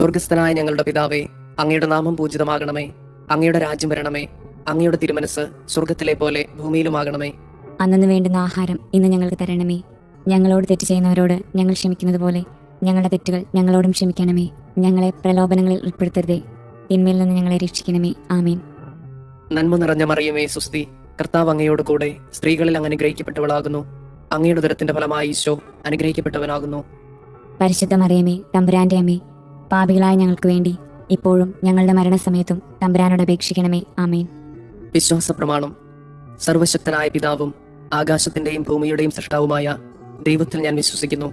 സ്വർഗസ്ഥനായ ഞങ്ങളുടെ പിതാവേ, അങ്ങയുടെ നാമം പൂജിതമാകണമേ. അങ്ങയുടെ രാജ്യം വരണമേ. അങ്ങയുടെ തിരുമനസ് സ്വർഗത്തിലെ പോലെ ഭൂമിയിലുമാകണമേ. അന്നു വേണ്ടുന്ന ആഹാരം ഇന്ന് ഞങ്ങൾക്ക് തരണമേ. ഞങ്ങളോട് തെറ്റ് ചെയ്യുന്നവരോട് ഞങ്ങൾ ക്ഷമിക്കുന്നത് പോലെ ഞങ്ങളുടെ തെറ്റുകൾ ഞങ്ങളോടും ക്ഷമിക്കണമേ. ഞങ്ങളെ പ്രലോഭനങ്ങളിൽ ഉൾപ്പെടുത്തരുതേ, തിന്മയിൽ നിന്ന് ഞങ്ങളെ രക്ഷിക്കണമേ. ആമേൻ. നന്മ നിറഞ്ഞ മറിയമേ, സുസ്തി, കർത്താവ് അങ്ങയോട് കൂടെ സ്ത്രീകളിൽ അങ്ങ് അനുഗ്രഹിക്കപ്പെട്ടവളാകുന്നു. അങ്ങയുടെ ഉദരത്തിന്റെ ഫലമായി ഈശോ അനുഗ്രഹിക്കപ്പെട്ടവനാകുന്നു. പരിശുദ്ധ മറിയമേ, തമ്പുരാന്റെ അമ്മേ, പാപികളായ ഞങ്ങൾക്ക് വേണ്ടി ഇപ്പോഴും ഞങ്ങളുടെ മരണസമയത്തും തമ്പുരാനോട് അപേക്ഷിക്കണമേ. ആമേൻ. വിശ്വാസ പ്രമാണം. സർവശക്തനായ പിതാവും ആകാശത്തിന്റെയും ഭൂമിയുടെയും സൃഷ്ടാവുമായ ദൈവത്തിൽ ഞാൻ വിശ്വസിക്കുന്നു.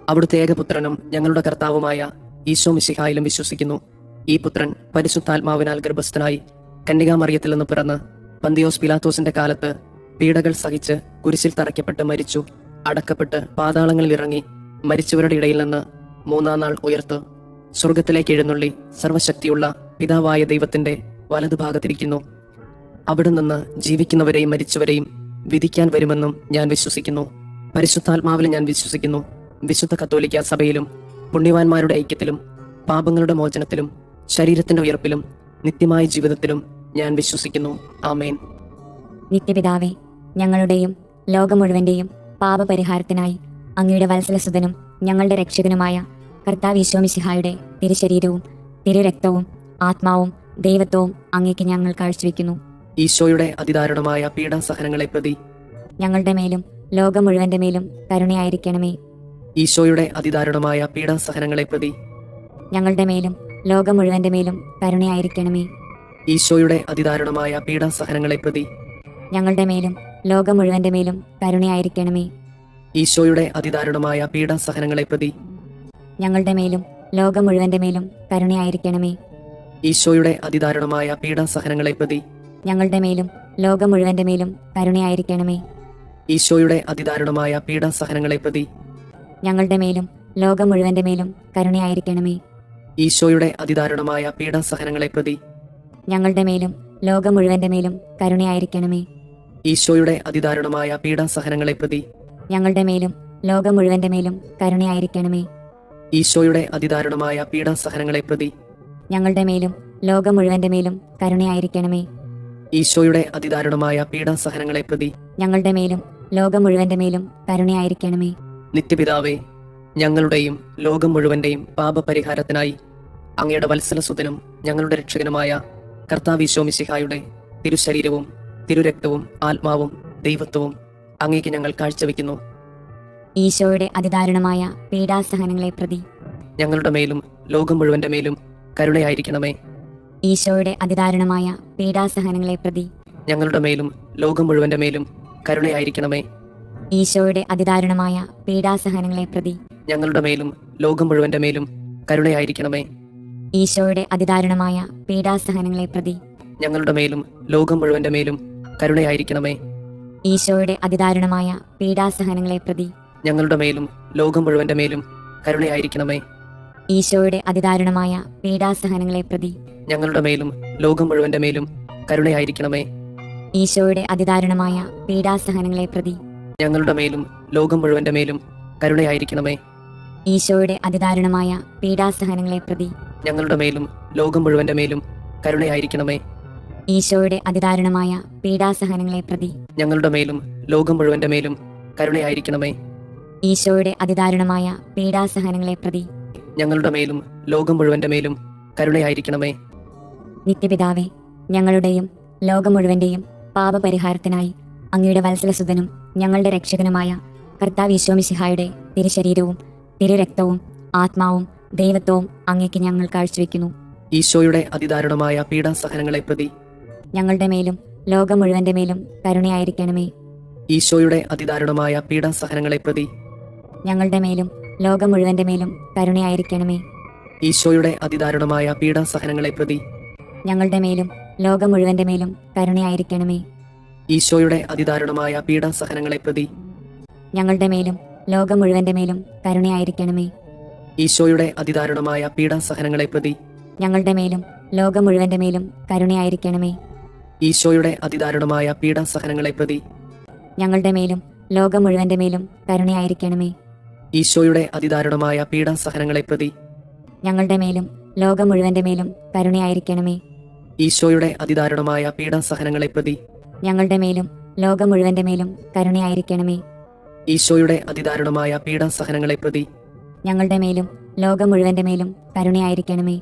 അവിടുത്തെ ഏകപുത്രനും ഞങ്ങളുടെ കർത്താവുമായ ഈശോ മിശിഹായിലും വിശ്വസിക്കുന്നു. ഈ പുത്രൻ പരിശുദ്ധാത്മാവിനാൽ ഗർഭസ്ഥനായി കന്യകാമറിയത്തിൽ നിന്ന് പിറന്ന് പന്തിയോസ് പിലാത്തോസിന്റെ കാലത്ത് പീഡകൾ സഹിച്ച് കുരിശിൽ തറയ്ക്കപ്പെട്ട് മരിച്ചു, അടക്കപ്പെട്ട് പാതാളങ്ങളിൽ ഇറങ്ങി, മരിച്ചവരുടെ ഇടയിൽ നിന്ന് മൂന്നാം നാൾ ഉയർത്ത് സ്വർഗത്തിലേക്ക് എഴുന്നള്ളി സർവശക്തിയുള്ള പിതാവായ ദൈവത്തിന്റെ വലതുഭാഗത്തിരിക്കുന്നു. അവിടെ നിന്ന് ജീവിക്കുന്നവരെയും മരിച്ചവരെയും വിധിക്കാൻ വരുമെന്നും ഞാൻ വിശ്വസിക്കുന്നു. പരിശുദ്ധാത്മാവിൽ ഞാൻ വിശ്വസിക്കുന്നു. വിശുദ്ധ കത്തോലിക്ക സഭയിലും പുണ്യവാന്മാരുടെ ഐക്യത്തിലും പാപങ്ങളുടെ മോചനത്തിലും ശരീരത്തിന്റെ ഉയർപ്പിലും നിത്യമായ ജീവിതത്തിലും ഞാൻ വിശ്വസിക്കുന്നു. ആമേൻ. നിത്യപിതാവേ, ഞങ്ങളുടെയും ലോകം മുഴുവന്റെയും പാപപരിഹാരത്തിനായി അങ്ങയുടെ വത്സലസുതനും ഞങ്ങളുടെ രക്ഷകനുമായ കർത്താവ് ഈശോ മിശിഹായുടെ തിരുശരീരവും തിരുരക്തവും ആത്മാവും ദൈവത്വവും അങ്ങേക്ക് ഞങ്ങൾ കാഴ്ചവെക്കുന്നു. ഈശോയുടെ അതിദാരുണമായ പീഡാസഹനങ്ങളെ പ്രതി ഞങ്ങളുടെ മേലും ലോകം മുഴുവന്റെ മേലും കരുണയായിരിക്കണമേ. ഈശോയുടെ അതിദാരുണമായ പീഡാസഹനങ്ങളെ പ്രതി ഞങ്ങളുടെ മേലും ലോകം മുഴുവന്റെ മേലും കരുണയായിരിക്കണമേ. ഈശോയുടെ അതിദാരുണമായ പീഡാസഹനങ്ങളെ പ്രതി ഞങ്ങളുടെ മേലും ലോകം മുഴുവന്റെ മേലും കരുണയായിരിക്കണമേ. ഈശോയുടെ അതിദാരുണമായ പീഡാസഹനങ്ങളെ പ്രതി ഞങ്ങളുടെ മേലും ലോകം മുഴുവന്റെ മേലും കരുണയായിരിക്കണമേ. ഈശോയുടെ അതിദാരുണമായ പീഡാസഹനങ്ങളെ പ്രതി ഞങ്ങളുടെ മേലും ലോകം മുഴുവന്റെ മേലും കരുണയായിരിക്കണമേ. ഈശോയുടെ അതിദാരുണമായ പീഡാസഹനങ്ങളെ പ്രതി ഞങ്ങളുടെ മേലും ലോകം മുഴുവന്റെ മേലും കരുണയായിരിക്കണമേ. ഈശോയുടെ അതിദാരുണമായ പീഡാസഹനങ്ങളെ പ്രതി ഞങ്ങളുടെ മേലും ലോകം മുഴുവന്റെ മേലും കരുണയായിരിക്കണമേ. ഈശോയുടെ അതിദാരുണമായ പീഡാസഹനങ്ങളെ പ്രതി ഞങ്ങളുടെ മേലും ലോകം മുഴുവന്റെ മേലും കരുണയായിരിക്കണമേ. ഈശോയുടെ അതിദാരുണമായ പീഡാസഹനങ്ങളെ പ്രതി ഞങ്ങളുടെ മേലും ലോകം മുഴുവന്റെ മേലും കരുണയായിരിക്കണമേ. ഈശോയുടെ അതിദാരുണമായ പീഡാസഹനങ്ങളെ പ്രതി ഞങ്ങളുടെ മേലും ലോകം മുഴുവന്റെ മേലും കരുണയായിരിക്കണമേ. നിത്യപിതാവേ, ഞങ്ങളുടെയും ലോകം മുഴുവന്റെയും പാപപരിഹാരത്തിനായി അങ്ങയുടെ വത്സലസുതനും ഞങ്ങളുടെ രക്ഷകനുമായ കർത്താവ് ഈശോ മിശിഹായുടെ തിരുശരീരവും തിരുരക്തവും ആത്മാവും ദൈവത്വവും അങ്ങേക്ക് ഞങ്ങൾ കാഴ്ചവെക്കുന്നു. ഈശോയുടെ അതിദാരുണമായ പീഡാസഹനങ്ങളെ പ്രതി ഞങ്ങളുടെ മേലും ലോകം മുഴുവന്റെ മേലും കരുണയായിരിക്കണമേ. ഈശോയുടെ അതിദാരുണമായ പീഡാസഹനങ്ങളെ പ്രതി ഞങ്ങളുടെ മേലും ലോകം മുഴുവന്റെ മേലും കരുണയായിരിക്കണമേ. ഈശോയുടെ അതിദാരുണമായ പീഡാസഹനങ്ങളെ പ്രതി ഞങ്ങളുടെ മേലും ലോകം മുഴുവന്റെ മേലും കരുണയായിരിക്കണമേ. ഈശോയുടെ അതിദാരുണമായ പീഡാസഹനങ്ങളെ പ്രതി ഞങ്ങളുടെ മേലും ലോകം മുഴുവന്റെ മേലും കരുണയായിരിക്കണമേ. ഈശോയുടെ അതിദാരുണമായ പീഡാസഹനങ്ങളെ പ്രതി ഞങ്ങളുടെ മേലും ലോകം മുഴുവന്റെ മേലും കരുണയായിരിക്കണമേ. ഈശോയുടെ അതിദാരുണമായ പീഡാസഹനങ്ങളെ പ്രതി ഞങ്ങളുടെ മേലും ലോകം മുഴുവന്റെ മേലും കരുണയായിരിക്കണമേ. ഈശോയുടെ അതിദാരുണമായ പീഡാസഹനങ്ങളെ പ്രതി ഞങ്ങളുടെ മേലും ലോകം മുഴുവന്റെ മേലും കരുണയായിരിക്കണമേ. ഈശോയുടെ അതിദാരുണമായ പീഡാസഹനങ്ങളെ പ്രതി ഞങ്ങളുടെ മേലും ലോകം മുഴുവന്റെ മേലും കരുണയായിരിക്കണമേ. ഈശോയുടെ അതിദാരുണമായ പീഡാസഹനങ്ങളെ പ്രതി ഞങ്ങളുടെ മേലും ലോകം മുഴുവന്റെ മേലും കരുണയായിരിക്കണമേ. ഈശോയുടെ അതിദാരുണമായ പീഡാസഹനങ്ങളെ പ്രതി ഞങ്ങളുടെ മേലും ലോകം മുഴുവന്റെ മേലും കരുണയായിരിക്കണമേ. നിത്യപിതാവേ, ഞങ്ങളുടെയും ലോകം മുഴുവന്റെയും പാപപരിഹാരത്തിനായി അങ്ങയുടെ വത്സലസുതനും ഞങ്ങളുടെ രക്ഷകനുമായ കർത്താവ് ഈശോ മിശിഹായുടെ തിരുശരീരവും തിരുരക്തവും ആത്മാവും ദൈവത്വവും അങ്ങേക്ക് ഞങ്ങൾ കാഴ്ചവെക്കുന്നു. ഈശോയുടെ അതിദാരുണമായ പീഡാസഹനങ്ങളെ പ്രതി ഞങ്ങളുടെ മേലും ലോകം മുഴുവന്റെ മേലും കരുണയായിരിക്കണമേ. ഈശോയുടെ അതിദാരുണമായ പീഡാസഹനങ്ങളെ പ്രതി ഞങ്ങളുടെ മേലും ലോകം മുഴുവന്റെ മേലും കരുണയായിരിക്കണമേ. ഈശോയുടെ അതിദാരുണമായ പീഡാസഹനങ്ങളെ പ്രതി ഞങ്ങളുടെ മേലും ലോകം മുഴുവന്റെ മേലും കരുണയായിരിക്കണമേ. ഈശോയുടെ അതിദാരുണമായ പീഡാസഹനങ്ങളെ പ്രതി ഞങ്ങളുടെ മേലും ലോകം മുഴുവന്റെ മേലും കരുണയായിരിക്കണമേ. ഈശോയുടെ അതിദാരുണമായ പീഡാസഹനങ്ങളെ പ്രതി ഞങ്ങളുടെ മേലും ലോകം മുഴുവന്റെ മേലും കരുണയായിരിക്കണമേ. ഈശോയുടെ അതിദാരുണമായ പീഡാസഹനങ്ങളെ പ്രതി ഞങ്ങളുടെ മേലും ലോകം മുഴുവന്റെ മേലും കരുണയായിരിക്കണമേ. ഈശോയുടെ അതിദാരുണമായ പീഡാസഹനങ്ങളെ പ്രതി ഞങ്ങളുടെ മേലും ലോകം മുഴുവന്റെ മേലും കരുണയായിരിക്കണമേ. ഈശോയുടെ അതിദാരുണമായ പീഡാസഹനങ്ങളെ പ്രതി ഞങ്ങളുടെ മേലും ലോകം മുഴുവന്റെ മേലും കരുണയായിരിക്കണമേ. ഈശോയുടെ അതിദാരുണമായ പീഡാസഹനങ്ങളെ പ്രതി ഞങ്ങളുടെ മേലും ലോകം മുഴുവന്റെ മേലും കരുണയായിരിക്കണമേ.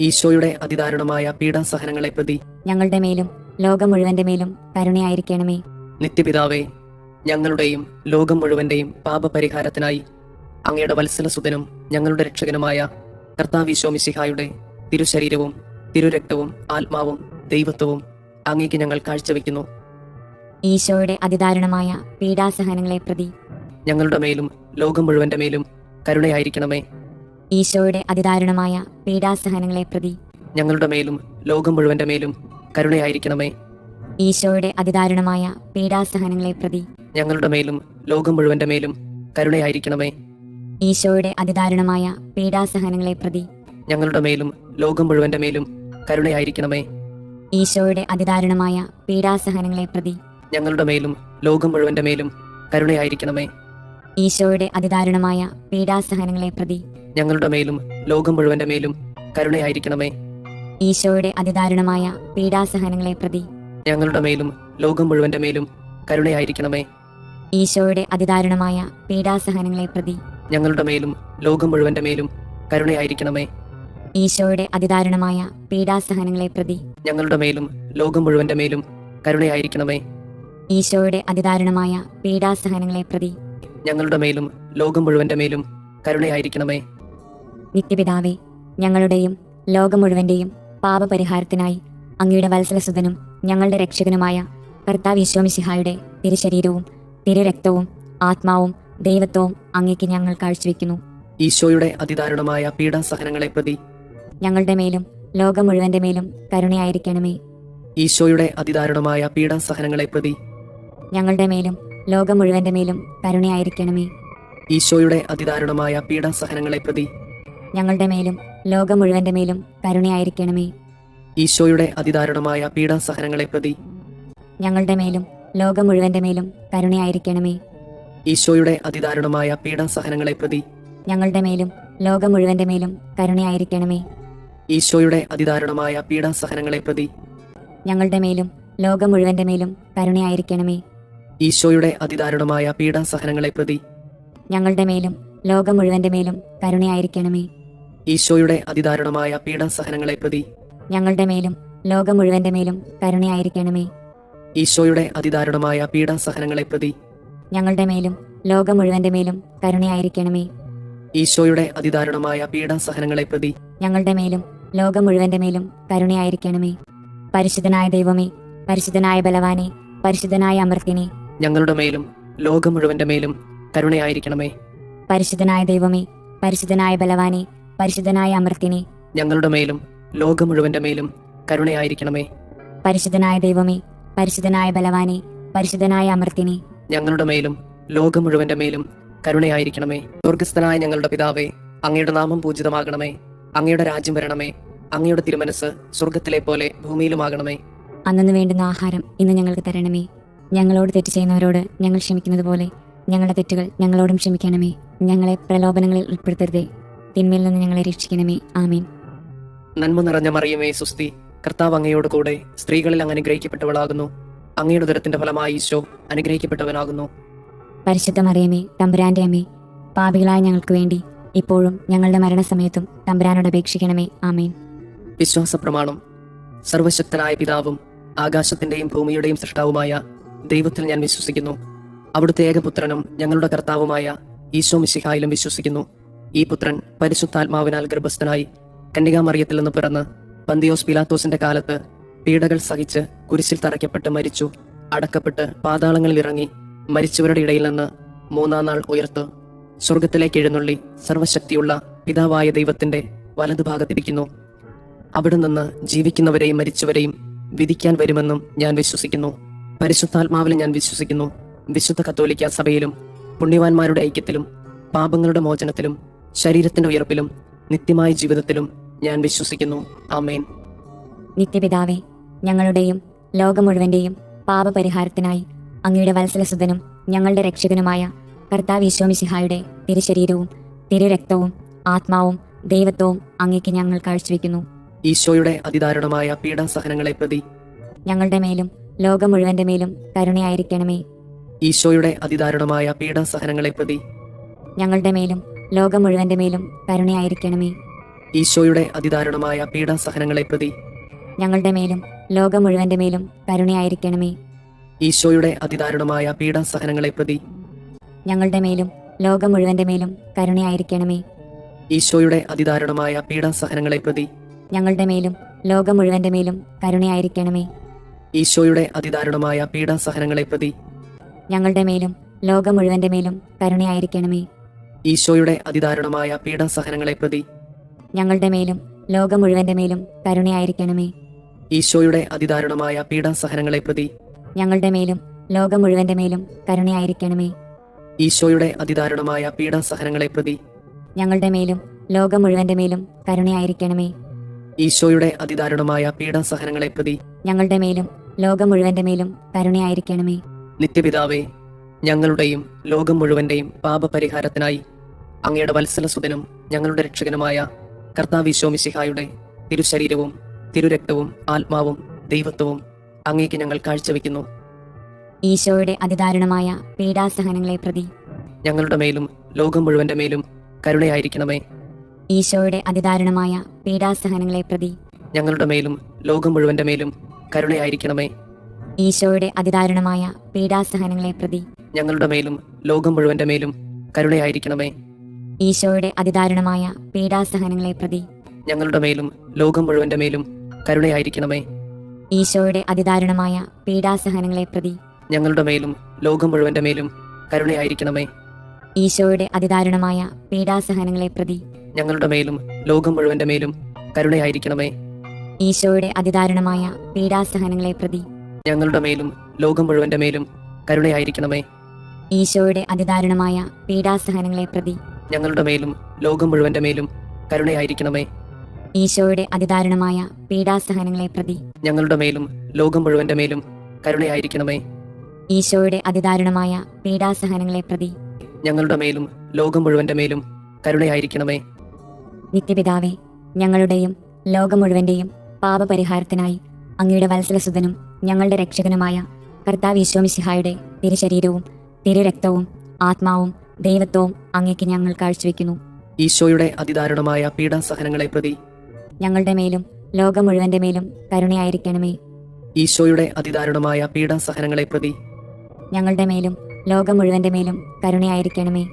ഈശോയുടെ അതിദാരുണമായ പീഡാസഹനങ്ങളെ പ്രതി ഞങ്ങളുടെ മേലും ലോകം മുഴുവന്റെ മേലും കരുണയായിരിക്കണമേ. നിത്യപിതാവേ, ഞങ്ങളുടെയും ലോകം മുഴുവന്റെയും പാപപരിഹാരത്തിനായി അങ്ങയുടെ വത്സലസുതനും ഞങ്ങളുടെ രക്ഷകനുമായ കർത്താവ് ഈശോ മിശിഹായുടെ തിരുശരീരവും തിരുരക്തവും ആത്മാവും ദൈവത്വവും അങ്ങേക്ക് ഞങ്ങൾ കാഴ്ചവെക്കുന്നു. ഈശോയുടെ അതിദാരുണമായ പീഡാസഹനങ്ങളെ പ്രതി ഞങ്ങളുടെ മേലും ലോകം മുഴുവന്റെ മേലും കരുണയായിരിക്കണമേ. ഈശോയുടെ അതിദാരുണമായ പീഡാസഹനങ്ങളെ പ്രതി ഞങ്ങളുടെ മേലും ലോകം മുഴുവന്റെ മേലും കരുണയായിരിക്കണമേ. ഈശോയുടെ അതിദാരുണമായ പീഡാസഹനങ്ങളെ പ്രതി ഞങ്ങളുടെ മേലും ലോകം മുഴുവന്റെ മേലും കരുണയായിരിക്കണമേ. ഈശോയുടെ അതിദാരുണമായ പീഡാസഹനങ്ങളെ പ്രതി ഞങ്ങളുടെ മേലും ലോകം മുഴുവന്റെ മേലും കരുണയായിരിക്കണമേ. ഈശോയുടെ അതിദാരുണമായ പീഡാസഹനങ്ങളെ പ്രതി ഞങ്ങളുടെ മേലും ലോകം മുഴുവന്റെ മേലും കരുണയായിരിക്കണമേ. ഈശോയുടെ അതിദാരുണമായ പീഡാസഹനങ്ങളെ പ്രതി ഞങ്ങളുടെ മേലും ലോകം മുഴുവന്റെ മേലും കരുണയായിരിക്കണമേ. ഈശോയുടെ അതിദാരുണമായ പീഡാസഹനങ്ങളെ പ്രതി ഞങ്ങളുടെ മേലും ലോകം മുഴുവന്റെ മേലും കരുണയായിരിക്കണമേ. ഈശോയുടെ അതിദാരുണമായ പീഡാസഹനങ്ങളെ പ്രതി ഞങ്ങളുടെ മേലും ലോകം മുഴുവന്റെ മേലും കരുണയായിരിക്കണമേ. ഈശോയുടെ അതിദാരുണമായ പീഡാസഹനങ്ങളെ പ്രതി ഞങ്ങളുടെ മേലും ലോകം മുഴുവന്റെ മേലും കരുണയായിരിക്കണമേ. ഈശോയുടെ അതിദാരുണമായ പീഡാസഹനങ്ങളെ പ്രതി ഞങ്ങളുടെ മേലും ലോകം മുഴുവന്റെ മേലും കരുണയായിരിക്കണമേ. നിത്യപിതാവേ, ഞങ്ങളുടെയും ലോകം മുഴുവന്റെയും പാപപരിഹാരത്തിനായി അങ്ങയുടെ വത്സലസുതനും ഞങ്ങളുടെ രക്ഷകനുമായ കർത്താവ് ഈശോ മിശിഹായുടെ തിരുശരീരവും തിരുരക്തവും ആത്മാവും ദൈവത്വവും അങ്ങേക്ക് ഞങ്ങൾ കാഴ്ചവെക്കുന്നു. ഈശോയുടെ അതിദാരുണമായ പീഡാസഹനങ്ങളെ പ്രതി ഞങ്ങളുടെ മേലും ലോകം മുഴുവന്റെ മേലും കരുണയായിരിക്കണമേ. ഈശോയുടെ അതിദാരുണമായ പീഡാസഹനങ്ങളെ പ്രതി ഞങ്ങളുടെ മേലും ലോകം മുഴുവന്റെ മേലും കരുണയായിരിക്കണമേ. ഈശോയുടെ അതിദാരുണമായ പീഡാസഹനങ്ങളെ പ്രതി ഞങ്ങളുടെ മേലും ലോകം മുഴുവന്റെ മേലും കരുണയായിരിക്കണമേ. ഈശോയുടെ അതിദാരുണമായ പീഡാസഹനങ്ങളെ പ്രതി ഞങ്ങളുടെ മേലും ലോകം മുഴുവന്റെ മേലും കരുണയായിരിക്കണമേ. ഈശോയുടെ അതിദാരുണമായ പീഡാസഹനങ്ങളെ പ്രതി ഞങ്ങളുടെ മേലും ലോകം മുഴുവന്റെ മേലും കരുണയായിരിക്കണമേ. ഈശോയുടെ അതിദാരുണമായ പീഡാസഹനങ്ങളെ പ്രതി ഞങ്ങളുടെ മേലും ലോകം മുഴുവന്റെ മേലും കരുണയായിരിക്കണമേ. ഈശോയുടെ അതിദാരുണമായ പീഡാസഹനങ്ങളെ പ്രതി ഞങ്ങളുടെ മേലും ലോകം മുഴുവന്റെ മേലും കരുണയായിരിക്കണമേ. ഈശോയുടെ അതിദാരുണമായ പീഡാസഹനങ്ങളെ പ്രതി ഞങ്ങളുടെ മേലും ലോകം മുഴുവന്റെ മേലും കരുണയായിരിക്കണമേ. ഈശോയുടെ അതിദാരുണമായ പീഡാസഹനങ്ങളെ പ്രതി ഞങ്ങളുടെ മേലും ലോകം മുഴുവന്റെ മേലും കരുണയായിരിക്കണമേ. ഈശോയുടെ അതിദാരുണമായ പീഡാസഹനങ്ങളെ പ്രതി ഞങ്ങളുടെ മേലും ലോകം മുഴുവന്റെ മേലും കരുണയായിരിക്കണമേ. പരിശുദ്ധനായ ദൈവമേ, പരിശുദ്ധനായ ബലവാനെ, പരിശുദ്ധനായ അമർത്തിനെ, ഞങ്ങളുടെ മേലും ലോകം മുഴുവന്റെ മേലും കരുണയായിരിക്കണമേ. പരിശുദ്ധനായ ദൈവമേ, പരിശുദ്ധനായ ബലവാനെ, പരിശുദ്ധനായ അമർത്തിനെ, ഞങ്ങളുടെ മേലും ലോകം മുഴുവന്റെ മേലും കരുണയായിരിക്കണമേ. പരിശുദ്ധനായ ദൈവമേ, പരിശുദ്ധനായ ബലവാനെ, പരിശുദ്ധനായ അമർത്തിനെ, ഞങ്ങളുടെ മേലും ലോകം മുഴുവന്റെ മേലും കരുണയായിരിക്കണമേ. സ്വർഗസ്ഥനായ ഞങ്ങളുടെ പിതാവേ, അങ്ങയുടെ നാമം പൂജിതമാകണമേ. അങ്ങയുടെ രാജ്യം വരണമേ. അങ്ങയുടെ തിരുമനസ് സ്വർഗത്തിലെ പോലെ ഭൂമിയിലുമാകണമേ. അന്നു വേണ്ടുന്ന ആഹാരം ഇന്ന് ഞങ്ങൾക്ക് തരണമേ. ഞങ്ങളോട് തെറ്റ് ചെയ്യുന്നവരോട് ഞങ്ങൾ ക്ഷമിക്കുന്നത് പോലെ ഞങ്ങളുടെ തെറ്റുകൾ ഞങ്ങളോടും ക്ഷമിക്കണമേ. ഞങ്ങളെ പ്രലോഭനങ്ങളിൽ ഉൾപ്പെടുത്തരുതേ, തിന്മയിൽ നിന്ന് ഞങ്ങളെ രക്ഷിക്കണമേ. ആമീൻ. നന്മ നിറഞ്ഞ മറിയമേ സുസ്തി, കർത്താവ് അങ്ങയോട് കൂടെ സ്ത്രീകളിൽ അങ്ങ് അനുഗ്രഹിക്കപ്പെട്ടവളാകുന്നു. അങ്ങയുടെ ഉദരത്തിന്റെ ഫലമായി ഈശോ അനുഗ്രഹിക്കപ്പെട്ടവനാകുന്നു. പരിശുദ്ധ മറിയമേ, തമ്പുരാന്റെ അമ്മേ, പാപികളായ ഞങ്ങൾക്ക് വേണ്ടി ഇപ്പോഴും ഞങ്ങളുടെ മരണസമയത്തും തമ്പുരാനോട് അപേക്ഷിക്കണമേ. ആമേൻ. വിശ്വാസ പ്രമാണം. സർവശക്തനായ പിതാവും ആകാശത്തിന്റെയും ഭൂമിയുടെയും സൃഷ്ടാവുമായ ദൈവത്തിൽ ഞാൻ വിശ്വസിക്കുന്നു. അവിടുത്തെ ഏകപുത്രനും ഞങ്ങളുടെ കർത്താവുമായ ഈശോ മിശിഹായിലും വിശ്വസിക്കുന്നു. ഈ പുത്രൻ പരിശുദ്ധാത്മാവിനാൽ ഗർഭസ്ഥനായി കന്യകാമറിയത്തിൽ നിന്ന് പിറന്ന് പന്തിയോസ് പിലാത്തോസിന്റെ കാലത്ത് പീഡകൾ സഹിച്ച് കുരിശിൽ തറയ്ക്കപ്പെട്ട് മരിച്ചു, അടക്കപ്പെട്ട് പാതാളങ്ങളിൽ ഇറങ്ങി മരിച്ചവരുടെ ഇടയിൽ നിന്ന് മൂന്നാം നാൾ ഉയർത്ത് സ്വർഗത്തിലേക്ക് എഴുന്നള്ളി സർവശക്തിയുള്ള പിതാവായ ദൈവത്തിന്റെ വലതുഭാഗത്തിരിക്കുന്നു. അവിടെ നിന്ന് ജീവിക്കുന്നവരെയും മരിച്ചവരെയും വിധിക്കാൻ വരുമെന്നും ഞാൻ വിശ്വസിക്കുന്നു. പരിശുദ്ധാത്മാവിലും ഞാൻ വിശ്വസിക്കുന്നു. വിശുദ്ധ കത്തോലിക്ക സഭയിലും പുണ്യവാന്മാരുടെ ഐക്യത്തിലും പാപങ്ങളുടെ മോചനത്തിലും ശരീരത്തിന്റെ ഉയർപ്പിലും നിത്യമായ ജീവിതത്തിലും ഞാൻ വിശ്വസിക്കുന്നു. ആമേൻ. നിത്യപിതാവേ, ഞങ്ങളുടെയും ലോകം മുഴുവന്റെയും പാപപരിഹാരത്തിനായി അങ്ങയുടെ വത്സലസുതനും ഞങ്ങളുടെ രക്ഷകനുമായ കർത്താവ് ഈശോ മിശിഹായുടെ തിരുശരീരവും തിരുരക്തവും ആത്മാവും ദൈവത്വവും അങ്ങേക്ക് ഞങ്ങൾ കാഴ്ചവെക്കുന്നു. ഈശോയുടെ അതിദാരുണമായ പീഡാസഹനങ്ങളെ പ്രതി ഞങ്ങളുടെ മേലും ലോകം മുഴുവന്റെ മേലും കരുണയായിരിക്കണമേ. ഈശോയുടെ അതിദാരുണമായ പീഡാസഹനങ്ങളെ പ്രതി ഞങ്ങളുടെ മേലും ലോകം മുഴുവന്റെ മേലും കരുണയായിരിക്കണമേ. ഈശോയുടെ അതിദാരുണമായ പീഡാസഹനങ്ങളെ പ്രതി ഞങ്ങളുടെ മേലും ലോകം മുഴുവന്റെ മേലും കരുണയായിരിക്കണമേ. ഈശോയുടെ അതിദാരുണമായ പീഡാസഹനങ്ങളെ പ്രതി ഞങ്ങളുടെ മേലും ലോകം മുഴുവന്റെ മേലും കരുണയായിരിക്കണമേ. ഈശോയുടെ അതിദാരുണമായ പീഡാസഹനങ്ങളെ പ്രതി ഞങ്ങളുടെ മേലും ലോകം മുഴുവന്റെ മേലും കരുണയായിരിക്കണമേ. ഈശോയുടെ അതിദാരുണമായ പീഡാസഹനങ്ങളെ പ്രതി ഞങ്ങളുടെ മേലും ലോകം മുഴുവന്റെ മേലും കരുണയായിരിക്കണമേ. ഈശോയുടെ അതിദാരുണമായ പീഡാസഹനങ്ങളെ പ്രതി ഞങ്ങളുടെ മേലും ലോകം മുഴുവന്റെ മേലും കരുണയായിരിക്കണമേ. ഈശോയുടെ അതിദാരുണമായ പീഡാസഹനങ്ങളെ പ്രതി ഞങ്ങളുടെ മേലും ലോകം മുഴുവന്റെ മേലും കരുണയായിരിക്കണമേ. ഈശോയുടെ അതിദാരുണമായ പീഡാസഹനങ്ങളെ പ്രതി ഞങ്ങളുടെ മേലും ലോകം മുഴുവന്റെ മേലും കരുണയായിരിക്കണമേ. ഈശോയുടെ അതിദാരുണമായ പീഡാസഹനങ്ങളെ പ്രതി ഞങ്ങളുടെ മേലും ലോകം മുഴുവന്റെ മേലും കരുണയായിരിക്കണമേ. നിത്യപിതാവേ, ഞങ്ങളുടെയും ലോകം മുഴുവന്റെയും പാപപരിഹാരത്തിനായി അങ്ങയുടെ വത്സലസുതനും ഞങ്ങളുടെ രക്ഷകനുമായ കർത്താവ് മിശിഹായുടെ തിരുശരീരവും തിരുരക്തവും ആത്മാവും ദൈവത്വവും അങ്ങേക്ക് ഞങ്ങൾ കാഴ്ചവെക്കുന്നു. ഈശോയുടെ അതിദാരുണമായ പീഡാസഹനങ്ങളെ പ്രതി ഞങ്ങളുടെ മേലും ലോകം മുഴുവന്റെ മേലും കരുണയായിരിക്കണമേ. ഈശോയുടെ അതിദാരുണമായ പീഡാസഹനങ്ങളെ പ്രതി ഞങ്ങളുടെ മേലും ലോകം മുഴുവന്റെ മേലും കരുണയായിരിക്കണമേ. ഈശോയുടെ അതിദാരുണമായ പീഡാസഹനങ്ങളെ പ്രതി ഞങ്ങളുടെ മേലും ലോകം മുഴുവന്റെ മേലും കരുണയായിരിക്കണമേ. ഈശോയുടെ അതിദാരുണമായ പീഡാസഹനങ്ങളെ പ്രതി ഞങ്ങളുടെ മേലും ലോകം മുഴുവന്റെ മേലും കരുണയായിരിക്കണമേ. ഈശോയുടെ അതിദാരുണമായ പീഡാസഹനങ്ങളെ പ്രതി ഞങ്ങളുടെ മേലും ലോകം മുഴുവന്റെ മേലും കരുണയായിരിക്കണമേ. ഈശോയുടെ അതിദാരുണമായ പീഡാസഹനങ്ങളെ പ്രതി ഞങ്ങളുടെ മേലും ലോകം മുഴുവന്റെ മേലും കരുണയായിരിക്കണമേ. ഈശോയുടെ അതിദാരുണമായ പീഡാസഹനങ്ങളെ പ്രതി ഞങ്ങളുടെ മേലും ലോകം മുഴുവന്റെ മേലും കരുണയായിരിക്കണമേ. ഈശോയുടെ അതിദാരുണമായ പീഡാസഹനങ്ങളെ പ്രതി ഞങ്ങളുടെ മേലും ലോകം മുഴുവന്റെ മേലും കരുണയായിരിക്കണമേ. ഈശോയുടെ അതിദാരുണമായ പീഡാസഹനങ്ങളെ പ്രതി ഞങ്ങളുടെ മേലും ലോകം മുഴുവന്റെ മേലും കരുണയായിരിക്കണമേ. ഈശോയുടെ അതിദാരുണമായ പീഡാസഹനങ്ങളെ പ്രതി ഞങ്ങളുടെ മേലും ലോകം മുഴുവന്റെ മേലും കരുണയായിരിക്കണമേ. നിത്യപിതാവേ, ഞങ്ങളുടെയും ലോകം മുഴുവന്റെയും പാപപരിഹാരത്തിനായി അങ്ങയുടെ വത്സലസുതനും ഞങ്ങളുടെ രക്ഷകനുമായ കർത്താവ് മിശിഹായുടെ തിരുശരീരവും തിരുരക്തവും ആത്മാവും ദൈവത്വവും അങ്ങേക്ക് ഞങ്ങൾ കാഴ്ചവെക്കുന്നു. ഈശോയുടെ അതിദാരുണമായ പീഡാസഹനങ്ങളെ പ്രതി ഞങ്ങളുടെ മേലും ലോകം മുഴുവന്റെ മേലും കരുണയായിരിക്കണമേ. ഈശോയുടെ അതിദാരുണമായ പീഡാസഹനങ്ങളെ പ്രതി ഞങ്ങളുടെ മേലും ലോകം മുഴുവന്റെ മേലും കരുണയായിരിക്കണമേ.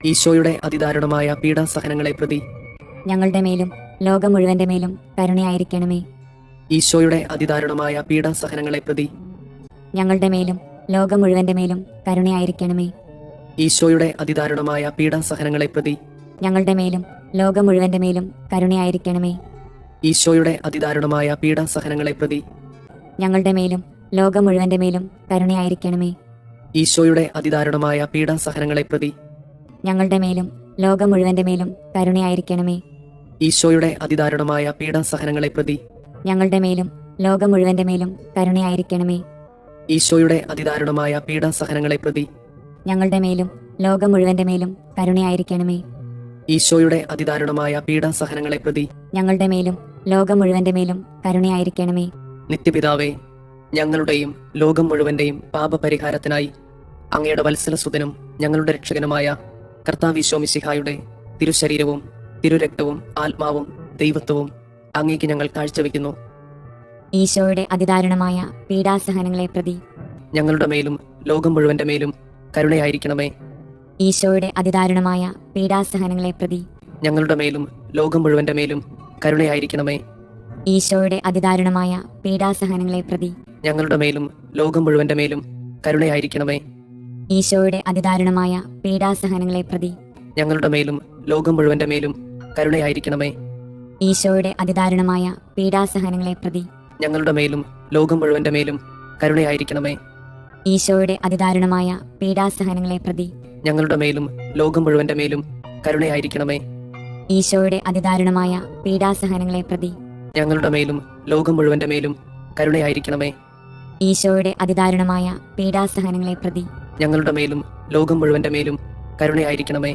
ഈശോയുടെ അതിദാരുണമായ പീഡാസഹനങ്ങളെ പ്രതി ഞങ്ങളുടെ മേലും ലോകം മുഴുവന്റെ മേലും കരുണയായിരിക്കണമേ. ഈശോയുടെ അതിദാരുണമായ പീഡാസഹനങ്ങളെ പ്രതി ഞങ്ങളുടെ മേലും ലോകം മുഴുവന്റെ മേലും കരുണയായിരിക്കണമേ. ഈശോയുടെ അതിദാരുണമായ പീഡാസഹനങ്ങളെ പ്രതി ഞങ്ങളുടെ മേലും ലോകം മുഴുവന്റെ മേലും കരുണയായിരിക്കണമേ. ഈശോയുടെ അതിദാരുണമായ പീഡാസഹനങ്ങളെ പ്രതി ഞങ്ങളുടെ മേലും ലോകം മുഴുവന്റെ മേലും കരുണയായിരിക്കണമേ. ഈശോയുടെ അതിദാരുണമായ പീഡാസഹനങ്ങളെ പ്രതി ഞങ്ങളുടെ മേലും ലോകം മുഴുവന്റെ മേലും കരുണയായിരിക്കണമേ. ഈശോയുടെ അതിദാരുണമായ പീഡാസഹനങ്ങളെ പ്രതി ഞങ്ങളുടെ മേലും ലോകം മുഴുവന്റെ മേലും കരുണയായിരിക്കണമേ. ഈശോയുടെ അതിദാരുണമായ പീഡാസഹനങ്ങളെ പ്രതി ഞങ്ങളുടെ മേലും ലോകം മുഴുവന്റെ മേലും കരുണയായിരിക്കണമേ. ഈശോയുടെ അതിദാരുണമായ പീഡാസഹനങ്ങളെ പ്രതി ഞങ്ങളുടെ മേലും ലോകം മുഴുവന്റെ മേലും കരുണയായിരിക്കണമേ. നിത്യപിതാവേ, ഞങ്ങളുടെയും ലോകം മുഴുവന്റെയും പാപപരിഹാരത്തിനായി അങ്ങയുടെ വത്സലസുതനും ഞങ്ങളുടെ രക്ഷകനുമായ കർത്താവ് മിശിഹായുടെ തിരുശരീരവും തിരുരക്തവും ആത്മാവും ദൈവത്വവും അങ്ങേക്ക് ഞങ്ങൾ കാഴ്ചവെക്കുന്നു. ഈശോയുടെ അതിദാരുണമായ പീഡാസഹനങ്ങളെ പ്രതി ഞങ്ങളുടെ മേലും ലോകം മുഴുവന്റെ മേലും കരുണയായിരിക്കണമേ. ഈശോയുടെ അതിദാരുണമായ പീഡാസഹനങ്ങളെ പ്രതി ഞങ്ങളുടെ മേലും ലോകം മുഴുവന്റെ മേലും കരുണയായിരിക്കണമേ. ഈശോയുടെ അതിദാരുണമായ പീഡാസഹനങ്ങളെ പ്രതി ഞങ്ങളുടെ മേലും ലോകം മുഴുവന്റെ മേലും കരുണയായിരിക്കണമേ. ഈശോയുടെ അതിദാരുണമായ പീഡാസഹനങ്ങളെ പ്രതി ഞങ്ങളുടെ മേലും ലോകം മുഴുവന്റെ മേലും കരുണയായിരിക്കണമേ. ഈശോയുടെ അതിദാരുണമായ പീഡാസഹനങ്ങളെ പ്രതി ഞങ്ങളുടെ മേലും ലോകം മുഴുവന്റെ മേലും കരുണയായിരിക്കണമേ. ഈശോയുടെ അതിദാരുണമായ പീഡാസഹനങ്ങളെ പ്രതി ഞങ്ങളുടെ മേലും ലോകം മുഴുവന്റെ മേലും കരുണയായിരിക്കണമേ. ഈശോയുടെ അതിദാരുണമായ പീഡാസഹനങ്ങളെ പ്രതി ഞങ്ങളുടെ മേലും ലോകം മുഴുവന്റെ മേലും കരുണയായിരിക്കണമേ. ഈശോയുടെ അതിദാരുണമായ പീഡാസഹനങ്ങളെ പ്രതി ഞങ്ങളുടെ മേലും ലോകം മുഴുവന്റെ മേലും കരുണയായിരിക്കണമേ.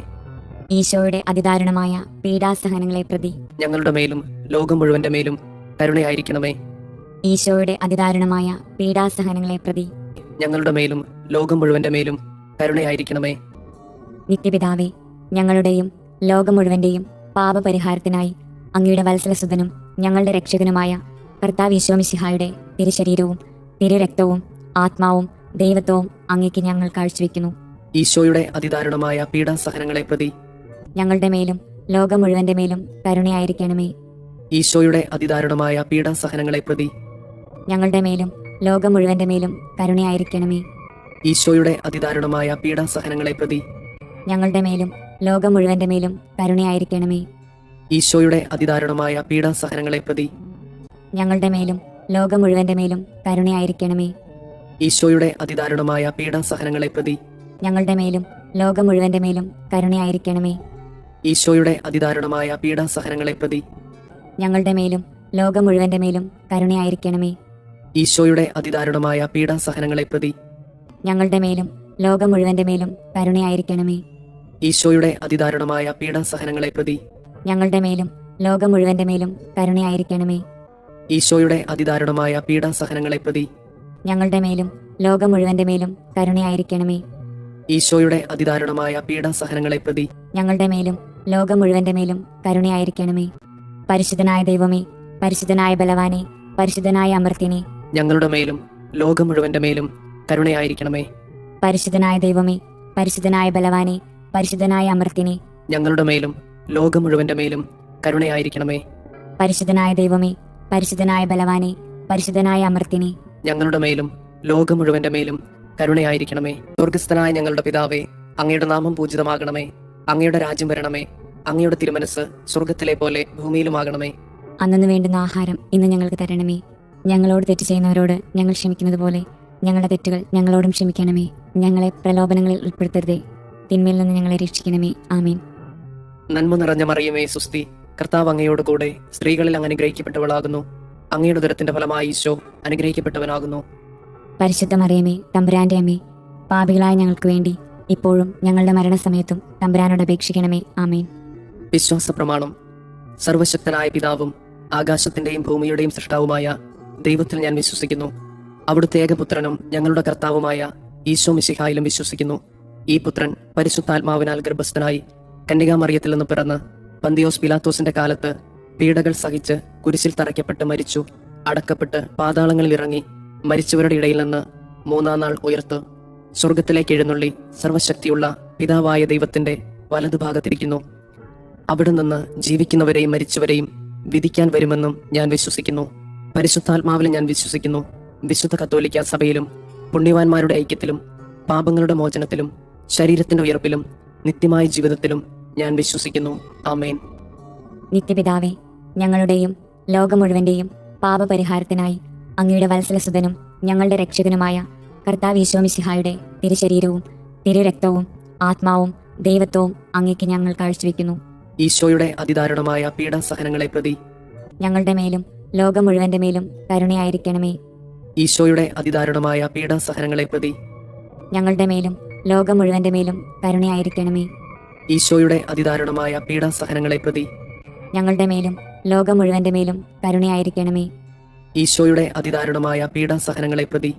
ഈശോയുടെ അതിദാരുണമായ പീഡാസഹനങ്ങളെ പ്രതി ഞങ്ങളുടെ മേലും ലോകം മുഴുവന്റെ മേലും കരുണയായിരിക്കണമേ. ഈശോയുടെ അതിദാരുണമായ പീഡാസഹനങ്ങളെ പ്രതി ഞങ്ങളുടെ മേലും ലോകം മുഴുവന്റെ മേലും കരുണയായിരിക്കണമേ. നിത്യപിതാവേ, ഞങ്ങളുടെയും ലോകം മുഴുവന്റെയും പാപപരിഹാരത്തിനായി അങ്ങയുടെ വത്സലസുതനും ഞങ്ങളുടെ രക്ഷകനുമായ കർത്താവ് ഈശോ മിശിഹായുടെ തിരുശരീരവും തിരുരക്തവും ആത്മാവും ദൈവത്വവും അങ്ങേക്ക് ഞങ്ങൾ കാഴ്ചവെക്കുന്നു. ഈശോയുടെ അതിദാരുണമായ പീഡാസഹനങ്ങളെ പ്രതി ഞങ്ങളുടെ മേലും ലോകം മുഴുവന്റെ മേലും കരുണയായിരിക്കണമേ. ഈശോയുടെ അതിദാരുണമായ പീഡാസഹനങ്ങളെ പ്രതി ഞങ്ങളുടെ മേലും ലോകം മുഴുവന്റെ മേലും കരുണയായിരിക്കണമേ. ഈശോയുടെ അതിദാരുണമായ പീഡാസഹനങ്ങളെ പ്രതി ഞങ്ങളുടെ മേലും ലോകം മുഴുവന്റെ മേലും കരുണയായിരിക്കണമേ. ഈശോയുടെ അതിദാരുണമായ പീഡാസഹനങ്ങളെ പ്രതി ഞങ്ങളുടെ മേലും ലോകം മുഴുവന്റെ മേലും കരുണയായിരിക്കണമേ. ഈശോയുടെ അതിദാരുണമായ പീഡാസഹനങ്ങളെ പ്രതി ഞങ്ങളുടെ മേലും ലോകം മുഴുവന്റെ മേലും കരുണയായിരിക്കണമേ. ഈശോയുടെ അതിദാരുണമായ പീഡാസഹനങ്ങളെ പ്രതി ഞങ്ങളുടെ മേലും ലോകം മുഴുവന്റെ മേലും കരുണയായിരിക്കണമേ. ഈശോയുടെ അതിദാരുണമായ പീഡാസഹനങ്ങളെ പ്രതി ഞങ്ങളുടെ മേലും ലോകം മുഴുവന്റെ മേലും കരുണയായിരിക്കണമേ. ഈശോയുടെ അതിദാരുണമായ പീഡാസഹനങ്ങളെ പ്രതി ഞങ്ങളുടെ മേലും ലോകം മുഴുവന്റെ മേലും കരുണയായിരിക്കണമേ. ഈശോയുടെ അതിദാരുണമായ പീഡാസഹനങ്ങളെ പ്രതി ഞങ്ങളുടെ മേലും ലോകം മുഴുവന്റെ മേലും കരുണയായിരിക്കണമേ. ഈശോയുടെ അതിദാരുണമായ പീഡാസഹനങ്ങളെ പ്രതി ഞങ്ങളുടെ മേലും ലോകം മുഴുവന്റെ മേലും കരുണയായിരിക്കണമേ. പരിശുദ്ധനായ ദൈവമേ, പരിശുദ്ധനായ ബലവാനെ, പരിശുദ്ധനായ അമർത്തിനെ, ഞങ്ങളുടെ മേലും ലോകം മുഴുവന്റെ മേലും കരുണയായിരിക്കണമേ. പരിശുദ്ധനായ ദൈവമേ, പരിശുദ്ധനായ ബലവാനെ, പരിശുദ്ധനായ അമർത്തിനെ, ഞങ്ങളുടെ മേലും ലോകം മുഴുവന്റെ മേലും കരുണയായിരിക്കണമേ. പരിശുദ്ധനായ ദൈവമേ, പരിശുദ്ധനായ ബലവാനെ, പരിശുദ്ധനായ അമർത്തിനെ, ഞങ്ങളുടെ മേലും ലോകം മുഴുവന്റെ മേലും കരുണയായിരിക്കണമേ. സ്വർഗസ്ഥനായ ഞങ്ങളുടെ പിതാവേ, അങ്ങയുടെ നാമം പൂജിതമാകണമേ. അങ്ങയുടെ രാജ്യം വരണമേ. അങ്ങയുടെ തിരുമനസ് സ്വർഗത്തിലെ പോലെ ഭൂമിയിലുമാകണമേ. അന്നു വേണ്ടുന്ന ആഹാരം ഇന്ന് ഞങ്ങൾക്ക് തരണമേ. ഞങ്ങളോട് തെറ്റ് ചെയ്യുന്നവരോട് ഞങ്ങൾ ക്ഷമിക്കുന്നത് പോലെ ഞങ്ങളുടെ തെറ്റുകൾ ഞങ്ങളോടും ക്ഷമിക്കണമേ. ഞങ്ങളെ പ്രലോഭനങ്ങളിൽ ഉൾപ്പെടുത്തരുതേ, തിന്മയിൽ നിന്ന് ഞങ്ങളെ രക്ഷിക്കണമേ. ആമീൻ. നന്മ നിറഞ്ഞ മറിയമേ സുസ്തി, കർത്താവ് അങ്ങയോട് കൂടെ സ്ത്രീകളിൽ അങ്ങ് അനുഗ്രഹിക്കപ്പെട്ടവളാകുന്നു. അങ്ങയുടെ ഉദരത്തിന്റെ ഫലമായി ഈശോ അനുഗ്രഹിക്കപ്പെട്ടവനാകുന്നു. പരിശുദ്ധ മറിയമേ, തമ്പുരാന്റെ അമ്മേ, പാപികളായ ഞങ്ങൾക്ക് വേണ്ടി ഇപ്പോഴും ഞങ്ങളുടെ മരണസമയത്തും തമ്പുരാനോട് അപേക്ഷിക്കണമേ. ആമീൻ. വിശ്വാസ പ്രമാണം. സർവശക്തനായ പിതാവും ആകാശത്തിന്റെയും ഭൂമിയുടെയും സൃഷ്ടാവുമായ ദൈവത്തിൽ ഞാൻ വിശ്വസിക്കുന്നു. അവിടുത്തെ ഏകപുത്രനും ഞങ്ങളുടെ കർത്താവുമായ ഈശോ മിശിഹായിലും വിശ്വസിക്കുന്നു. ഈ പുത്രൻ പരിശുദ്ധാത്മാവിനാൽ ഗർഭസ്ഥനായി കന്യകാമറിയത്തിൽ നിന്ന് പിറന്ന് പന്തിയോസ് പിലാത്തോസിന്റെ കാലത്ത് പീഡകൾ സഹിച്ച് കുരിശിൽ തറയ്ക്കപ്പെട്ട് മരിച്ചു, അടക്കപ്പെട്ട് പാതാളങ്ങളിൽ ഇറങ്ങി, മരിച്ചവരുടെ ഇടയിൽ നിന്ന് മൂന്നാം നാൾ ഉയർത്ത് സ്വർഗത്തിലേക്ക് എഴുന്നള്ളി സർവശക്തിയുള്ള പിതാവായ ദൈവത്തിന്റെ വലതുഭാഗത്തിരിക്കുന്നു. അവിടെ നിന്ന് ജീവിക്കുന്നവരെയും മരിച്ചവരെയും വിധിക്കാൻ വരുമെന്നും ഞാൻ വിശ്വസിക്കുന്നു. പരിശുദ്ധാത്മാവിലും ഞാൻ വിശ്വസിക്കുന്നു. വിശുദ്ധ കത്തോലിക്ക സഭയിലും പുണ്യവാന്മാരുടെ ഐക്യത്തിലും പാപങ്ങളുടെ മോചനത്തിലും ശരീരത്തിന്റെ ഉയർപ്പിലും നിത്യമായ ജീവിതത്തിലും ഞാൻ വിശ്വസിക്കുന്നു. ആമേൻ. നിത്യപിതാവേ, ഞങ്ങളുടെയും ലോകം മുഴുവന്റെയും പാപപരിഹാരത്തിനായി അങ്ങയുടെ വത്സലസുതനും ഞങ്ങളുടെ രക്ഷകനുമായ കർത്താവ് ഈശോ മിശിഹായുടെ തിരുശരീരവും തിരുരക്തവും ആത്മാവും ദൈവത്വവും അങ്ങേക്ക് ഞങ്ങൾ കാഴ്ചവെക്കുന്നു. ഈശോയുടെ അതിദാരുണമായ പീഡാസഹനങ്ങളെ പ്രതി ഞങ്ങളുടെ മേലും ലോകം മുഴുവന്റെ മേലും കരുണയായിരിക്കണമേ. ഈശോയുടെ അതിദാരുണമായ പീഡാസഹനങ്ങളെ പ്രതി ഞങ്ങളുടെ മേലും ലോകം മുഴുവന്റെ മേലും കരുണയായിരിക്കണമേ. ഈശോയുടെ അതിദാരുണമായ പീഡാസഹനങ്ങളെ പ്രതി ഞങ്ങളുടെ മേലും ലോകം മുഴുവന്റെ മേലും കരുണയായിരിക്കണമേ. ഈശോയുടെ അതിദാരുണമായ പീഡാസഹനങ്ങളെ പ്രതി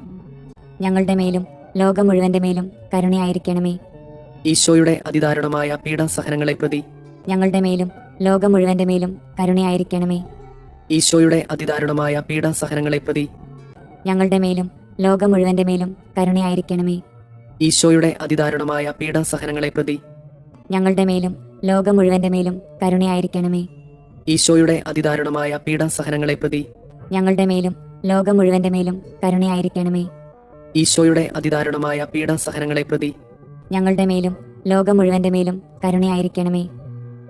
ഞങ്ങളുടെ മേലും ലോകം മുഴുവന്റെ മേലും കരുണയായിരിക്കണമേ. ഈശോയുടെ അതിദാരുണമായ പീഡാസഹനങ്ങളെ പ്രതി ഞങ്ങളുടെ മേലും ലോകം മുഴുവന്റെ മേലും കരുണയായിരിക്കണമേ. ഈശോയുടെ അതിദാരുണമായ പീഡാസഹനങ്ങളെ പ്രതി ഞങ്ങളുടെ മേലും ലോകം മുഴുവന്റെ മേലും കരുണയായിരിക്കണമേ. ഈശോയുടെ അതിദാരുണമായ പീഡാസഹനങ്ങളെ പ്രതി ഞങ്ങളുടെ മേലും ലോകം മുഴുവന്റെ മേലും കരുണയായിരിക്കണമേ. ഈശോയുടെ അതിദാരുണമായ പീഡാസഹനങ്ങളെ പ്രതി ഞങ്ങളുടെ മേലും ലോകം മുഴുവന്റെ മേലും കരുണയായിരിക്കണമേ. ഈശോയുടെ അതിദാരുണമായ പീഡാസഹനങ്ങളെ പ്രതി ഞങ്ങളുടെ മേലും ലോകം മുഴുവന്റെ മേലും കരുണയായിരിക്കണമേ.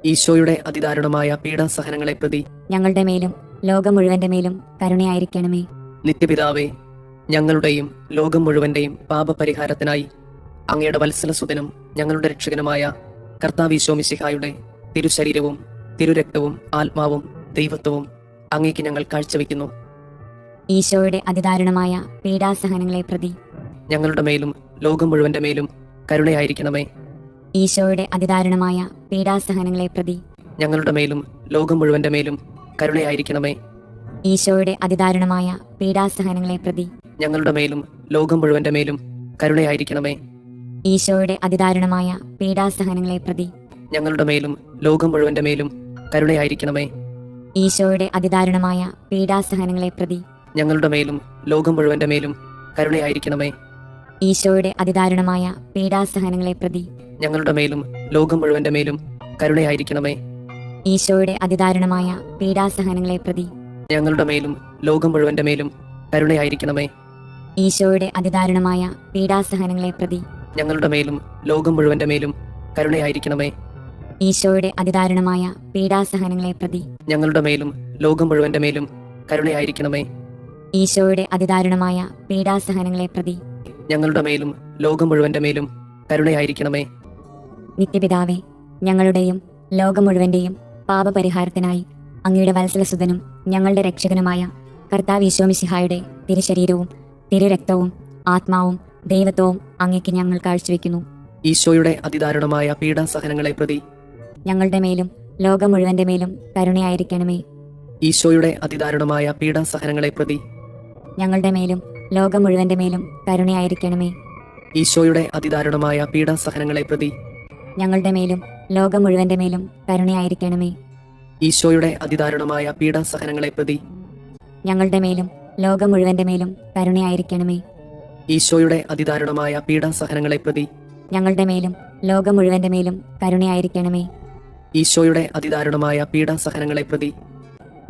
ഈശോയുടെ അതിദാരുണമായ പീഡാസഹനങ്ങളെ പ്രതി ഞങ്ങളുടെ മേലും ലോകം മുഴുവന്റെ മേലും കരുണയായിരിക്കണമേ. നിത്യപിതാവേ, ഞങ്ങളുടെയും ലോകം മുഴുവന്റെയും പാപപരിഹാരത്തിനായി അങ്ങയുടെ വത്സലസുതനും ഞങ്ങളുടെ രക്ഷകനുമായ കർത്താവ് ഈശോ മിശിഹായുടെ തിരുശരീരവും തിരുരക്തവും ആത്മാവും ദൈവത്വവും അങ്ങേക്ക് ഞങ്ങൾ കാഴ്ചവെക്കുന്നു. ഈശോയുടെ അതിദാരുണമായ പീഡാസഹനങ്ങളെ പ്രതി ഞങ്ങളുടെ മേലും ലോകം മുഴുവന്റെ മേലും കരുണയായിരിക്കണമേ. ഈശോയുടെ അതിദാരുണമായ പീഡാസഹനങ്ങളെ പ്രതി ഞങ്ങളുടെ മേലും ലോകം മുഴുവന്റെ മേലും കരുണയായിരിക്കണമേ. ഈശോയുടെ അതിദാരുണമായ പീഡാസഹനങ്ങളെ പ്രതി ഞങ്ങളുടെ മേലും ലോകം മുഴുവന്റെ മേലും കരുണയായിരിക്കണമേ. ഈശോയുടെ അതിദാരുണമായ പീഡാസഹനങ്ങളെ പ്രതി ഞങ്ങളുടെ മേലും ലോകം മുഴുവന്റെ മേലും കരുണയായിരിക്കണമേ. ഈശോയുടെ അതിദാരുണമായ പീഡാസഹനങ്ങളെ പ്രതി ഞങ്ങളുടെ മേലും ലോകം മുഴുവന്റെ മേലും കരുണയായിരിക്കണമേ. ഈശോയുടെ അതിദാരുണമായ പീഡാസഹനങ്ങളെ പ്രതി ഞങ്ങളുടെ മേലും ലോകം മുഴുവന്റെ മേലും കരുണയായിരിക്കണമേ. ഈശോയുടെ അതിദാരുണമായ പീഡാസഹനങ്ങളെ പ്രതി ഞങ്ങളുടെ മേലും ലോകം മുഴുവന്റെ മേലും കരുണയായിരിക്കണമേ. ഈശോയുടെ അതിദാരുണമായ പീഡാസഹനങ്ങളെ പ്രതി ഞങ്ങളുടെ മേലും ലോകം മുഴുവന്റെ മേലും കരുണയായിരിക്കണമേ. ഈശോയുടെ അതിദാരുണമായ പീഡാസഹനങ്ങളെ പ്രതി ഞങ്ങളുടെ മേലും ലോകം മുഴുവന്റെ മേലും കരുണയായിരിക്കണമേ. ഈശോയുടെ അതിദാരുണമായ പീഡാസഹനങ്ങളെ പ്രതി ഞങ്ങളുടെ മേലും ലോകം മുഴുവന്റെ മേലും കരുണയായിരിക്കണമേ. നിത്യപിതാവേ, ഞങ്ങളുടെയും ലോകം മുഴുവന്റെയും പാപപരിഹാരത്തിനായി അങ്ങയുടെ വത്സലസുതനും ഞങ്ങളുടെ രക്ഷകനുമായ കർത്താവ് ഈശോ മിശിഹായുടെ തിരുശരീരവും തിരുരക്തവും ആത്മാവും ദൈവത്വവും അങ്ങേക്ക് ഞങ്ങൾ കാഴ്ചവെക്കുന്നു. ഈശോയുടെ അതിദാരുണമായ പീഡാസഹനങ്ങളെ പ്രതി ഞങ്ങളുടെ മേലും ലോകം മുഴുവന്റെ മേലും കരുണയായിരിക്കണമേ. ഈശോയുടെ അതിദാരുണമായ പീഡാസഹനങ്ങളെ പ്രതി ഞങ്ങളുടെ മേലും ലോകം മുഴുവന്റെ മേലും കരുണയായിരിക്കണമേ. ഈശോയുടെ അതിദാരുണമായ പീഡാസഹനങ്ങളെ പ്രതി ഞങ്ങളുടെ മേലും ലോകം മുഴുവന്റെ മേലും കരുണയായിരിക്കണമേ. ഈശോയുടെ അതിദാരുണമായ പീഡാസഹനങ്ങളെ പ്രതി ഞങ്ങളുടെ മേലും ലോകം മുഴുവന്റെ മേലും കരുണയായിരിക്കണമേ. ഈശോയുടെ അതിദാരുണമായ പീഡാസഹനങ്ങളെ പ്രതി ഞങ്ങളുടെ മേലും ലോകം മുഴുവന്റെ മേലും കരുണയായിരിക്കണമേ. ഈശോയുടെ അതിദാരുണമായ പീഡാസഹനങ്ങളെ പ്രതി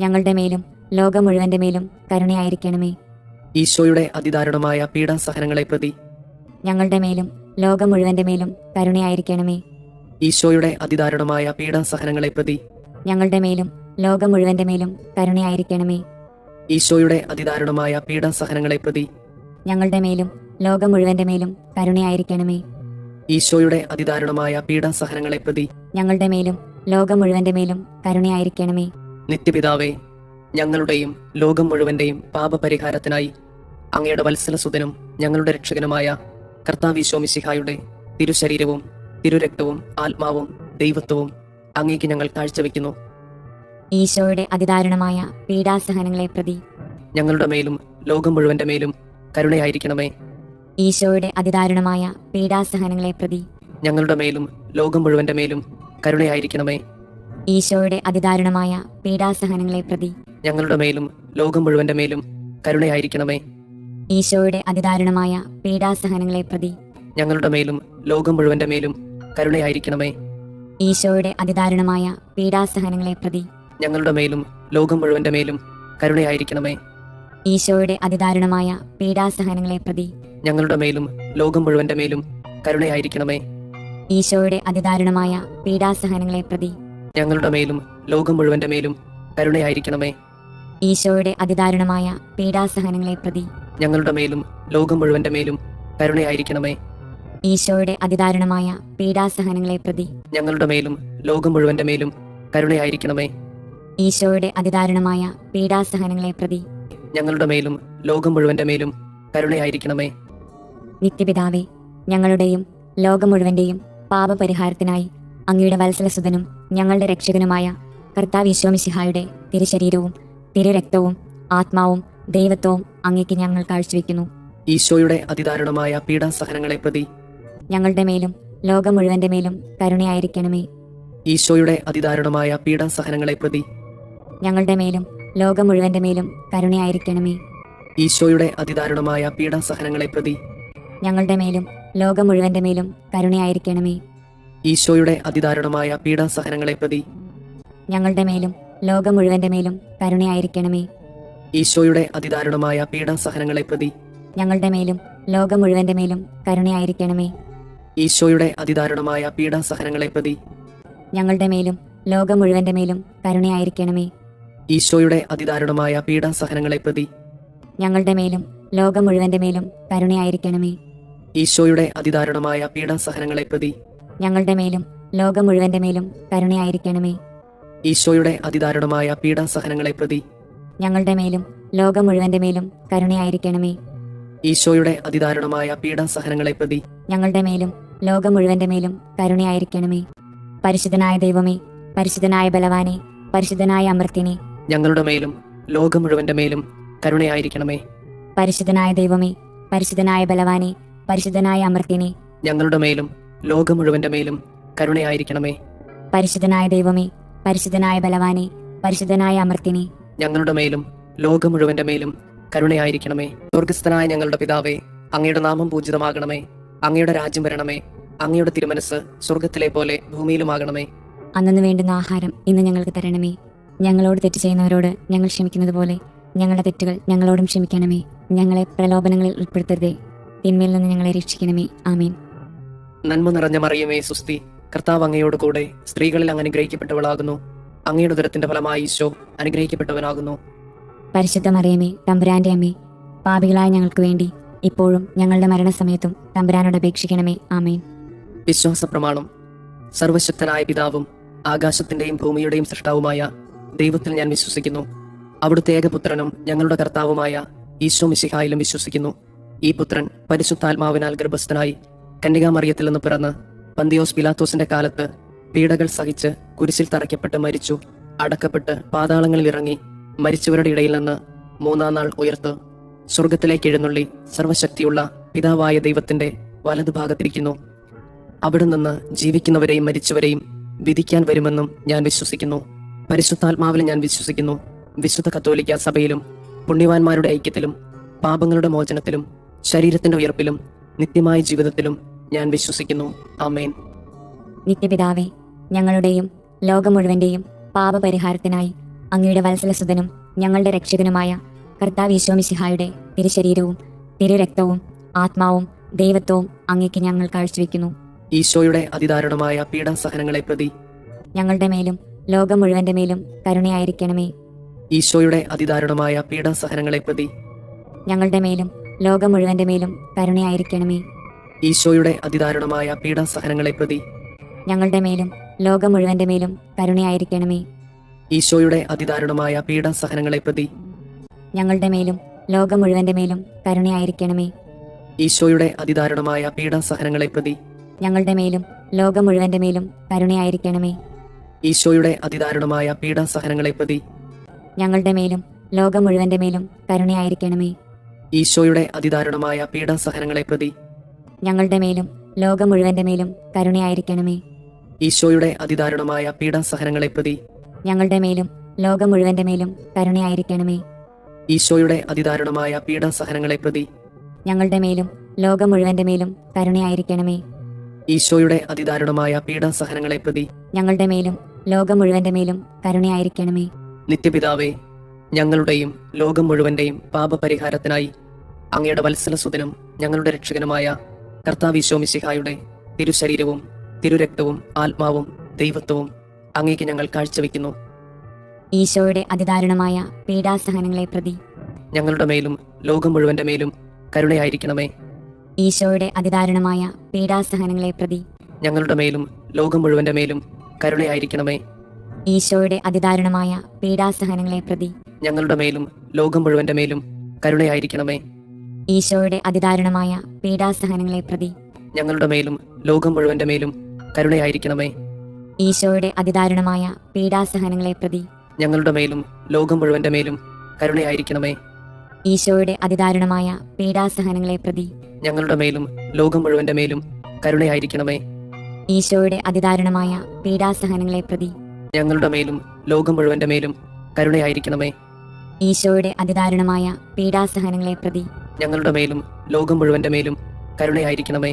ഞങ്ങളുടെ മേലും ലോകം മുഴുവന്റെ മേലും കരുണയായിരിക്കണമേ. ഈശോയുടെ അതിദാരുണമായ പീഡാസഹനങ്ങളെ പ്രതി ഞങ്ങളുടെ മേലും ലോകം മുഴുവന്റെ മേലും കരുണയായിരിക്കണമേ. ഈശോയുടെ അതിദാരുണമായ പീഡാസഹനങ്ങളെ പ്രതി ഞങ്ങളുടെ മേലും ലോകം മുഴുവന്റെ മേലും കരുണയായിരിക്കണമേ. ഈശോയുടെ അതിദാരുണമായ പീഡാസഹനങ്ങളെ പ്രതി ഞങ്ങളുടെ മേലും ലോകം മുഴുവന്റെ മേലും കരുണയായിരിക്കണമേ. ഈശോയുടെ അതിദാരുണമായ പീഡാസഹനങ്ങളെ പ്രതി ഞങ്ങളുടെ മേലും ലോകം മുഴുവന്റെ മേലും കരുണയായിരിക്കണമേ. നിത്യപിതാവേ, ഞങ്ങളുടെയും ലോകം മുഴുവന്റെയും പാപപരിഹാരത്തിനായി അങ്ങയുടെ വത്സലസുതനും ഞങ്ങളുടെ രക്ഷകനുമായ കർത്താവ് ഈശോ മിശിഹായുടെ തിരുശരീരവും തിരുരക്തവും ആത്മാവും ദൈവത്വവും അങ്ങേക്ക് ഞങ്ങൾ കാഴ്ചവെക്കുന്നു. ഈശോയുടെ അതിദാരുണമായ പീഡാസഹനങ്ങളെ പ്രതി ഞങ്ങളുടെ മേലും ലോകം മുഴുവന്റെ മേലും കരുണയായിരിക്കണമേ. ഈശോയുടെ അതിദാരുണമായ പീഡാസഹനങ്ങളെ പ്രതി ഞങ്ങളുടെ മേലും ലോകം മുഴുവന്റെ മേലും കരുണയായിരിക്കണമേ. ഈശോയുടെ അതിദാരുണമായ പീഡാസഹനങ്ങളെ പ്രതി ഞങ്ങളുടെ മേലും ലോകം മുഴുവന്റെ മേലും കരുണയായിരിക്കണമേ. ഈശോയുടെ അതിദാരുണമായ പീഡാസഹനങ്ങളെ പ്രതി ഞങ്ങളുടെ മേലും ലോകം മുഴുവന്റെ മേലും കരുണയായിരിക്കണമേ. ഈശോയുടെ അതിദാരുണമായ പീഡാസഹനങ്ങളെ പ്രതി ഞങ്ങളുടെ മേലും ലോകം മുഴുവന്റെ മേലും കരുണയായിരിക്കണമേ. ഈശോയുടെ അതിദാരുണമായ പീഡാസഹനങ്ങളെ പ്രതി ഞങ്ങളുടെ മേലും ലോകം മുഴുവന്റെ മേലും കരുണയായിരിക്കണമേ. ഈശോയുടെ അതിദാരുണമായ പീഡാസഹനങ്ങളെ പ്രതി ഞങ്ങളുടെ മേലും ലോകം മുഴുവന്റെ മേലും കരുണയായിരിക്കണമേ. ഈശോയുടെ അതിദാരുണമായ പീഡാസഹനങ്ങളെ പ്രതി ഞങ്ങളുടെ മേലും ലോകം മുഴുവന്റെ മേലും കരുണയായിരിക്കണമേ. ഈശോയുടെ അതിദാരുണമായ പീഡാസഹനങ്ങളെ പ്രതി ഞങ്ങളുടെ മേലും ലോകം മുഴുവന്റെ മേലും കരുണയായിരിക്കണമേ. ഈശോയുടെ അതിദാരുണമായ പീഡാസഹനങ്ങളെ പ്രതി ഞങ്ങളുടെ മേലും ലോകം മുഴുവന്റെ മേലും കരുണയായിരിക്കണമേ. നിത്യപിതാവേ, ഞങ്ങളുടെയും ലോകം മുഴുവന്റെയും പാപപരിഹാരത്തിനായി അങ്ങയുടെ വത്സലസുതനും ഞങ്ങളുടെ രക്ഷകനുമായ കർത്താവ് ഈശോ മിശിഹായുടെ തിരുശരീരവും തിരുരക്തവും ആത്മാവും ദൈവത്വവും അങ്ങേക്ക് ഞങ്ങൾ കാഴ്ചവെക്കുന്നു. ഈശോയുടെ അതിദാരുണമായ പീഡാസഹനങ്ങളെ പ്രതി ഞങ്ങളുടെ മേലും ലോകം മുഴുവന്റെ മേലും കരുണയായിരിക്കണമേ. ഈശോയുടെ അതിദാരുണമായ പീഡാസഹനങ്ങളെ പ്രതി ഞങ്ങളുടെ മേലും ലോകം മുഴുവന്റെ മേലും കരുണയായിരിക്കണമേ. ഈശോയുടെ അതിദാരുണമായ പീഡാസഹനങ്ങളെ പ്രതി ഞങ്ങളുടെ മേലും ലോകം മുഴുവന്റെ മേലും കരുണയായിരിക്കണമേ. ഈശോയുടെ അതിദാരുണമായ പീഡാസഹനങ്ങളെ പ്രതി ഞങ്ങളുടെ മേലും ലോകം മുഴുവന്റെ മേലും കരുണയായിരിക്കണമേ. ഈശോയുടെ അതിദാരുണമായ പീഡാസഹനങ്ങളെ പ്രതി ഞങ്ങളുടെ മേലും ലോകം മുഴുവന്റെ മേലും കരുണയായിരിക്കണമേ. ഈശോയുടെ അതിദാരുണമായ പീഡാസഹനങ്ങളെ പ്രതി ഞങ്ങളുടെ മേലും ലോകം മുഴുവന്റെ മേലും കരുണയായിരിക്കണമേ. ഈശോയുടെ അതിദാരുണമായ പീഡാസഹനങ്ങളെ പ്രതി ഞങ്ങളുടെ മേലും ലോകം മുഴുവന്റെ മേലും കരുണയായിരിക്കണമേ. ഈശോയുടെ അതിദാരുണമായ പീഡാസഹനങ്ങളെ പ്രതി ഞങ്ങളുടെ മേലും ലോകം മുഴുവന്റെ മേലും കരുണയായിരിക്കണമേ. ഈശോയുടെ അതിദാരുണമായ പീഡാസഹനങ്ങളെ പ്രതി ഞങ്ങളുടെ മേലും ലോകം മുഴുവന്റെ മേലും കരുണയായിരിക്കണമേ. ഈശോയുടെ അതിദാരുണമായ പീഡാസഹനങ്ങളെ പ്രതി ഞങ്ങളുടെ മേലും ലോകം മുഴുവന്റെ മേലും കരുണയായിരിക്കണമേ. പരിശുദ്ധനായ ദൈവമേ, പരിശുദ്ധനായ ബലവാനെ, പരിശുദ്ധനായ അമർത്യനെ, ഞങ്ങളുടെ മേലും ലോകം മുഴുവന്റെ മേലും കരുണയായിരിക്കണമേ. പരിശുദ്ധനായ ദൈവമേ, പരിശുദ്ധനായ ബലവാനെ, പരിശുദ്ധനായ അമർത്യനെ, ഞങ്ങളുടെ മേലും ലോകം മുഴുവന്റെ മേലും കരുണയായിരിക്കണമേ. പരിശുദ്ധനായ ദൈവമേ, പരിശുദ്ധനായ ബലവാനെ, പരിശുദ്ധനായ അമർത്യനെ, ഞങ്ങളുടെ മേലും ലോകം മുഴുവന്റെ മേലും കരുണയായിരിക്കണമേ. സ്വർഗസ്ഥനായ ഞങ്ങളുടെ പിതാവേ, അങ്ങയുടെ നാമം പൂജിതമാകണമേ. അങ്ങയുടെ രാജ്യം വരണമേ. അങ്ങയുടെ തിരുമനസ് സ്വർഗത്തിലെ പോലെ ഭൂമിയിലുമാകണമേ. അന്നു വേണ്ടുന്ന ആഹാരം ഇന്ന് ഞങ്ങൾക്ക് തരണമേ. ഞങ്ങളോട് തെറ്റ് ചെയ്യുന്നവരോട് ഞങ്ങൾ ക്ഷമിക്കുന്നത് പോലെ ഞങ്ങളുടെ തെറ്റുകൾ ഞങ്ങളോടും ക്ഷമിക്കണമേ. ഞങ്ങളെ പ്രലോഭനങ്ങളിൽ ഉൾപ്പെടുത്തരുതേ, തിന്മയിൽ നിന്ന് ഞങ്ങളെ രക്ഷിക്കണമേ. ആമേൻ. നന്മ നിറഞ്ഞ മറിയമേ, സുസ്തി, കർത്താവ് അങ്ങയോട് കൂടെ സ്ത്രീകളിൽ അങ്ങ് അനുഗ്രഹിക്കപ്പെട്ടവളാകുന്നു. അങ്ങയുടെ ഉദരത്തിന്റെ ഫലമായി ഈശോ അനുഗ്രഹിക്കപ്പെട്ടവനാകുന്നു. പരിശുദ്ധ മറിയമേ, തമ്പുരാന്റെ അമ്മേ, പാപികളായ ഞങ്ങൾക്ക് വേണ്ടി ഇപ്പോഴും ഞങ്ങളുടെ മരണസമയത്തും തമ്പുരാനോട് അപേക്ഷിക്കണമേ. ആമേൻ. വിശ്വാസ പ്രമാണം. സർവശക്തനായ പിതാവും ആകാശത്തിന്റെയും ഭൂമിയുടെയും സൃഷ്ടാവുമായ ദൈവത്തിൽ ഞാൻ വിശ്വസിക്കുന്നു. അവിടുത്തെ ഏകപുത്രനും ഞങ്ങളുടെ കർത്താവുമായ ഈശോ മിശിഹായിലും വിശ്വസിക്കുന്നു. ഈ പുത്രൻ പരിശുദ്ധാത്മാവിനാൽ ഗർഭസ്ഥനായി കന്യകാമറിയത്തിൽ നിന്ന് പിറന്ന് പന്തിയോസ് പിലാത്തോസിന്റെ കാലത്ത് പീഡകൾ സഹിച്ച് കുരിശിൽ തറയ്ക്കപ്പെട്ട് മരിച്ചു, അടക്കപ്പെട്ട് പാതാളങ്ങളിൽ ഇറങ്ങി, മരിച്ചവരുടെ ഇടയിൽ നിന്ന് മൂന്നാം നാൾ ഉയർത്ത് സ്വർഗത്തിലേക്ക് എഴുന്നള്ളി സർവശക്തിയുള്ള പിതാവായ ദൈവത്തിന്റെ വലതുഭാഗത്തിരിക്കുന്നു. അവിടെ നിന്ന് ജീവിക്കുന്നവരെയും മരിച്ചവരെയും വിധിക്കാൻ വരുമെന്നും ഞാൻ വിശ്വസിക്കുന്നു. പരിശുദ്ധാത്മാവിൽ ഞാൻ വിശ്വസിക്കുന്നു. വിശുദ്ധ കത്തോലിക്ക സഭയിലും പുണ്യവാന്മാരുടെ ഐക്യത്തിലും പാപങ്ങളുടെ മോചനത്തിലും ശരീരത്തിന്റെ ഉയർപ്പിലും നിത്യമായ ജീവിതത്തിലും ഞാൻ വിശ്വസിക്കുന്നു. ആമേൻ. നിത്യപിതാവേ, ഞങ്ങളുടെയും ലോകം മുഴുവന്റെയും പാപപരിഹാരത്തിനായി അങ്ങയുടെ വത്സലസുതനും ഞങ്ങളുടെ രക്ഷകനുമായ കർത്താവ് ഈശോ മിശിഹായുടെ തിരുശരീരവും തിരുരക്തവും ആത്മാവും ദൈവത്വവും അങ്ങേക്ക് ഞങ്ങൾ കാഴ്ചവെക്കുന്നു. ഈശോയുടെ അതിദാരുണമായ പീഡാസഹനങ്ങളെ പ്രതി ഞങ്ങളുടെ മേലും ലോകം മുഴുവന്റെ മേലും കരുണയായിരിക്കണമേ. ഈശോയുടെ അതിദാരുണമായ പീഡാസഹനങ്ങളെ പ്രതി ഞങ്ങളുടെ മേലും ലോകം മുഴുവന്റെ മേലും കരുണയായിരിക്കണമേ. ഈശോയുടെ അതിദാരുണമായ പീഡാസഹനങ്ങളെ പ്രതി ഞങ്ങളുടെ മേലും ലോകം മുഴുവന്റെ മേലും കരുണയായിരിക്കണമേ. ഈശോയുടെ അതിദാരുണമായ പീഡാസഹനങ്ങളെ പ്രതി ഞങ്ങളുടെ മേലും ലോകം മുഴുവന്റെ മേലും കരുണയായിരിക്കണമേ. ഈശോയുടെ അതിദാരുണമായ പീഡാസഹനങ്ങളെ പ്രതി ഞങ്ങളുടെ മേലും ലോകം മുഴുവന്റെ മേലും കരുണയായിരിക്കണമേ. ഈശോയുടെ അതിദാരുണമായ പീഡാസഹനങ്ങളെ പ്രതി ഞങ്ങളുടെ മേലും ലോകം മുഴുവന്റെ മേലും കരുണയായിരിക്കണമേ. ഈശോയുടെ അതിദാരുണമായ പീഡാസഹനങ്ങളെ പ്രതി ഞങ്ങളുടെ മേലും ലോകം മുഴുവന്റെ മേലും കരുണയായിരിക്കണമേ. ഈശോയുടെ അതിദാരുണമായ പീഡാസഹനങ്ങളെ പ്രതി ഞങ്ങളുടെ മേലും ലോകം മുഴുവന്റെ മേലും കരുണയായിരിക്കണമേ. ഈശോയുടെ അതിദാരുണമായ പീഡാസഹനങ്ങളെ പ്രതി ഞങ്ങളുടെ മേലും ലോകം മുഴുവന്റെ മേലും കരുണയായിരിക്കണമേ. ഈശോയുടെ അതിദാരുണമായ പീഡാസഹനങ്ങളെ പ്രതി ഞങ്ങളുടെ മേലും ലോകം മുഴുവന്റെ മേലും കരുണയായിരിക്കണമേ. നിത്യപിതാവേ, ഞങ്ങളുടെയും ലോകം മുഴുവന്റെയും പാപപരിഹാരത്തിനായി അങ്ങയുടെ വത്സലസുതനും ഞങ്ങളുടെ രക്ഷകനുമായ കർത്താവ് ഈശോ മിശിഹായുടെ തിരുശരീരവും തിരുരക്തവും ആത്മാവും ദൈവത്വവും അങ്ങേക്ക് ഞങ്ങൾ കാഴ്ചവെക്കുന്നു. ഈശോയുടെ അതിദാരുണമായ പീഡാസഹനങ്ങളെ പ്രതി ഞങ്ങളുടെ മേലും ലോകം മുഴുവന്റെ മേലും കരുണയായിരിക്കണമേ. ഈശോയുടെ അതിദാരുണമായ പീഡാസഹനങ്ങളെ പ്രതി ഞങ്ങളുടെ മേലും ലോകം മുഴുവന്റെ മേലും കരുണയായിരിക്കണമേ. ഈശോയുടെ അതിദാരുണമായ പീഡാസഹനങ്ങളെ പ്രതി ഞങ്ങളുടെ മേലും ലോകം മുഴുവന്റെ മേലും കരുണയായിരിക്കണമേ. ഈശോയുടെ അതിദാരുണമായ പീഡാസഹനങ്ങളെ പ്രതി ഞങ്ങളുടെ മേലും ലോകം മുഴുവന്റെ മേലും കരുണയായിരിക്കണമേ. ഈശോയുടെ അതിദാരുണമായ പീഡാസഹനങ്ങളെ പ്രതി ഞങ്ങളുടെ മേലും ലോകം മുഴുവന്റെ മേലും കരുണയായിരിക്കണമേ. ഈശോയുടെ അതിദാരുണമായ പീഡാസഹനങ്ങളെ പ്രതി ഞങ്ങളുടെ മേലും ലോകം മുഴുവന്റെ മേലും കരുണയായിരിക്കണമേ. ഈശോയുടെ അതിദാരുണമായ പീഡാസഹനങ്ങളെ പ്രതി ഞങ്ങളുടെ മേലും ലോകം മുഴുവന്റെ മേലും കരുണയായിരിക്കണമേ. ഈശോയുടെ അതിദാരുണമായ പീഡാസഹനങ്ങളെ പ്രതി ഞങ്ങളുടെ മേലും ലോകം മുഴുവന്റെ മേലും കരുണയായിരിക്കണമേ.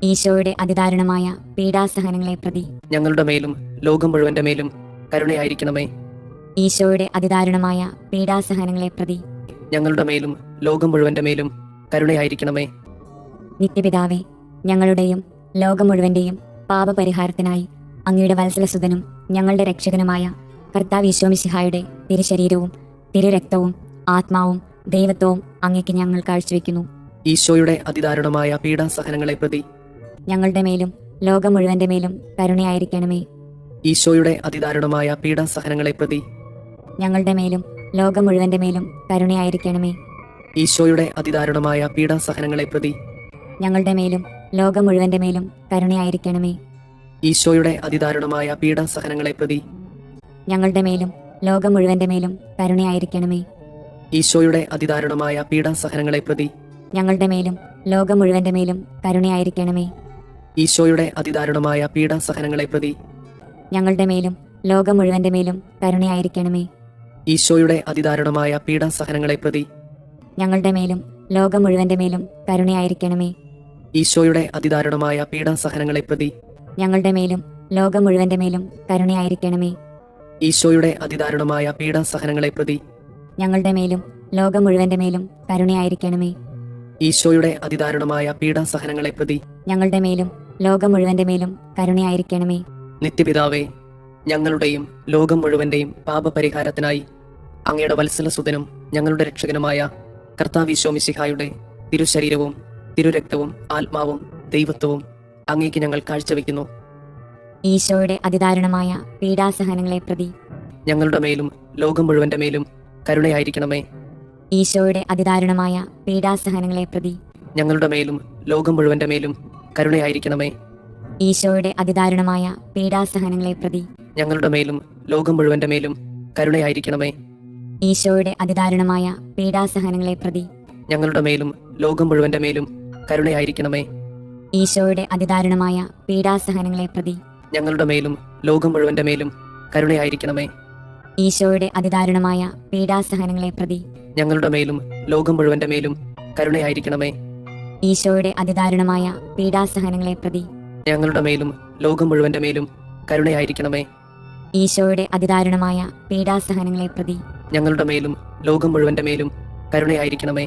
ഈശോയുടെ അതിദാരുണമായ പീഡാസഹനങ്ങളെ പ്രതി ഞങ്ങളുടെ മേലും ലോകം മുഴുവന്റെ മേലും കരുണയായിരിക്കണമേ. ഈശോയുടെ അതിദാരുണമായ പീഡാസഹനങ്ങളെ പ്രതി ഞങ്ങളുടെ മേലും ലോകം മുഴുവന്റെ മേലും കരുണയായിരിക്കണമേ. നിത്യപിതാവേ, ഞങ്ങളുടെയും ലോകം മുഴുവന്റെയും പാപപരിഹാരത്തിനായി അങ്ങയുടെ വത്സലസുതനും ഞങ്ങളുടെ രക്ഷകനുമായ കർത്താവ് ഈശോ മിശിഹായുടെ തിരുശരീരവും തിരുരക്തവും ആത്മാവും ദൈവത്വവും അങ്ങേക്ക് ഞങ്ങൾ കാഴ്ചവെക്കുന്നു. ഈശോയുടെ അതിദാരുണമായ പീഡാസഹനങ്ങളെ പ്രതി ഞങ്ങളുടെ മേലും ലോകം മുഴുവന്റെ മേലും കരുണയായിരിക്കണമേ. ഈശോയുടെ അതിദാരുണമായ പീഡാസഹനങ്ങളെ പ്രതി ഞങ്ങളുടെ മേലും ലോകം മുഴുവന്റെ മേലും കരുണയായിരിക്കണമേ. ഈശോയുടെ അതിദാരുണമായ പീഡാസഹനങ്ങളെ പ്രതി ഞങ്ങളുടെ മേലും ലോകം മുഴുവന്റെ മേലും കരുണയായിരിക്കണമേ. ഈശോയുടെ അതിദാരുണമായ പീഡാസഹനങ്ങളെ പ്രതി ഞങ്ങളുടെ മേലും ലോകം മുഴുവന്റെ മേലും കരുണയായിരിക്കണമേ. ഈശോയുടെ അതിദാരുണമായ പീഡാസഹനങ്ങളെ പ്രതി ഞങ്ങളുടെ മേലും ലോകം മുഴുവന്റെ മേലും കരുണയായിരിക്കണമേ. ഈശോയുടെ അതിദാരുണമായ പീഡാസഹനങ്ങളെ പ്രതി ഞങ്ങളുടെ മേലും ലോകം മുഴുവന്റെ മേലും കരുണയായിരിക്കണമേ. ഈശോയുടെ അതിദാരുണമായ പീഡാസഹനങ്ങളെ പ്രതി ഞങ്ങളുടെ മേലും ലോകം മുഴുവന്റെ മേലും കരുണയായിരിക്കണമേ. ഈശോയുടെ അതിദാരുണമായ പീഡാസഹനങ്ങളെ പ്രതി ഞങ്ങളുടെ മേലും ലോകം മുഴുവന്റെ മേലും കരുണയായിരിക്കണമേ. ഈശോയുടെ അതിദാരുണമായ പീഡാസഹനങ്ങളെ പ്രതി ഞങ്ങളുടെ മേലും ലോകം മുഴുവന്റെ മേലും കരുണയായിരിക്കണമേ. ഈശോയുടെ അതിദാരുണമായ പീഡാസഹനങ്ങളെ പ്രതി ഞങ്ങളുടെ മേലും ലോകം മുഴുവന്റെ മേലും കരുണയായിരിക്കണമേ. നിത്യപിതാവേ, ഞങ്ങളുടെയും ലോകം മുഴുവന്റെയും പാപപരിഹാരത്തിനായി അങ്ങയുടെ വത്സലസുതനും ഞങ്ങളുടെ രക്ഷകനുമായ കർത്താവ് മിശിഹായുടെ തിരുശരീരവും തിരുരക്തവും ആത്മാവും ദൈവത്വവും അങ്ങേക്ക് ഞങ്ങൾ കാഴ്ചവെക്കുന്നു. ഈശോയുടെ അതിദാരുണമായ പീഡാസഹനങ്ങളെ പ്രതി ഞങ്ങളുടെ മേലും ലോകം മുഴുവന്റെ മേലും കരുണയായിരിക്കണമേ. ഈശോയുടെ അതിദാരുണമായ പീഡാസഹനങ്ങളെ പ്രതി ഞങ്ങളുടെ മേലും ലോകം മുഴുവന്റെ മേലും കരുണയായിരിക്കണമേ. ഈശോയുടെ അതിദാരുണമായ പീഡാസഹനങ്ങളെ പ്രതി ഞങ്ങളുടെ മേലും ലോകം മുഴുവന്റെ മേലും കരുണയായിരിക്കണമേ. ഈശോയുടെ അതിദാരുണമായ പീഡാസഹനങ്ങളെ പ്രതി ഞങ്ങളുടെ മേലും ലോകം മുഴുവന്റെ മേലും കരുണയായിരിക്കണമേ. ഈശോയുടെ അതിദാരുണമായ പീഡാസഹനങ്ങളെ പ്രതി ഞങ്ങളുടെ മേലും ലോകം മുഴുവന്റെ മേലും കരുണയായിരിക്കണമേ. ഈശോയുടെ അതിദാരുണമായ പീഡാസഹനങ്ങളെ പ്രതി ഞങ്ങളുടെ മേലും ലോകം മുഴുവന്റെ മേലും കരുണയായിരിക്കണമേ. ഈശോയുടെ അതിദാരുണമായ പീഡാസഹനങ്ങളെ പ്രതി ഞങ്ങളുടെ മേലും ലോകം മുഴുവന്റെ മേലും കരുണയായിരിക്കണമേ. ഈശോയുടെ അതിദാരുണമായ പീഡാസഹനങ്ങളെ പ്രതി ഞങ്ങളുടെ മേലും ലോകം മുഴുവന്റെ മേലും കരുണയായിരിക്കണമേ.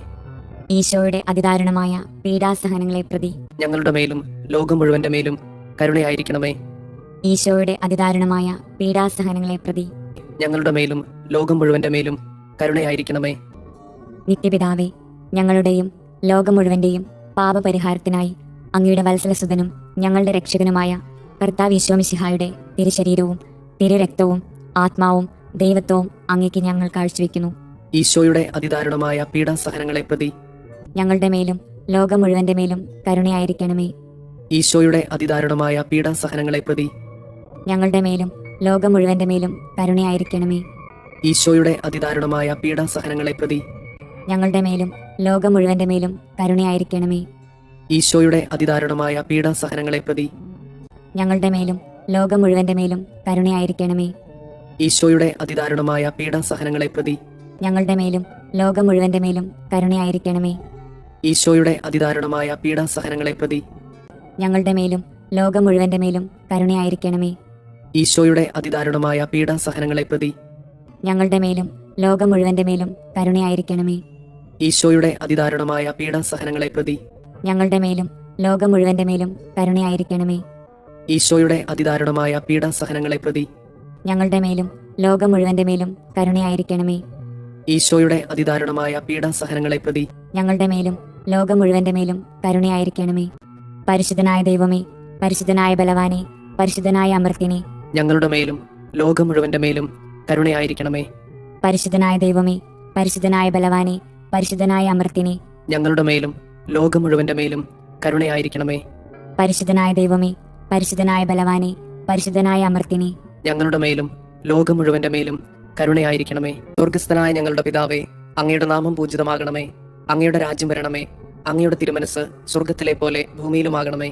ഈശോയുടെ അതിദാരുണമായ പീഡാസഹനങ്ങളെ പ്രതി ഞങ്ങളുടെ മേലും ലോകം മുഴുവന്റെ മേലും കരുണയായിരിക്കണമേ. ഈശോയുടെ അതിദാരുണമായ പീഡാസഹനങ്ങളെ പ്രതി ഞങ്ങളുടെ മേലും ലോകം മുഴുവന്റെ മേലും കരുണയായിരിക്കണമേ. നിത്യപിതാവേ, ഞങ്ങളുടെയും ലോകം മുഴുവന്റെയും പാപപരിഹാരത്തിനായി അങ്ങയുടെ വത്സലസുതനും ഞങ്ങളുടെ രക്ഷകനുമായ കർത്താവ് മിശിഹായുടെ തിരുശരീരവും തിരുരക്തവും ആത്മാവും ദൈവത്വവും അങ്ങേക്ക് ഞങ്ങൾ കാഴ്ചവെക്കുന്നു. ഈശോയുടെ അതിദാരുണമായ പീഡാസഹനങ്ങളെ പ്രതി ഞങ്ങളുടെ മേലും ലോകം മുഴുവന്റെ മേലും കരുണയായിരിക്കണമേ. ഈശോയുടെ അതിദാരുണമായ പീഡാസഹനങ്ങളെ പ്രതി ഞങ്ങളുടെ മേലും ലോകം മുഴുവന്റെ മേലും കരുണയായിരിക്കണമേ. ഈശോയുടെ അതിദാരുണമായ പീഡാസഹനങ്ങളെ പ്രതി ഞങ്ങളുടെ മേലും ലോകം മുഴുവന്റെ മേലും കരുണയായിരിക്കണമേ. ഈശോയുടെ അതിദാരുണമായ പീഡാസഹനങ്ങളെ പ്രതി ഞങ്ങളുടെ മേലും ലോകം മുഴുവന്റെ മേലും കരുണയായിരിക്കണമേ. ഈശോയുടെ അതിദാരുണമായ പീഡാസഹനങ്ങളെ പ്രതി ഞങ്ങളുടെ മേലും ലോകം മുഴുവന്റെ മേലും കരുണയായിരിക്കണമേ. ഈശോയുടെ അതിദാരുണമായ പീഡാസഹനങ്ങളെ പ്രതി ഞങ്ങളുടെ മേലും ലോകം മുഴുവന്റെ മേലും കരുണയായിരിക്കണമേ. ഈശോയുടെ അതിദാരുണമായ പീഡാസഹനങ്ങളെ പ്രതി ഞങ്ങളുടെ മേലും ലോകം മുഴുവന്റെ മേലും കരുണയായിരിക്കണമേ. ഈശോയുടെ അതിദാരുണമായ പീഡാസഹനങ്ങളെ പ്രതി ഞങ്ങളുടെ മേലും ലോകം മുഴുവന്റെ മേലും കരുണയായിരിക്കണമേ. ഈശോയുടെ അതിദാരുണമായ പീഡാസഹനങ്ങളെ പ്രതി ഞങ്ങളുടെ മേലും ലോകം മുഴുവന്റെ മേലും കരുണയായിരിക്കണമേ. ഈശോയുടെ അതിദാരുണമായ പീഡാസഹനങ്ങളെ പ്രതി ഞങ്ങളുടെ മേലും ലോകം മുഴുവന്റെ മേലും കരുണയായിരിക്കണമേ. പരിശുദ്ധനായ ദൈവമേ, പരിശുദ്ധനായ ബലവാനെ, പരിശുദ്ധനായ അമർത്തിനെ, ഞങ്ങളുടെ മേലും ലോകം മുഴുവന്റെ മേലും കരുണയായിരിക്കണമേ. പരിശുദ്ധനായ ദൈവമേ, പരിശുദ്ധനായ ബലവാനെ, പരിശുദ്ധനായ അമർത്തിനെ, ഞങ്ങളുടെ മേലും ലോകം മുഴുവന്റെ മേലും കരുണയായിരിക്കണമേ. പരിശുദ്ധനായ ദൈവമേ, പരിശുദ്ധനായ ബലവാനെ, പരിശുദ്ധനായ അമർത്തിനെ, ഞങ്ങളുടെ മേലും ലോകം മുഴുവന്റെ മേലും കരുണയായിരിക്കണമേ. സ്വർഗസ്ഥനായ ഞങ്ങളുടെ പിതാവേ, അങ്ങയുടെ നാമം പൂജിതമാകണമേ. അങ്ങയുടെ രാജ്യം വരണമേ. അങ്ങയുടെ തിരുമനസ് സ്വർഗത്തിലെ പോലെ ഭൂമിയിലുമാകണമേ.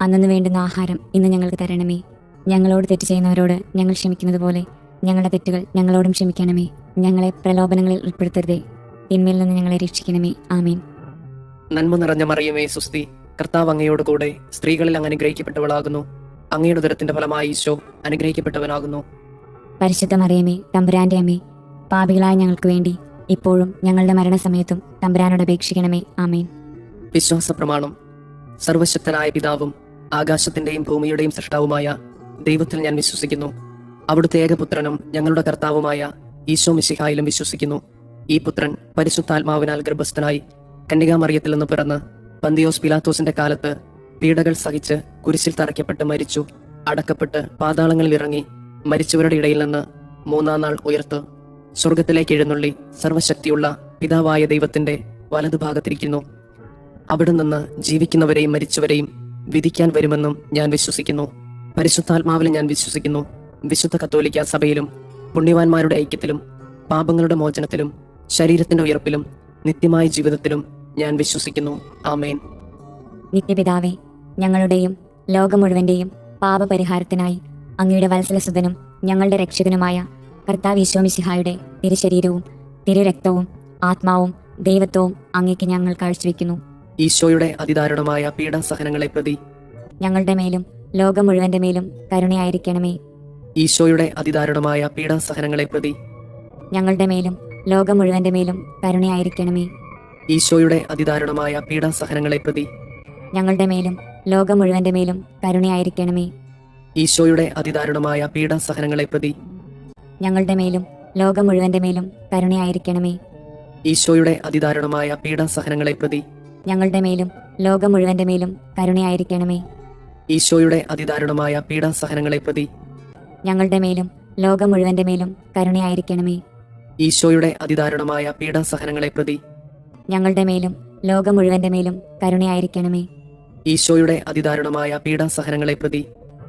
അന്നു വേണ്ടുന്ന ആഹാരം ഇന്ന് ഞങ്ങൾക്ക് തരണമേ. ഞങ്ങളോട് തെറ്റ് ചെയ്യുന്നവരോട് ഞങ്ങൾ ക്ഷമിക്കുന്നത് പോലെ ഞങ്ങളുടെ തെറ്റുകൾ ഞങ്ങളോടും ക്ഷമിക്കണമേ. ഞങ്ങളെ പ്രലോഭനങ്ങളിൽ ഉൾപ്പെടുത്തരുതേ, തിന്മയിൽ നിന്ന് ഞങ്ങളെ രക്ഷിക്കണമേ. ആമേൻ. നന്മ നിറഞ്ഞ മറിയമേ സുസ്തി, കർത്താവ് അങ്ങയോട് കൂടെ സ്ത്രീകളിൽ അങ്ങ് അനുഗ്രഹിക്കപ്പെട്ടവളാകുന്നു. അങ്ങയുടെ ഉദരത്തിന്റെ ഫലമായി ഈശോ അനുഗ്രഹിക്കപ്പെട്ടവനാകുന്നു. പരിശുദ്ധ മറിയമേ, തമ്പുരാന്റെ അമ്മേ, പാപികളായ ഞങ്ങൾക്ക് വേണ്ടി ഇപ്പോഴും ഞങ്ങളുടെ മരണസമയത്തും തമ്പുരാനോട് അപേക്ഷിക്കണമേ. ആമേൻ. വിശ്വാസ പ്രമാണം. സർവശക്തനായ പിതാവും ആകാശത്തിന്റെയും ഭൂമിയുടെയും സൃഷ്ടാവുമായ ദൈവത്തിൽ ഞാൻ വിശ്വസിക്കുന്നു. അവിടുത്തെ ഏകപുത്രനും ഞങ്ങളുടെ കർത്താവുമായ ഈശോ മിശിഹായിലും വിശ്വസിക്കുന്നു. ഈ പുത്രൻ പരിശുദ്ധാത്മാവിനാൽ ഗർഭസ്ഥനായി കന്യകാമറിയത്തിൽ നിന്ന് പിറന്ന് പന്തിയോസ് പിലാത്തോസിന്റെ കാലത്ത് പീഡകൾ സഹിച്ച് കുരിശിൽ തറയ്ക്കപ്പെട്ട് മരിച്ചു, അടക്കപ്പെട്ട് പാതാളങ്ങളിൽ ഇറങ്ങി, മരിച്ചവരുടെ ഇടയിൽ നിന്ന് മൂന്നാം നാൾ ഉയർത്ത് സ്വർഗത്തിലേക്ക് എഴുന്നള്ളി സർവശക്തിയുള്ള പിതാവായ ദൈവത്തിന്റെ വലതുഭാഗത്തിരിക്കുന്നു. അവിടെ നിന്ന് ജീവിക്കുന്നവരെയും മരിച്ചവരെയും വിധിക്കാൻ വരുമെന്നും ഞാൻ വിശ്വസിക്കുന്നു. പരിശുദ്ധാത്മാവിലും ഞാൻ വിശ്വസിക്കുന്നു. വിശുദ്ധ കത്തോലിക്ക സഭയിലും പുണ്യവാന്മാരുടെ ഐക്യത്തിലും പാപങ്ങളുടെ മോചനത്തിലും ശരീരത്തിന്റെ ഉയർപ്പിലും നിത്യമായ ജീവിതത്തിലും ഞാൻ വിശ്വസിക്കുന്നു. ആമേൻ. നിത്യപിതാവേ, ഞങ്ങളുടെയും ലോകം മുഴുവന്റെയും പാപപരിഹാരത്തിനായി അങ്ങയുടെ വത്സലസുതനും ഞങ്ങളുടെ രക്ഷകനുമായ കർത്താവ് ഈശോ മിശിഹായുടെ തിരുശരീരവും തിരുരക്തവും ആത്മാവും ദൈവത്വവും അങ്ങേക്ക് ഞങ്ങൾ കാഴ്ചവെക്കുന്നു. ഈശോയുടെ അതിദാരുണമായ പീഡാസഹനങ്ങളെ പ്രതി ഞങ്ങളുടെ മേലും ലോകം മുഴുവന്റെ മേലും കരുണയായിരിക്കണമേ. ഈശോയുടെ അതിദാരുണമായ പീഡാസഹനങ്ങളെ പ്രതി ഞങ്ങളുടെ മേലും ലോകം മുഴുവന്റെ മേലും കരുണയായിരിക്കണമേ. ഈശോയുടെ അതിദാരുണമായ പീഡാസഹനങ്ങളെ പ്രതി ഞങ്ങളുടെ മേലും ലോകം മുഴുവന്റെ മേലും കരുണയായിരിക്കണമേ. ഈശോയുടെ അതിദാരുണമായ പീഡാസഹനങ്ങളെ പ്രതി ഞങ്ങളുടെ മേലും ലോകം മുഴുവന്റെ മേലും കരുണയായിരിക്കണമേ. ഈശോയുടെ അതിദാരുണമായ പീഡാസഹനങ്ങളെ പ്രതി ഞങ്ങളുടെ മേലും ലോകം മുഴുവന്റെ മേലും കരുണയായിരിക്കണമേ. ഈശോയുടെ അതിദാരുണമായ പീഡാസഹനങ്ങളെ പ്രതി ഞങ്ങളുടെ മേലും ലോകം മുഴുവന്റെ മേലും കരുണയായിരിക്കണമേ. ഈശോയുടെ അതിദാരുണമായ പീഡാസഹനങ്ങളെ പ്രതി ഞങ്ങളുടെ മേലും ലോകം മുഴുവന്റെ മേലും കരുണയായിരിക്കണമേ. ഈശോയുടെ അതിദാരുണമായ പീഡാസഹനങ്ങളെ പ്രതി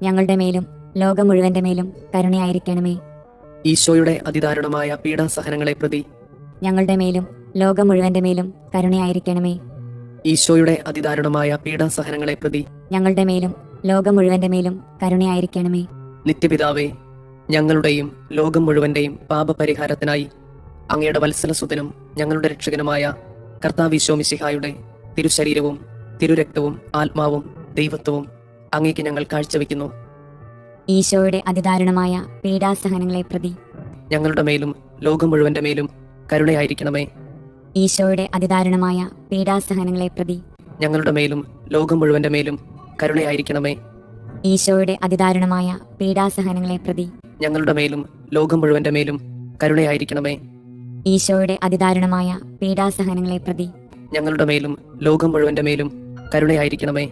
ഞങ്ങളുടെ മേലും ലോകം മുഴുവന്റെ മേലും കരുണയായിരിക്കണമേ. ഈശോയുടെ അതിദാരുണമായ പീഡാസഹനങ്ങളെ പ്രതി ഞങ്ങളുടെ മേലും ലോകം മുഴുവന്റെ മേലും കരുണയായിരിക്കണമേ. ഈശോയുടെ അതിദാരുണമായ പീഡാസഹനങ്ങളെ പ്രതി ഞങ്ങളുടെ മേലും ലോകം മുഴുവന്റെ മേലും കരുണയായിരിക്കണമേ. നിത്യപിതാവേ, ഞങ്ങളുടെയും ലോകം മുഴുവന്റെയും പാപപരിഹാരത്തിനായി അങ്ങയുടെ വത്സലസുതനും ഞങ്ങളുടെ രക്ഷകനുമായ കർത്താവ് ഈശോ മിശിഹായുടെ തിരുശരീരവും തിരുരക്തവും ആത്മാവും ദൈവത്വവും അങ്ങേക്ക് ഞങ്ങൾ കാഴ്ചവെക്കുന്നു. ഈശോയുടെ അതിദാരുണമായ പീഡാസഹനങ്ങളെ പ്രതി ഞങ്ങളുടെ മേലും ലോകം മുഴുവന്റെ മേലും കരുണയായിരിക്കണമേ. ഈശോയുടെ അതിദാരുണമായ പീഡാസഹനങ്ങളെ പ്രതി ഞങ്ങളുടെ മേലും ലോകം മുഴുവന്റെ മേലും കരുണയായിരിക്കണമേ. ഈശോയുടെ അതിദാരുണമായ പീഡാസഹനങ്ങളെ പ്രതി ഞങ്ങളുടെ മേലും ലോകം മുഴുവന്റെ മേലും കരുണയായിരിക്കണമേ. ഈശോയുടെ അതിദാരുണമായ പീഡാസഹനങ്ങളെ പ്രതി ഞങ്ങളുടെ മേലും ലോകം മുഴുവന്റെ മേലും കരുണയായിരിക്കണമേ.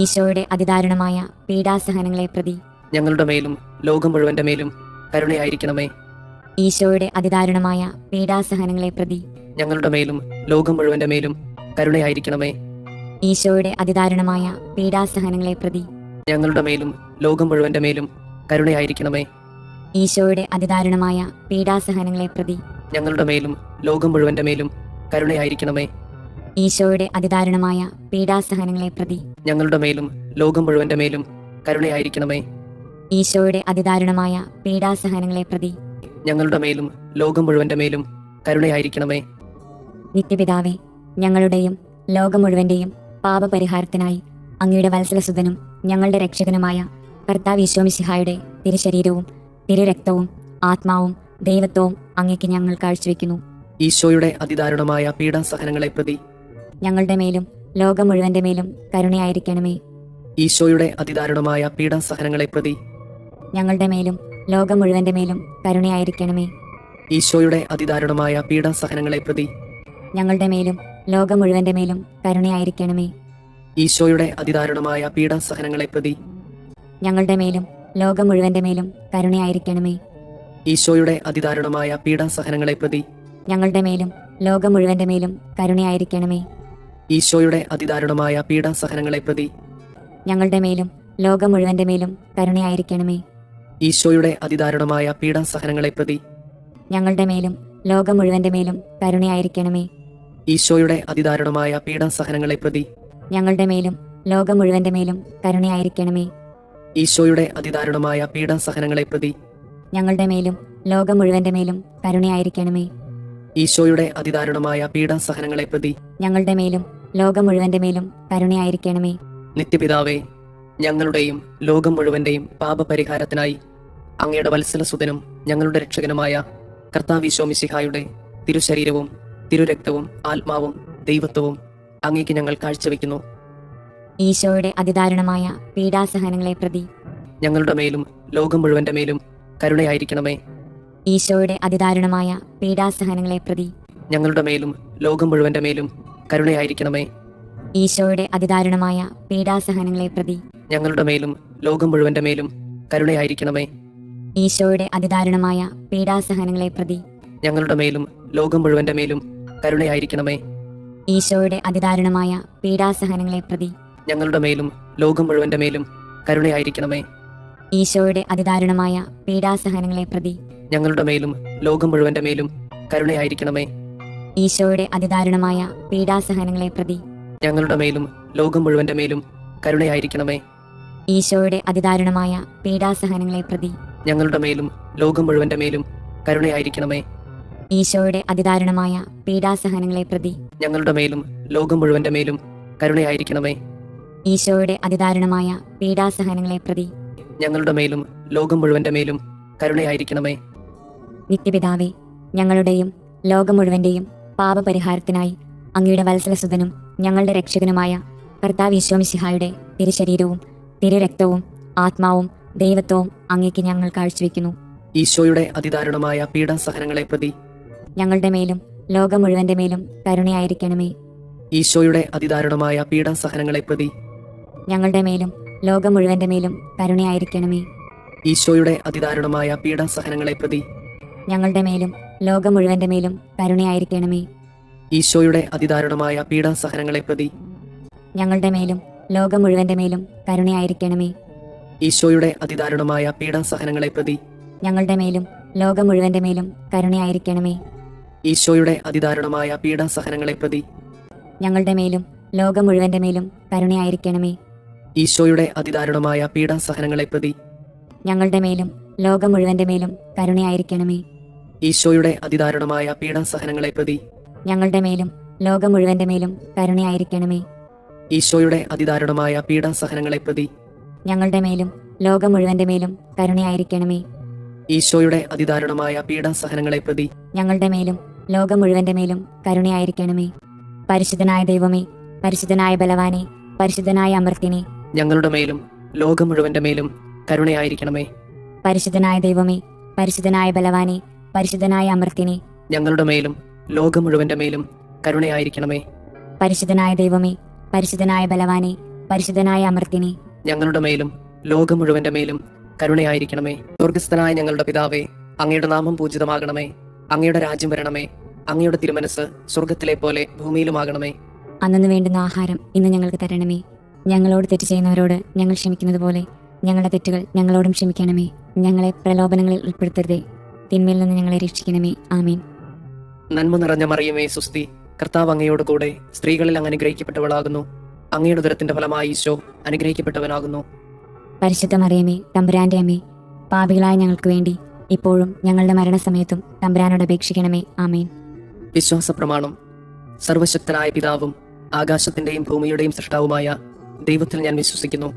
ഈശോയുടെ അതിദാരുണമായ പീഡാസഹനങ്ങളെ പ്രതി ഞങ്ങളുടെ മേലും ലോകം മുഴുവന്റെ മേലും കരുണയായിരിക്കണമേ. ഈശോയുടെ അതിദാരുണമായ പീഡാസഹനങ്ങളെ പ്രതി ഞങ്ങളുടെ മേലും ലോകം മുഴുവന്റെ മേലും കരുണയായിരിക്കണമേ. ഈശോയുടെ അതിദാരുണമായ പീഡാസഹനങ്ങളെ പ്രതി ഞങ്ങളുടെ മേലും ലോകം മുഴുവന്റെ മേലും കരുണയായിരിക്കണമേ. ഈശോയുടെ അതിദാരുണമായ പീഡാസഹനങ്ങളെ പ്രതി ഞങ്ങളുടെ മേലും ലോകം മുഴുവന്റെ മേലും കരുണയായിരിക്കണമേ. ഈശോയുടെ അതിദാരുണമായ പീഡാസഹനങ്ങളെ പ്രതി ഞങ്ങളുടെ മേലും ലോകം മുഴുവന്റെ മേലും കരുണയായിരിക്കണമേ. ഈശോയുടെ അതിദാരുണമായ പീഡാസഹനങ്ങളെ പ്രതി ഞങ്ങളുടെ മേലും ലോകം മുഴുവന്റെ മേലും കരുണയായിരിക്കണമേ. നിത്യപിതാവേ, ഞങ്ങളുടെയും ലോകം മുഴുവന്റെയും പാപപരിഹാരത്തിനായി അങ്ങയുടെ വത്സലസുതനും ഞങ്ങളുടെ രക്ഷകനുമായ കർത്താവ് ഈശോ മിശിഹായുടെ തിരുശരീരവും തിരുരക്തവും ആത്മാവും ദൈവത്വവും അങ്ങേക്ക് ഞങ്ങൾ കാഴ്ചവെക്കുന്നു. ഈശോയുടെ അതിദാരുണമായ പീഡാസഹനങ്ങളെ പ്രതി ഞങ്ങളുടെ മേലും ലോകം മുഴുവന്റെ മേലും കരുണയായിരിക്കണമേ. ഈശോയുടെ അതിദാരുണമായ പീഡാസഹനങ്ങളെ പ്രതി ഞങ്ങളുടെ മേലും ലോകം മുഴുവന്റെ മേലും കരുണയായിരിക്കണമേ. ഈശോയുടെ അതിദാരുണമായ പീഡാസഹനങ്ങളെ പ്രതി ഞങ്ങളുടെ മേലും ലോകം മുഴുവന്റെ മേലും കരുണയായിരിക്കണമേ. ഈശോയുടെ അതിദാരുണമായ പീഡാസഹനങ്ങളെ പ്രതി ഞങ്ങളുടെ മേലും ലോകം മുഴുവന്റെ മേലും കരുണയായിരിക്കണമേ. ഈശോയുടെ അതിദാരുണമായ പീഡാസഹനങ്ങളെ പ്രതി ഞങ്ങളുടെ മേലും ലോകം മുഴുവന്റെ മേലും കരുണയായിരിക്കണമേ. ഈശോയുടെ അതിദാരുണമായ പീഡാസഹനങ്ങളെ പ്രതി ഞങ്ങളുടെ മേലും ലോകം മുഴുവന്റെ മേലും കരുണയായിരിക്കണമേ. ഈശോയുടെ അതിദാരുണമായ പീഡാസഹനങ്ങളെ പ്രതി ഞങ്ങളുടെ മേലും ലോകം മുഴുവന്റെ മേലും കരുണയായിരിക്കണമേ. ഈശോയുടെ അതിദാരുണമായ പീഡാസഹനങ്ങളെ പ്രതി ഞങ്ങളുടെ മേലും ലോകം മുഴുവന്റെ മേലും കരുണയായിരിക്കണമേ. ഈശോയുടെ അതിദാരുണമായ പീഡാസഹനങ്ങളെ പ്രതി ഞങ്ങളുടെ മേലും ലോകം മുഴുവന്റെ മേലും കരുണയായിരിക്കണമേ. ഈശോയുടെ അതിദാരുണമായ പീഡാസഹനങ്ങളെ പ്രതി ഞങ്ങളുടെ മേലും ലോകം മുഴുവന്റെ മേലും കരുണയായിരിക്കണമേ. നിത്യപിതാവേ, ഞങ്ങളുടെയും ലോകം മുഴുവന്റെയും പാപപരിഹാരത്തിനായി അങ്ങയുടെ വത്സലസുതനും ഞങ്ങളുടെ രക്ഷകനുമായ കർത്താവ് ഈശോ മിശിഹായുടെ തിരുശരീരവും തിരുരക്തവും ആത്മാവും ദൈവത്വവും അങ്ങേക്ക് ഞങ്ങൾ കാഴ്ചവെക്കുന്നു. ഈശോയുടെ അതിദാരുണമായ പീഡാസഹനങ്ങളെ പ്രതി ഞങ്ങളുടെ മേലും ലോകം മുഴുവന്റെ മേലും കരുണയായിരിക്കണമേ. ഈശോയുടെ അതിദാരുണമായ പീഡാസഹനങ്ങളെ പ്രതി ഞങ്ങളുടെ മേലും ലോകം മുഴുവന്റെ മേലും കരുണയായിരിക്കണമേ. ഈശോയുടെ അതിദാരുണമായ പീഡാസഹനങ്ങളെ പ്രതി ഞങ്ങളുടെ മേലും ലോകം മുഴുവന്റെ മേലും കരുണയായിരിക്കണമേ. ഈശോയുടെ അതിദാരുണമായ പീഡാസഹനങ്ങളെ പ്രതി ഞങ്ങളുടെ മേലും ലോകം മുഴുവന്റെ മേലും കരുണയായിരിക്കണമേ. ഈശോയുടെ അതിദാരുണമായ പീഡാസഹനങ്ങളെ പ്രതി ഞങ്ങളുടെ മേലും ലോകം മുഴുവന്റെ മേലും കരുണയായിരിക്കണമേ. ഈശോയുടെ അതിദാരുണമായ പീഡാസഹനങ്ങളെ പ്രതി ഞങ്ങളുടെ മേലും ലോകം മുഴുവന്റെ മേലും കരുണയായിരിക്കണമേ. ഈശോയുടെ അതിദാരുണമായ പീഡാസഹനങ്ങളെ പ്രതി ഞങ്ങളുടെ മേലും ലോകം മുഴുവന്റെ മേലും കരുണയായിരിക്കണമേ. ഈശോയുടെ അതിദാരുണമായ പീഡാസഹനങ്ങളെ പ്രതി ഞങ്ങളുടെ മേലും ലോകം മുഴുവന്റെ മേലും കരുണയായിരിക്കണമേ. ഈശോയുടെ അതിദാരുണമായ പീഡാസഹനങ്ങളെ പ്രതി ഞങ്ങളുടെ മേലും ലോകം മുഴുവന്റെ മേലും കരുണയായിരിക്കണമേ. ഈശോയുടെ അതിദാരുണമായ പീഡാസഹനങ്ങളെ പ്രതി ഞങ്ങളുടെ മേലും ലോകം മുഴുവന്റെ മേലും കരുണയായിരിക്കണമേ. നിത്യപിതാവേ, ഞങ്ങളുടെയും ലോകം മുഴുവന്റെയും പാപപരിഹാരത്തിനായി അങ്ങയുടെ വത്സലസുതനും ഞങ്ങളുടെ രക്ഷകനുമായ കർത്താവ് ഈശോ മിശിഹായുടെ തിരുശരീരവും തിരുരക്തവും ആത്മാവും ദൈവത്വവും അങ്ങേക്ക് ഞങ്ങൾ കാഴ്ചവെക്കുന്നു. ഈശോയുടെ അതിദാരുണമായ പീഡാസഹനങ്ങളെ പ്രതി ഞങ്ങളുടെ മേലും ലോകം മുഴുവന്റെ മേലും കരുണയായിരിക്കണമേ. ഈശോയുടെ അതിദാരുണമായ പീഡാസഹനങ്ങളെ പ്രതി ഞങ്ങളുടെ മേലും ലോകം മുഴുവന്റെ മേലും കരുണയായിരിക്കണമേ. ഈശോയുടെ അതിദാരുണമായ പീഡാസഹനങ്ങളെ പ്രതി ഞങ്ങളുടെ മേലും ലോകം മുഴുവന്റെ മേലും കരുണയായിരിക്കണമേ. ഈശോയുടെ അതിദാരുണമായ പീഡാസഹനങ്ങളെ പ്രതി ഞങ്ങളുടെ മേലും ലോകം മുഴുവന്റെ മേലും കരുണയായിരിക്കണമേ. ഈശോയുടെ അതിദാരുണമായ പീഡാസഹനങ്ങളെ പ്രതി ഞങ്ങളുടെ മേലും ലോകം മുഴുവന്റെ മേലും കരുണയായിരിക്കണമേ. ഈശോയുടെ അതിദാരുണമായ പീഡാസഹനങ്ങളെ പ്രതി ഞങ്ങളുടെ മേലും ലോകം മുഴുവന്റെ മേലും കരുണയായിരിക്കണമേ. ഈശോയുടെ അതിദാരുണമായ പീഡാസഹനങ്ങളെ പ്രതി ഞങ്ങളുടെ മേലും ലോകം മുഴുവന്റെ മേലും കരുണയായിരിക്കണമേ. ഈശോയുടെ അതിദാരുണമായ പീഡാസഹനങ്ങളെ പ്രതി ഞങ്ങളുടെ മേലും ലോകം മുഴുവന്റെ മേലും കരുണയായിരിക്കണമേ. ഈശോയുടെ അതിദാരുണമായ പീഡാസഹനങ്ങളെ പ്രതി ഞങ്ങളുടെ മേലും ലോകം മുഴുവന്റെ മേലും കരുണയായിരിക്കണമേ. ഈശോയുടെ അതിദാരുണമായ പീഡാസഹനങ്ങളെ പ്രതി ഞങ്ങളുടെ മേലും ലോകം മുഴുവന്റെ മേലും കരുണയായിരിക്കണമേ. പരിശുദ്ധനായ ദൈവമേ, പരിശുദ്ധനായ ബലവാനെ, പരിശുദ്ധനായ അമർത്തിനെ, ഞങ്ങളുടെ മേലും ലോകം മുഴുവന്റെ മേലും കരുണയായിരിക്കണമേ. പരിശുദ്ധനായ ദൈവമേ, പരിശുദ്ധനായ ബലവാനെ, പരിശുദ്ധനായ അമർത്തിനെ, ഞങ്ങളുടെ മേലും ലോകം മുഴുവന്റെ മേലും കരുണയായിരിക്കണമേ. പരിശുദ്ധനായ ദൈവമേ, പരിശുദ്ധനായ ബലവാനെ, പരിശുദ്ധനായ അമർത്തിനെ, ഞങ്ങളുടെ മേലും ലോകം മുഴുവന്റെ മേലും കരുണയായിരിക്കണമേ. സ്വർഗസ്ഥനായ ഞങ്ങളുടെ പിതാവേ, അങ്ങയുടെ നാമം പൂജിതമാകണമേ. അങ്ങയുടെ രാജ്യം വരണമേ. അങ്ങയുടെ തിരുമനസ് സ്വർഗത്തിലെ പോലെ ഭൂമിയിലുമാകണമേ. അന്നു വേണ്ടുന്ന ആഹാരം ഇന്ന് ഞങ്ങൾക്ക് തരണമേ. ഞങ്ങളോട് തെറ്റ് ചെയ്യുന്നവരോട് ഞങ്ങൾ ക്ഷമിക്കുന്നത് പോലെ ഞങ്ങളുടെ തെറ്റുകൾ ഞങ്ങളോടും ക്ഷമിക്കണമേ. ഞങ്ങളെ പ്രലോഭനങ്ങളിൽ ഉൾപ്പെടുത്തരുതേ, തിന്മയിൽ നിന്ന് ഞങ്ങളെ രക്ഷിക്കണമേ. ആമേൻ. നന്മ നിറഞ്ഞ മറിയമേ സുസ്തി, കർത്താവ് അങ്ങയോട് കൂടെ സ്ത്രീകളിൽ അങ്ങ് അനുഗ്രഹിക്കപ്പെട്ടവളാകുന്നു. അങ്ങയുടെ ഉദരത്തിന്റെ ഫലമായി ഈശോ അനുഗ്രഹിക്കപ്പെട്ടവനാകുന്നു. പരിശുദ്ധ മറിയമേ, തമ്പുരാന്റെ അമ്മേ, പാപികളായ ഞങ്ങൾക്ക് വേണ്ടി ഇപ്പോഴും ഞങ്ങളുടെ മരണസമയത്തും തമ്പുരാനോട് അപേക്ഷിക്കണമേ. ആമേൻ. വിശ്വാസ പ്രമാണം. സർവശക്തനായ പിതാവും ആകാശത്തിന്റെയും ഭൂമിയുടെയും സൃഷ്ടാവുമായ ദൈവത്തിൽ ഞാൻ വിശ്വസിക്കുന്നു.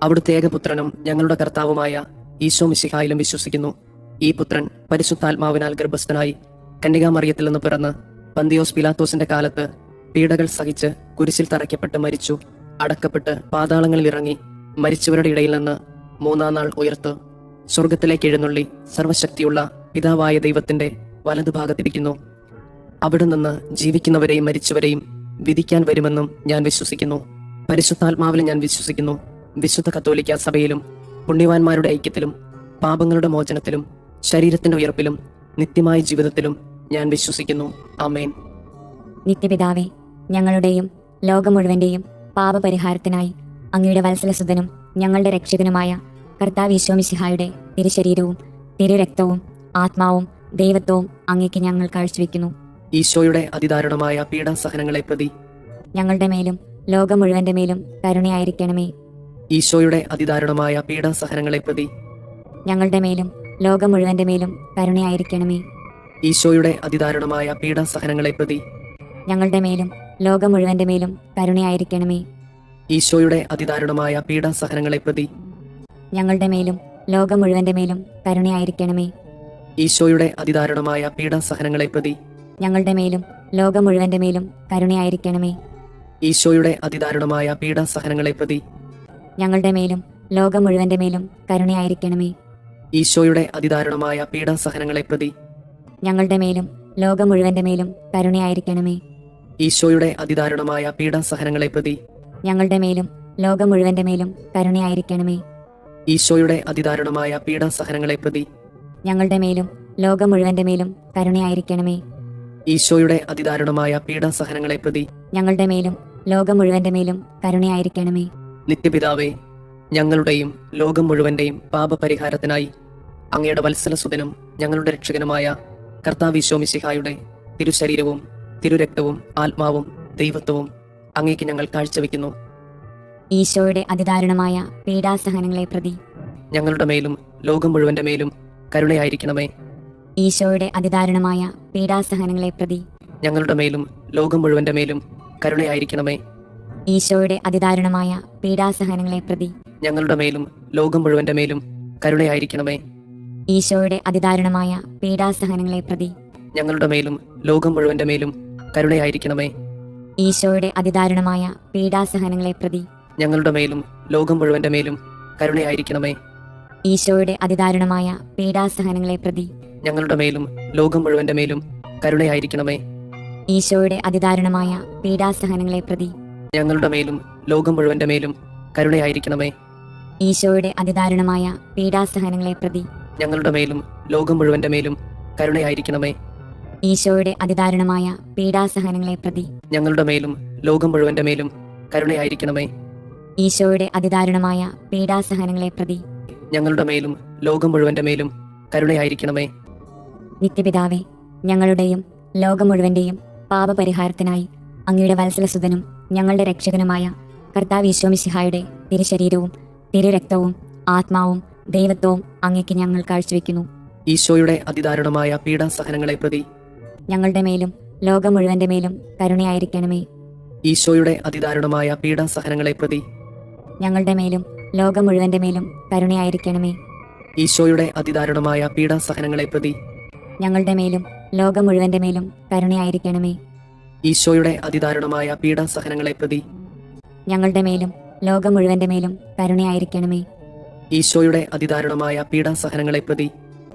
അവിടുത്തെ ഏകപുത്രനും ഞങ്ങളുടെ കർത്താവുമായ ഈശോ മിശിഹായിലും വിശ്വസിക്കുന്നു. ഈ പുത്രൻ പരിശുദ്ധാത്മാവിനാൽ ഗർഭസ്ഥനായി കന്യകാമറിയത്തിൽ നിന്ന് പിറന്ന് പന്തിയോസ് പിലാത്തോസിന്റെ കാലത്ത് പീഡകൾ സഹിച്ച് കുരിശിൽ തറയ്ക്കപ്പെട്ട് മരിച്ചു, അടക്കപ്പെട്ട് പാതാളങ്ങളിൽ ഇറങ്ങി, മരിച്ചവരുടെ ഇടയിൽ നിന്ന് മൂന്നാം നാൾ ഉയർത്ത് സ്വർഗത്തിലേക്ക് എഴുന്നള്ളി സർവശക്തിയുള്ള പിതാവായ ദൈവത്തിന്റെ വലതുഭാഗത്തിരിക്കുന്നു. അവിടെ നിന്ന് ജീവിക്കുന്നവരെയും മരിച്ചവരെയും വിധിക്കാൻ വരുമെന്നും ഞാൻ വിശ്വസിക്കുന്നു. പരിശുദ്ധാത്മാവിലും ഞാൻ വിശ്വസിക്കുന്നു. വിശുദ്ധ കത്തോലിക്ക സഭയിലും പുണ്യവാന്മാരുടെ ഐക്യത്തിലും പാപങ്ങളുടെ മോചനത്തിലും ശരീരത്തിന്റെ ഉയർപ്പിലും നിത്യമായ ജീവിതത്തിലും ഞാൻ വിശ്വസിക്കുന്നു. ആമേൻ. നിത്യപിതാവേ, ഞങ്ങളുടെയും ലോകം മുഴുവന്റെയും പാപപരിഹാരത്തിനായി അങ്ങയുടെ വത്സലസുതനും ഞങ്ങളുടെ രക്ഷകനുമായ കർത്താവ് ഈശോ മിശിഹായുടെ തിരുശരീരവും തിരുരക്തവും ആത്മാവും ദൈവത്വവും അങ്ങേക്ക് ഞങ്ങൾ കാഴ്ചവെക്കുന്നു. ഈശോയുടെ അതിദാരുണമായ പീഡാസഹനങ്ങളെ പ്രതി ഞങ്ങളുടെ മേലും ലോകം മുഴുവന്റെ മേലും കരുണയായിരിക്കണമേ. ഈശോയുടെ അതിദാരുണമായ പീഡാസഹനങ്ങളെ പ്രതി ഞങ്ങളുടെ മേലും ലോകം മുഴുവന്റെ മേലും കരുണയായിരിക്കണമേ. ഈശോയുടെ അതിദാരുണമായ പീഡാസഹനങ്ങളെ പ്രതി ഞങ്ങളുടെ മേലും ലോകം മുഴുവന്റെ മേലും കരുണയായിരിക്കണമേ. ഈശോയുടെ അതിദാരുണമായ പീഡാസഹനങ്ങളെ പ്രതി ഞങ്ങളുടെ മേലും ലോകം മുഴുവന്റെ മേലും കരുണയായിരിക്കണമേ. ഈശോയുടെ അതിദാരുണമായ പീഡാസഹനങ്ങളെ പ്രതി ഞങ്ങളുടെ മേലും ലോകം മുഴുവന്റെ മേലും കരുണയായിരിക്കണമേ. ഈശോയുടെ അതിദാരുണമായ പീഡാസഹനങ്ങളെ പ്രതി ഞങ്ങളുടെ മേലും ലോകം മുഴുവന്റെ മേലും കരുണയായിരിക്കണമേ. ഈശോയുടെ അതിദാരുണമായ പീഡാസഹനങ്ങളെ പ്രതി ഞങ്ങളുടെ മേലും ലോകം മുഴുവന്റെ മേലും കരുണയായിരിക്കണമേ. ഈശോയുടെ അതിദാരുണമായ പീഡാസഹനങ്ങളെ പ്രതി ഞങ്ങളുടെ മേലും ലോകം മുഴുവന്റെ മേലും കരുണയായിരിക്കണമേ. ഈശോയുടെ അതിദാരുണമായ പീഡാസഹനങ്ങളെ പ്രതി ഞങ്ങളുടെ മേലും ലോകം മുഴുവന്റെ മേലും കരുണയായിരിക്കണമേ. ഈശോയുടെ അതിദാരുണമായ പീഡാസഹനങ്ങളെ പ്രതി ഞങ്ങളുടെ മേലും ലോകം മുഴുവന്റെ മേലും കരുണയായിരിക്കണമേ. നിത്യപിതാവേ, ഞങ്ങളുടെയും ലോകം മുഴുവന്റെയും പാപപരിഹാരത്തിനായി അങ്ങയുടെ വത്സലസുതനും ഞങ്ങളുടെ രക്ഷകനുമായ കർത്താവ് മിശിഹായുടെ തിരുശരീരവും തിരുരക്തവും ആത്മാവും ദൈവത്വവും അങ്ങേക്ക് ഞങ്ങൾ കാഴ്ചവെക്കുന്നു. ഈശോയുടെ അതിദാരുണമായ പീഡാസഹനങ്ങളെ പ്രതി ഞങ്ങളുടെ മേലും ലോകം മുഴുവന്റെ മേലും കരുണയായിരിക്കണമേ. ഈശോയുടെ അതിദാരുണമായ പീഡാസഹനങ്ങളെ പ്രതി ഞങ്ങളുടെ മേലും ലോകം മുഴുവന്റെ മേലും കരുണയായിരിക്കണമേ. ഈശോയുടെ അതിദാരുണമായ പീഡാസഹനങ്ങളെ പ്രതി ഞങ്ങളുടെ മേലും ലോകം മുഴുവന്റെ മേലും കരുണയായിരിക്കണമേ. ഈശോയുടെ അതിദാരുണമായ പീഡാസഹനങ്ങളെ പ്രതി ഞങ്ങളുടെ മേലും ലോകം മുഴുവന്റെ മേലും കരുണയായിരിക്കണമേ. ഈശോയുടെ അതിദാരുണമായ പീഡാസഹനങ്ങളെ പ്രതി ഞങ്ങളുടെ മേലും ലോകം മുഴുവന്റെ മേലും കരുണയായിരിക്കണമേ. ഈശോയുടെ അതിദാരുണമായ പീഡാസഹനങ്ങളെ പ്രതി ഞങ്ങളുടെ മേലും ലോകം മുഴുവന്റെ മേലും കരുണയായിരിക്കണമേ. ഈശോയുടെ അതിദാരുണമായ പീഡാസഹനങ്ങളെ പ്രതി ഞങ്ങളുടെ മേലും ലോകം മുഴുവന്റെ മേലും കരുണയായിരിക്കണമേ. ഈശോയുടെ അതിദാരുണമായ പീഡാസഹനങ്ങളെ പ്രതി ഞങ്ങളുടെ മേലും ലോകം മുഴുവന്റെ മേലും കരുണയായിരിക്കണമേ. ഈശോയുടെ അതിദാരുണമായ പീഡാസഹനങ്ങളെ പ്രതി ഞങ്ങളുടെ മേലും ലോകം മുഴുവന്റെ മേലും കരുണയായിരിക്കണമേ. ഈശോയുടെ അതിദാരുണമായ പീഡാസഹനങ്ങളെ പ്രതി ഞങ്ങളുടെ മേലും ലോകം മുഴുവന്റെ മേലും കരുണയായിരിക്കണമേ. നിത്യപിതാവേ, ഞങ്ങളുടെയും ലോകം മുഴുവന്റെയും പാപപരിഹാരത്തിനായി അങ്ങയുടെ വത്സലസുതനും ഞങ്ങളുടെ രക്ഷകനുമായ കർത്താവ് മിശിഹായുടെ തിരുശരീരവും തിരുരക്തവും ആത്മാവും ദൈവത്വവും അങ്ങേക്ക് ഞങ്ങൾ കാഴ്ചവെക്കുന്നു. ഈശോയുടെ അതിദാരുണമായ പീഡാസഹനങ്ങളെ പ്രതി ഞങ്ങളുടെ മേലും ലോകം മുഴുവന്റെ മേലും കരുണയായിരിക്കണമേ. ഈശോയുടെ അതിദാരുണമായ പീഡാസഹനങ്ങളെ പ്രതി ഞങ്ങളുടെ മേലും ലോകം മുഴുവന്റെ മേലും കരുണയായിരിക്കണമേ. ഈശോയുടെ അതിദാരുണമായ പീഡാസഹനങ്ങളെ പ്രതി ഞങ്ങളുടെ മേലും ലോകം മുഴുവന്റെ മേലും കരുണയായിരിക്കണമേ. ഈശോയുടെ അതിദാരുണമായ പീഡാസഹനങ്ങളെ പ്രതി ഞങ്ങളുടെ മേലും ലോകം മുഴുവന്റെ മേലും കരുണയായിരിക്കണമേ. ഈശോയുടെ അതിദാരുണമായ പീഡാസഹനങ്ങളെ പ്രതി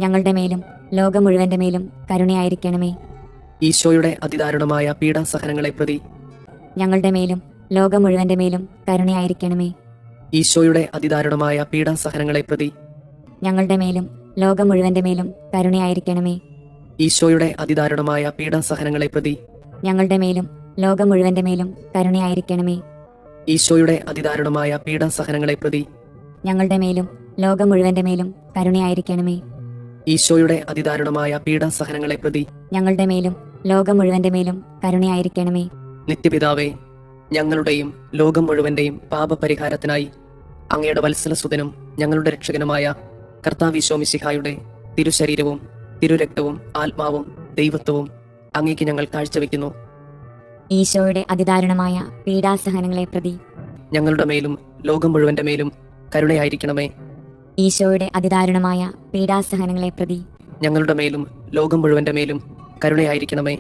ഞങ്ങളുടെ മേലും ലോകം മുഴുവന്റെ മേലും കരുണയായിരിക്കണമേ. ഈശോയുടെ അതിദാരുണമായ പീഡാസഹനങ്ങളെ പ്രതി ഞങ്ങളുടെ മേലും ലോകം മുഴുവന്റെ മേലും കരുണയായിരിക്കണമേ. ഈശോയുടെ അതിദാരുണമായ പീഡാസഹനങ്ങളെ പ്രതി ഞങ്ങളുടെ മേലും ലോകം മുഴുവന്റെ മേലും കരുണയായിരിക്കണമേ. ഈശോയുടെ അതിദാരുണമായ പീഡാസഹനങ്ങളെ പ്രതി ഞങ്ങളുടെ മേലും ലോകം മുഴുവന്റെ മേലും കരുണയായിരിക്കണമേ. ഈശോയുടെ അതിദാരുണമായ പീഡാസഹനങ്ങളെ പ്രതി ഞങ്ങളുടെ മേലും ലോകം മുഴുവന്റെ മേലും കരുണയായിരിക്കണമേ. ഈശോയുടെ അതിദാരുണമായ പീഡാസഹനങ്ങളെ പ്രതി ഞങ്ങളുടെ മേലും ലോകം മുഴുവന്റെ മേലും കരുണയായിരിക്കണമേ. നിത്യപിതാവേ, ഞങ്ങളുടെയും ലോകം മുഴുവന്റെയും പാപപരിഹാരത്തിനായി അങ്ങയുടെ വത്സലസുതനും ഞങ്ങളുടെ രക്ഷകനുമായ കർത്താവ് മിശിഹായുടെ തിരുശരീരവും തിരുരക്തവും ആത്മാവും ദൈവത്വവും അങ്ങേക്ക് ഞങ്ങൾ കാഴ്ചവെക്കുന്നു. ഈശോയുടെ അതിദാരുണമായ പീഡാസഹനങ്ങളെ പ്രതി ഞങ്ങളുടെ മേലും ലോകം മുഴുവന്റെ മേലും കരുണയായിരിക്കണമേ. ഈശോയുടെ അതിദാരുണമായ പീഡാസഹനങ്ങളെ പ്രതി ഞങ്ങളുടെ മേലും ലോകം മുഴുവന്റെ മേലും കരുണയായിരിക്കണമേ.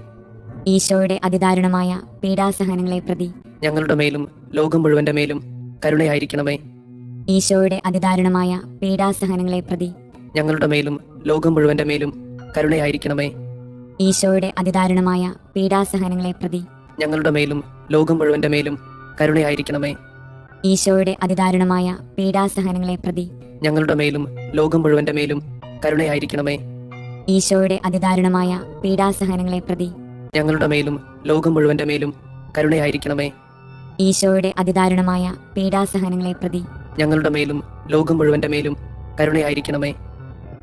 ഈശോയുടെ അതിദാരുണമായ പീഡാസഹനങ്ങളെ പ്രതി ഞങ്ങളുടെ മേലും ലോകം മുഴുവന്റെ മേലും കരുണയായിരിക്കണമേ. ഈശോയുടെ അതിദാരുണമായ പീഡാസഹനങ്ങളെ പ്രതി ഞങ്ങളുടെ മേലും ലോകം മുഴുവന്റെ മേലും കരുണയായിരിക്കണമേ. ഈശോയുടെ അതിദാരുണമായ പീഡാസഹനങ്ങളെ പ്രതി ഞങ്ങളുടെ മേലും ലോകം മുഴുവന്റെ മേലും കരുണയായിരിക്കണമേ. ഈശോയുടെ അതിദാരുണമായ പീഡാസഹനങ്ങളെ പ്രതി ഞങ്ങളുടെ മേലും ലോകം മുഴുവന്റെ മേലും കരുണയായിരിക്കണമേ. ഈശോയുടെ അതിദാരുണമായ പീഡാസഹനങ്ങളെ പ്രതി ഞങ്ങളുടെ മേലും ലോകം മുഴുവന്റെ മേലും കരുണയായിരിക്കണമേ. ഈശോയുടെ അതിദാരുണമായ പീഡാസഹനങ്ങളെ പ്രതി ഞങ്ങളുടെ മേലും ലോകം മുഴുവന്റെ മേലും കരുണയായിരിക്കണമേ.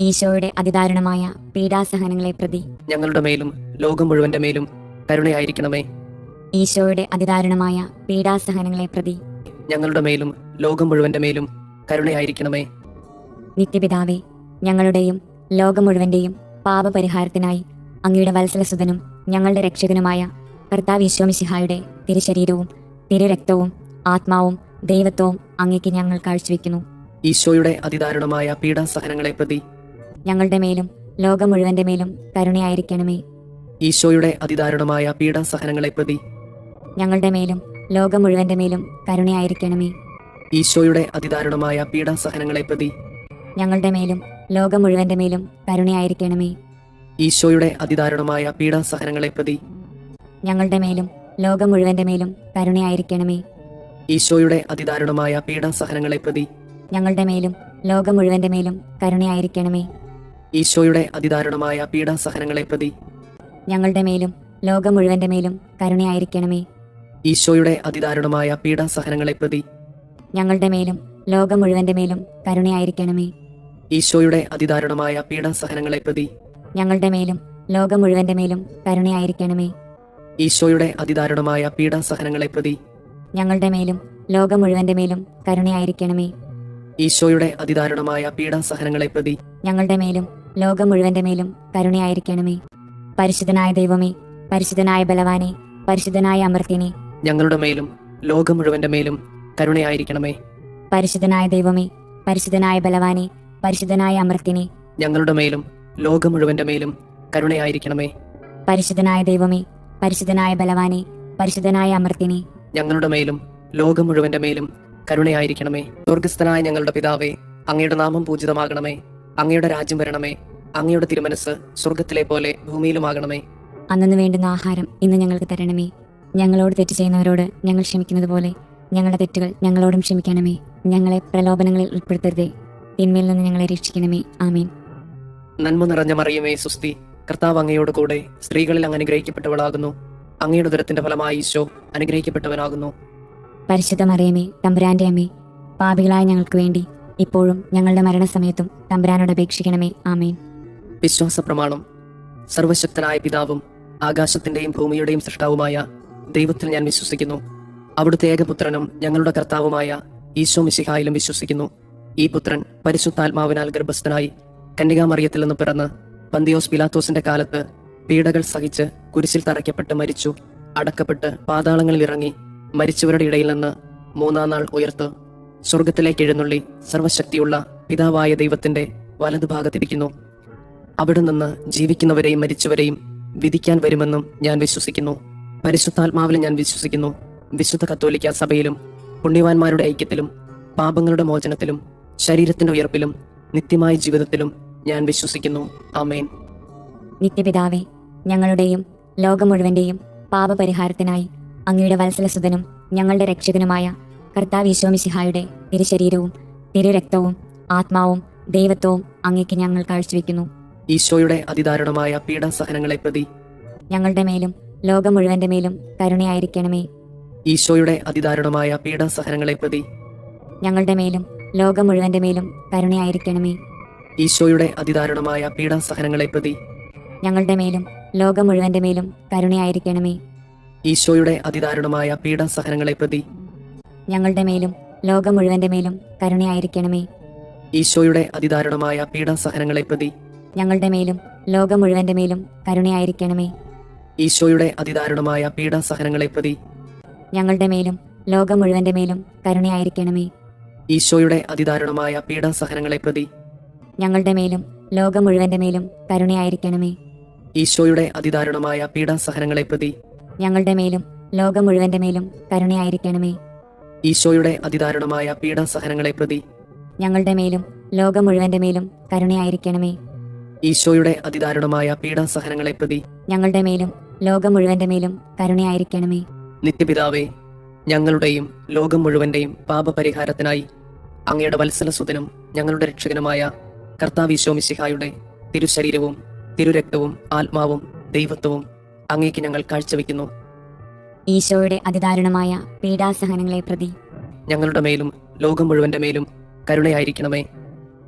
ഈശോയുടെ അതിദാരുണമായ പീഡാസഹനങ്ങളെ പ്രതി ഞങ്ങളുടെ മേലും ലോകം മുഴുവന്റെ മേലും കരുണയായിരിക്കണമേ. ഈശോയുടെ അതിദാരുണമായ പീഡാസഹനങ്ങളെ പ്രതി ഞങ്ങളുടെ മേലും ലോകം മുഴുവന്റെ മേലും കരുണയായിരിക്കണമേ. നിത്യപിതാവേ, ഞങ്ങളുടെയും ലോകം മുഴുവന്റെയും പാപപരിഹാരത്തിനായി അങ്ങയുടെ വത്സലസുതനും ഞങ്ങളുടെ രക്ഷകനുമായ കർത്താവ് മിശിഹായുടെ തിരുശരീരവും തിരുരക്തവും ആത്മാവും ദൈവത്വവും അങ്ങേക്ക് ഞങ്ങൾ കാഴ്ചവെക്കുന്നു. ഈശോയുടെ അതിദാരുണമായ പീഡാസഹനങ്ങളെ പ്രതി ഞങ്ങളുടെ മേലും ലോകം മുഴുവന്റെ മേലും കരുണയായിരിക്കണമേ. ഈശോയുടെ അതിദാരുണമായ പീഡാസഹനങ്ങളെ പ്രതി ഞങ്ങളുടെ മേലും ലോകം മുഴുവന്റെ മേലും കരുണയായിരിക്കണമേ. ഈശോയുടെ അതിദാരുണമായ പീഡാസഹനങ്ങളെ പ്രതി ഞങ്ങളുടെ മേലും ലോകം മുഴുവന്റെ മേലും കരുണയായിരിക്കണമേ. ഈശോയുടെ അതിദാരുണമായ പീഡാസഹനങ്ങളെ പ്രതി ഞങ്ങളുടെ മേലും ലോകം മുഴുവന്റെ മേലും കരുണയായിരിക്കണമേ. ഈശോയുടെ അതിദാരുണമായ പീഡാസഹനങ്ങളെ പ്രതി ഞങ്ങളുടെ മേലും ലോകം മുഴുവന്റെ മേലും കരുണയായിരിക്കണമേ. ഈശോയുടെ അതിദാരുണമായ പീഡാസഹനങ്ങളെ പ്രതി ഞങ്ങളുടെ മേലും ലോകം മുഴുവന്റെ മേലും കരുണയായിരിക്കണമേ. ഈശോയുടെ അതിദാരുണമായ പീഡാസഹനങ്ങളെ പ്രതി ഞങ്ങളുടെ മേലും ലോകം മുഴുവന്റെ മേലും കരുണയായിരിക്കണമേ. ഈശോയുടെ അതിദാരുണമായ പീഡാസഹനങ്ങളെ പ്രതി ഞങ്ങളുടെ മേലും ലോകം മുഴുവന്റെ മേലും കരുണയായിരിക്കണമേ. ഈശോയുടെ അതിദാരുണമായ പീഡാസഹനങ്ങളെ പ്രതി ഞങ്ങളുടെ മേലും ലോകം മുഴുവന്റെ മേലും കരുണയായിരിക്കണമേ. ഈശോയുടെ അതിദാരുണമായ പീഡാസഹനങ്ങളെ പ്രതി ഞങ്ങളുടെ മേലും ലോകം മുഴുവന്റെ മേലും കരുണയായിരിക്കണമേ. പരിശുദ്ധനായ ദൈവമേ, പരിശുദ്ധനായ ബലവാനെ, പരിശുദ്ധനായ അമർത്യനെ, ഞങ്ങളുടെ മേലും ലോകം മുഴുവന്റെ മേലും കരുണയായിരിക്കണമേ. പരിശുദ്ധനായ ദൈവമേ, പരിശുദ്ധനായ ബലവാനെ, പരിശുദ്ധനായ അമർത്യനെ, ഞങ്ങളുടെ മേലും ലോകം മുഴുവന്റെ മേലും കരുണയായിരിക്കണമേ. പരിശുദ്ധനായ ദൈവമേ, പരിശുദ്ധനായ ബലവാനെ, പരിശുദ്ധനായ അമർത്യനെ, ഞങ്ങളുടെ മേലും ലോകം മുഴുവന്റെ മേലും കരുണയായിരിക്കണമേ. സ്വർഗസ്ഥനായ ഞങ്ങളുടെ പിതാവേ, അങ്ങയുടെ നാമം പൂജിതമാകണമേ. അങ്ങയുടെ രാജ്യം വരണമേ. അങ്ങയുടെ തിരുമനസ് സ്വർഗത്തിലെ പോലെ ഭൂമിയിലുമാകണമേ. അന്നു വേണ്ടുന്ന ആഹാരം ഇന്ന് ഞങ്ങൾക്ക് തരണമേ. ഞങ്ങളോട് തെറ്റ് ചെയ്യുന്നവരോട് ഞങ്ങൾ ക്ഷമിക്കുന്നത് പോലെ ഞങ്ങളുടെ തെറ്റുകൾ ഞങ്ങളോടും ക്ഷമിക്കണമേ. ഞങ്ങളെ പ്രലോഭനങ്ങളിൽ ഉൾപ്പെടുത്തരുതേ, തിന്മയിൽ നിന്ന് ഞങ്ങളെ രക്ഷിക്കണമേ. ആമേൻ. നന്മ നിറഞ്ഞ മറിയമേ, സുസ്തി, കർത്താവ് അങ്ങയോട് കൂടെ സ്ത്രീകളിൽ അങ്ങ് അനുഗ്രഹിക്കപ്പെട്ടവളാകുന്നു. അങ്ങയുടെ ഉദരത്തിന്റെ ഫലമായി ഈശോ അനുഗ്രഹിക്കപ്പെട്ടവനാകുന്നു. പരിശുദ്ധ മറിയമേ, തമ്പുരാന്റെ അമ്മേ, പാപികളായ ഞങ്ങൾക്ക് വേണ്ടി ഇപ്പോഴും ഞങ്ങളുടെ മരണസമയത്തും തമ്പുരാനോട് അപേക്ഷിക്കണമേ. ആമേൻ. വിശ്വാസ പ്രമാണം. സർവശക്തനായ പിതാവും ആകാശത്തിന്റെയും ഭൂമിയുടെയും സൃഷ്ടാവുമായ ദൈവത്തിൽ ഞാൻ വിശ്വസിക്കുന്നു. അവിടുത്തെ ഏകപുത്രനും ഞങ്ങളുടെ കർത്താവുമായ ഈശോ മിശിഹായിലും വിശ്വസിക്കുന്നു. ഈ പുത്രൻ പരിശുദ്ധാത്മാവിനാൽ ഗർഭസ്ഥനായി കന്യകാമറിയത്തിൽ നിന്ന് പിറന്ന് പന്തിയോസ് പിലാത്തോസിന്റെ കാലത്ത് പീഡകൾ സഹിച്ച് കുരിശിൽ തറയ്ക്കപ്പെട്ട് മരിച്ചു, അടക്കപ്പെട്ട് പാതാളങ്ങളിൽ ഇറങ്ങി, മരിച്ചവരുടെ ഇടയിൽ നിന്ന് മൂന്നാം നാൾ ഉയർത്ത് സ്വർഗത്തിലേക്ക് എഴുന്നള്ളി സർവശക്തിയുള്ള പിതാവായ ദൈവത്തിന്റെ വലതുഭാഗത്തിരിക്കുന്നു. അവിടെ നിന്ന് ജീവിക്കുന്നവരെയും മരിച്ചവരെയും വിധിക്കാൻ വരുമെന്നും ഞാൻ വിശ്വസിക്കുന്നു. പരിശുദ്ധാത്മാവിൽ ഞാൻ വിശ്വസിക്കുന്നു. വിശുദ്ധ കത്തോലിക്ക സഭയിലും പുണ്യവാന്മാരുടെ ഐക്യത്തിലും പാപങ്ങളുടെ മോചനത്തിലും ശരീരത്തിന്റെ ഉയർപ്പിലും നിത്യമായ ജീവിതത്തിലും ഞാൻ വിശ്വസിക്കുന്നു. ആമേൻ. നിത്യപിതാവേ, ഞങ്ങളുടെയും ലോകം മുഴുവന്റെയും പാപപരിഹാരത്തിനായി അങ്ങയുടെ വത്സലസുതനും ഞങ്ങളുടെ രക്ഷകനുമായ കർത്താവ് ഈശോ മിശിഹായുടെ തിരുശരീരവും തിരുരക്തവും ആത്മാവും ദൈവത്വവും അങ്ങേക്ക് ഞങ്ങൾ കാഴ്ചവെക്കുന്നു. ഈശോയുടെ അതിദാരുണമായ പീഡാസഹനങ്ങളെ പ്രതി ഞങ്ങളുടെ മേലും ലോകം മുഴുവന്റെ മേലും കരുണയായിരിക്കണമേ. ഈശോയുടെ അതിദാരുണമായ പീഡാസഹനങ്ങളെ പ്രതി ഞങ്ങളുടെ മേലും ലോകം മുഴുവന്റെ മേലും കരുണയായിരിക്കണമേ. ഈശോയുടെ അതിദാരുണമായ പീഡാസഹനങ്ങളെ പ്രതി ഞങ്ങളുടെ മേലും ലോകം മുഴുവന്റെ മേലും കരുണയായിരിക്കണമേ. ഈശോയുടെ അതിദാരുണമായ പീഡാസഹനങ്ങളെ പ്രതി ഞങ്ങളുടെ മേലും ലോകം മുഴുവന്റെ മേലും കരുണയായിരിക്കണമേ. ഈശോയുടെ അതിദാരുണമായ പീഡാസഹനങ്ങളെ പ്രതി ഞങ്ങളുടെ മേലും ലോകം മുഴുവന്റെ മേലും കരുണയായിരിക്കണമേ. ഈശോയുടെ അതിദാരുണമായ പീഡാസഹനങ്ങളെ പ്രതി ഞങ്ങളുടെ മേലും ലോകം മുഴുവന്റെ മേലും കരുണയായിരിക്കണമേ. ഈശോയുടെ അതിദാരുണമായ പീഡാസഹനങ്ങളെ പ്രതി ഞങ്ങളുടെ മേലും ലോകം മുഴുവന്റെ മേലും കരുണയായിരിക്കണമേ. ഈശോയുടെ അതിദാരുണമായ പീഡാസഹനങ്ങളെ പ്രതി ഞങ്ങളുടെ മേലും ലോകം മുഴുവന്റെ മേലും കരുണയായിരിക്കണമേ. ഈശോയുടെ അതിദാരുണമായ പീഡാസഹനങ്ങളെ പ്രതി ഞങ്ങളുടെ മേലും ലോകം മുഴുവന്റെ മേലും കരുണയായിരിക്കണമേ. ഈശോയുടെ അതിദാരുണമായ പീഡാസഹനങ്ങളെ പ്രതി ഞങ്ങളുടെ മേലും ലോകം മുഴുവന്റെ മേലും കരുണയായിരിക്കണമേ. നിത്യപിതാവേ, ഞങ്ങളുടെയും ലോകം മുഴുവന്റെയും പാപപരിഹാരത്തിനായി അങ്ങയുടെ വത്സലസുതനും ഞങ്ങളുടെ രക്ഷകനുമായ കർത്താവ് ഈശോ മിശിഹായുടെ തിരുശരീരവും തിരുരക്തവും ആത്മാവും ദൈവത്വവും അങ്ങേക്ക് ഞങ്ങൾ കാഴ്ചവെക്കുന്നു. ഈശോയുടെ അതിദാരുണമായ പീഡാസഹനങ്ങളെ പ്രതി ഞങ്ങളുടെ മേലും ലോകം മുഴുവന്റെ മേലും കരുണയായിരിക്കണമേ.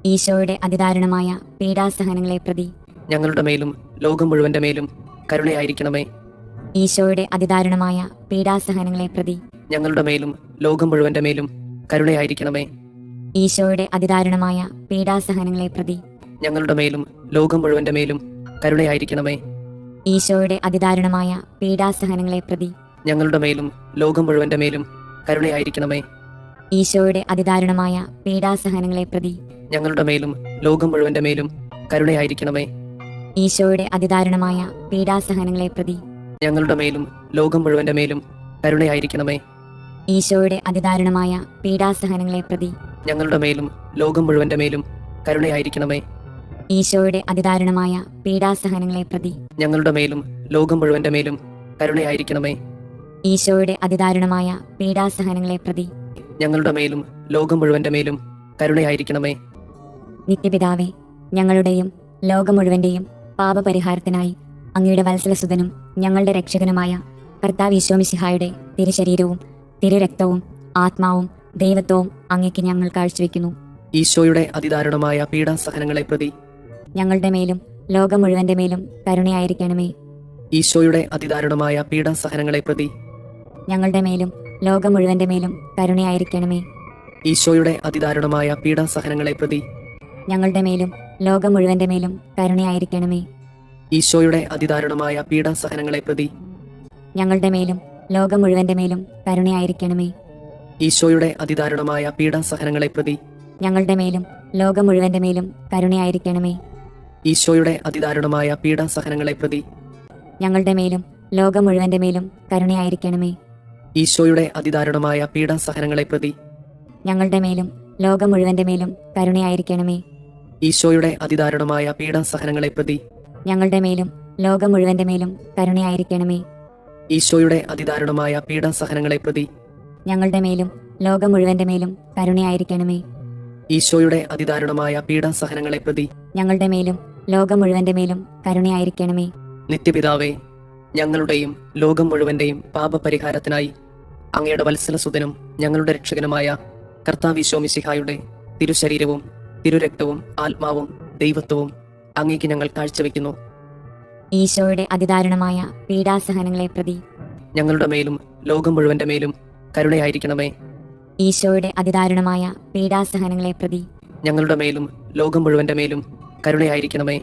ഈശോയുടെ അതിദാരുണമായ പീഡാസഹനങ്ങളെ പ്രതി ഞങ്ങളുടെ മേലും ലോകം മുഴുവന്റെ മേലും കരുണയായിരിക്കണമേ. ഈശോയുടെ അതിദാരുണമായ പീഡാസഹനങ്ങളെ പ്രതി ഞങ്ങളുടെ മേലും ലോകം മുഴുവന്റെ മേലും കരുണയായിരിക്കണമേ. ഈശോയുടെ അതിദാരുണമായ പീഡാസഹനങ്ങളെ പ്രതി ഞങ്ങളുടെ മേലും ലോകം മുഴുവന്റെ മേലും കരുണയായിരിക്കണമേ. ഈശോയുടെ അതിദാരുണമായ പീഡാസഹനങ്ങളെ പ്രതി ഞങ്ങളുടെ മേലും ലോകം മുഴുവന്റെ മേലും കരുണയായിരിക്കണമേ. ഈശോയുടെ അതിദാരുണമായ പീഡാസഹനങ്ങളെ പ്രതി ഞങ്ങളുടെ മേലും ലോകം മുഴുവന്റെ മേലും കരുണയായിരിക്കണമേ. ഈശോയുടെ അതിദാരുണമായ പീഡാസഹനങ്ങളെ പ്രതി ഞങ്ങളുടെ മേലും ലോകം മുഴുവന്റെ മേലും കരുണയായിരിക്കണമേ. ഈശോയുടെ അതിദാരുണമായ പീഡാസഹനങ്ങളെ പ്രതി ഞങ്ങളുടെ മേലും ലോകം മുഴുവന്റെ മേലും കരുണയായിരിക്കണമേ. ഈശോയുടെ അതിദാരുണമായ പീഡാസഹനങ്ങളെ പ്രതി ഞങ്ങളുടെ മേലും ലോകം മുഴുവന്റെ മേലും കരുണയായിരിക്കണമേ. ഈശോയുടെ അതിദാരുണമായ പീഡാസഹനങ്ങളെ പ്രതി ഞങ്ങളുടെ മേലും ലോകം മുഴുവന്റെ മേലും കരുണയായിരിക്കണമേ. നിത്യപിതാവേ, ഞങ്ങളുടെയും ലോകം മുഴുവന്റെയും പാപപരിഹാരത്തിനായി അങ്ങയുടെ വത്സലസുതനും ഞങ്ങളുടെ രക്ഷകനുമായ കർത്താവ് ഈശോ മിശിഹായുടെ തിരുശരീരവും തിരുരക്തവും ആത്മാവും ദൈവത്വവും അങ്ങേക്ക് ഞങ്ങൾ കാഴ്ചവെക്കുന്നു. ഈശോയുടെ അതിദാരുണമായ പീഡാസഹനങ്ങളെ പ്രതി ഞങ്ങളുടെ മേലും ലോകം മുഴുവന്റെ മേലും കരുണയായിരിക്കണമേ. ഈശോയുടെ അതിദാരുണമായ പീഡാസഹനങ്ങളെ പ്രതി ഞങ്ങളുടെ മേലും ലോകം മുഴുവന്റെ മേലും കരുണയായിരിക്കണമേ. ഈശോയുടെ അതിദാരുണമായ പീഡാസഹനങ്ങളെ പ്രതി ഞങ്ങളുടെ മേലും ലോകം മുഴുവന്റെ മേലും കരുണയായിരിക്കണമേ. ഈശോയുടെ അതിദാരുണമായ പീഡാസഹനങ്ങളെ പ്രതി ഞങ്ങളുടെ മേലും ലോകം മുഴുവന്റെ മേലും കരുണയായിരിക്കണമേ. ഈശോയുടെ അതിദാരുണമായ പീഡാസഹനങ്ങളെ പ്രതി ഞങ്ങളുടെ മേലും ലോകം മുഴുവന്റെ മേലും കരുണയായിരിക്കണമേ. ഈശോയുടെ അതിദാരുണമായ പീഡാസഹനങ്ങളെ പ്രതി ഞങ്ങളുടെ മേലും ലോകം മുഴുവന്റെ മേലും കരുണയായിരിക്കണമേ. ഈശോയുടെ അതിദാരുണമായ പീഡാസഹനങ്ങളെ പ്രതി ഞങ്ങളുടെ മേലും ലോകം മുഴുവന്റെ മേലും കരുണയായിരിക്കണമേ. ഈശോയുടെ അതിദാരുണമായ പീഡാസഹനങ്ങളെ പ്രതി ഞങ്ങളുടെ മേലും ലോകം മുഴുവന്റെ മേലും കരുണയായിരിക്കണമേ. ഈശോയുടെ അതിദാരുണമായ പീഡാസഹനങ്ങളെ പ്രതി ഞങ്ങളുടെ മേലും ലോകം മുഴുവന്റെ മേലും കരുണയായിരിക്കണമേ. ഈശോയുടെ അതിദാരുണമായ പീഡാസഹനങ്ങളെ പ്രതി ഞങ്ങളുടെ മേലും ലോകം മുഴുവന്റെ മേലും കരുണയായിരിക്കണമേ. നിത്യപിതാവേ, ഞങ്ങളുടെയും ലോകം മുഴുവന്റെയും പാപപരിഹാരത്തിനായി അങ്ങയുടെ വത്സലസുതനും ഞങ്ങളുടെ രക്ഷകനുമായ കർത്താവ് മിശിഹായുടെ തിരുശരീരവും തിരുരക്തവും ആത്മാവും ദൈവത്വവും അങ്ങേക്ക് ഞങ്ങൾ കാഴ്ചവെക്കുന്നു. ഈശോയുടെ അതിദാരുണമായ പീഡാസഹനങ്ങളെ പ്രതി ഞങ്ങളുടെ മേലും ലോകം മുഴുവന്റെ മേലും കരുണയായിരിക്കണമേ. ഈശോയുടെ അതിദാരുണമായ പീഡാസഹനങ്ങളെ പ്രതി ഞങ്ങളുടെ മേലും ലോകം മുഴുവന്റെ മേലും കരുണയായിരിക്കണമേ.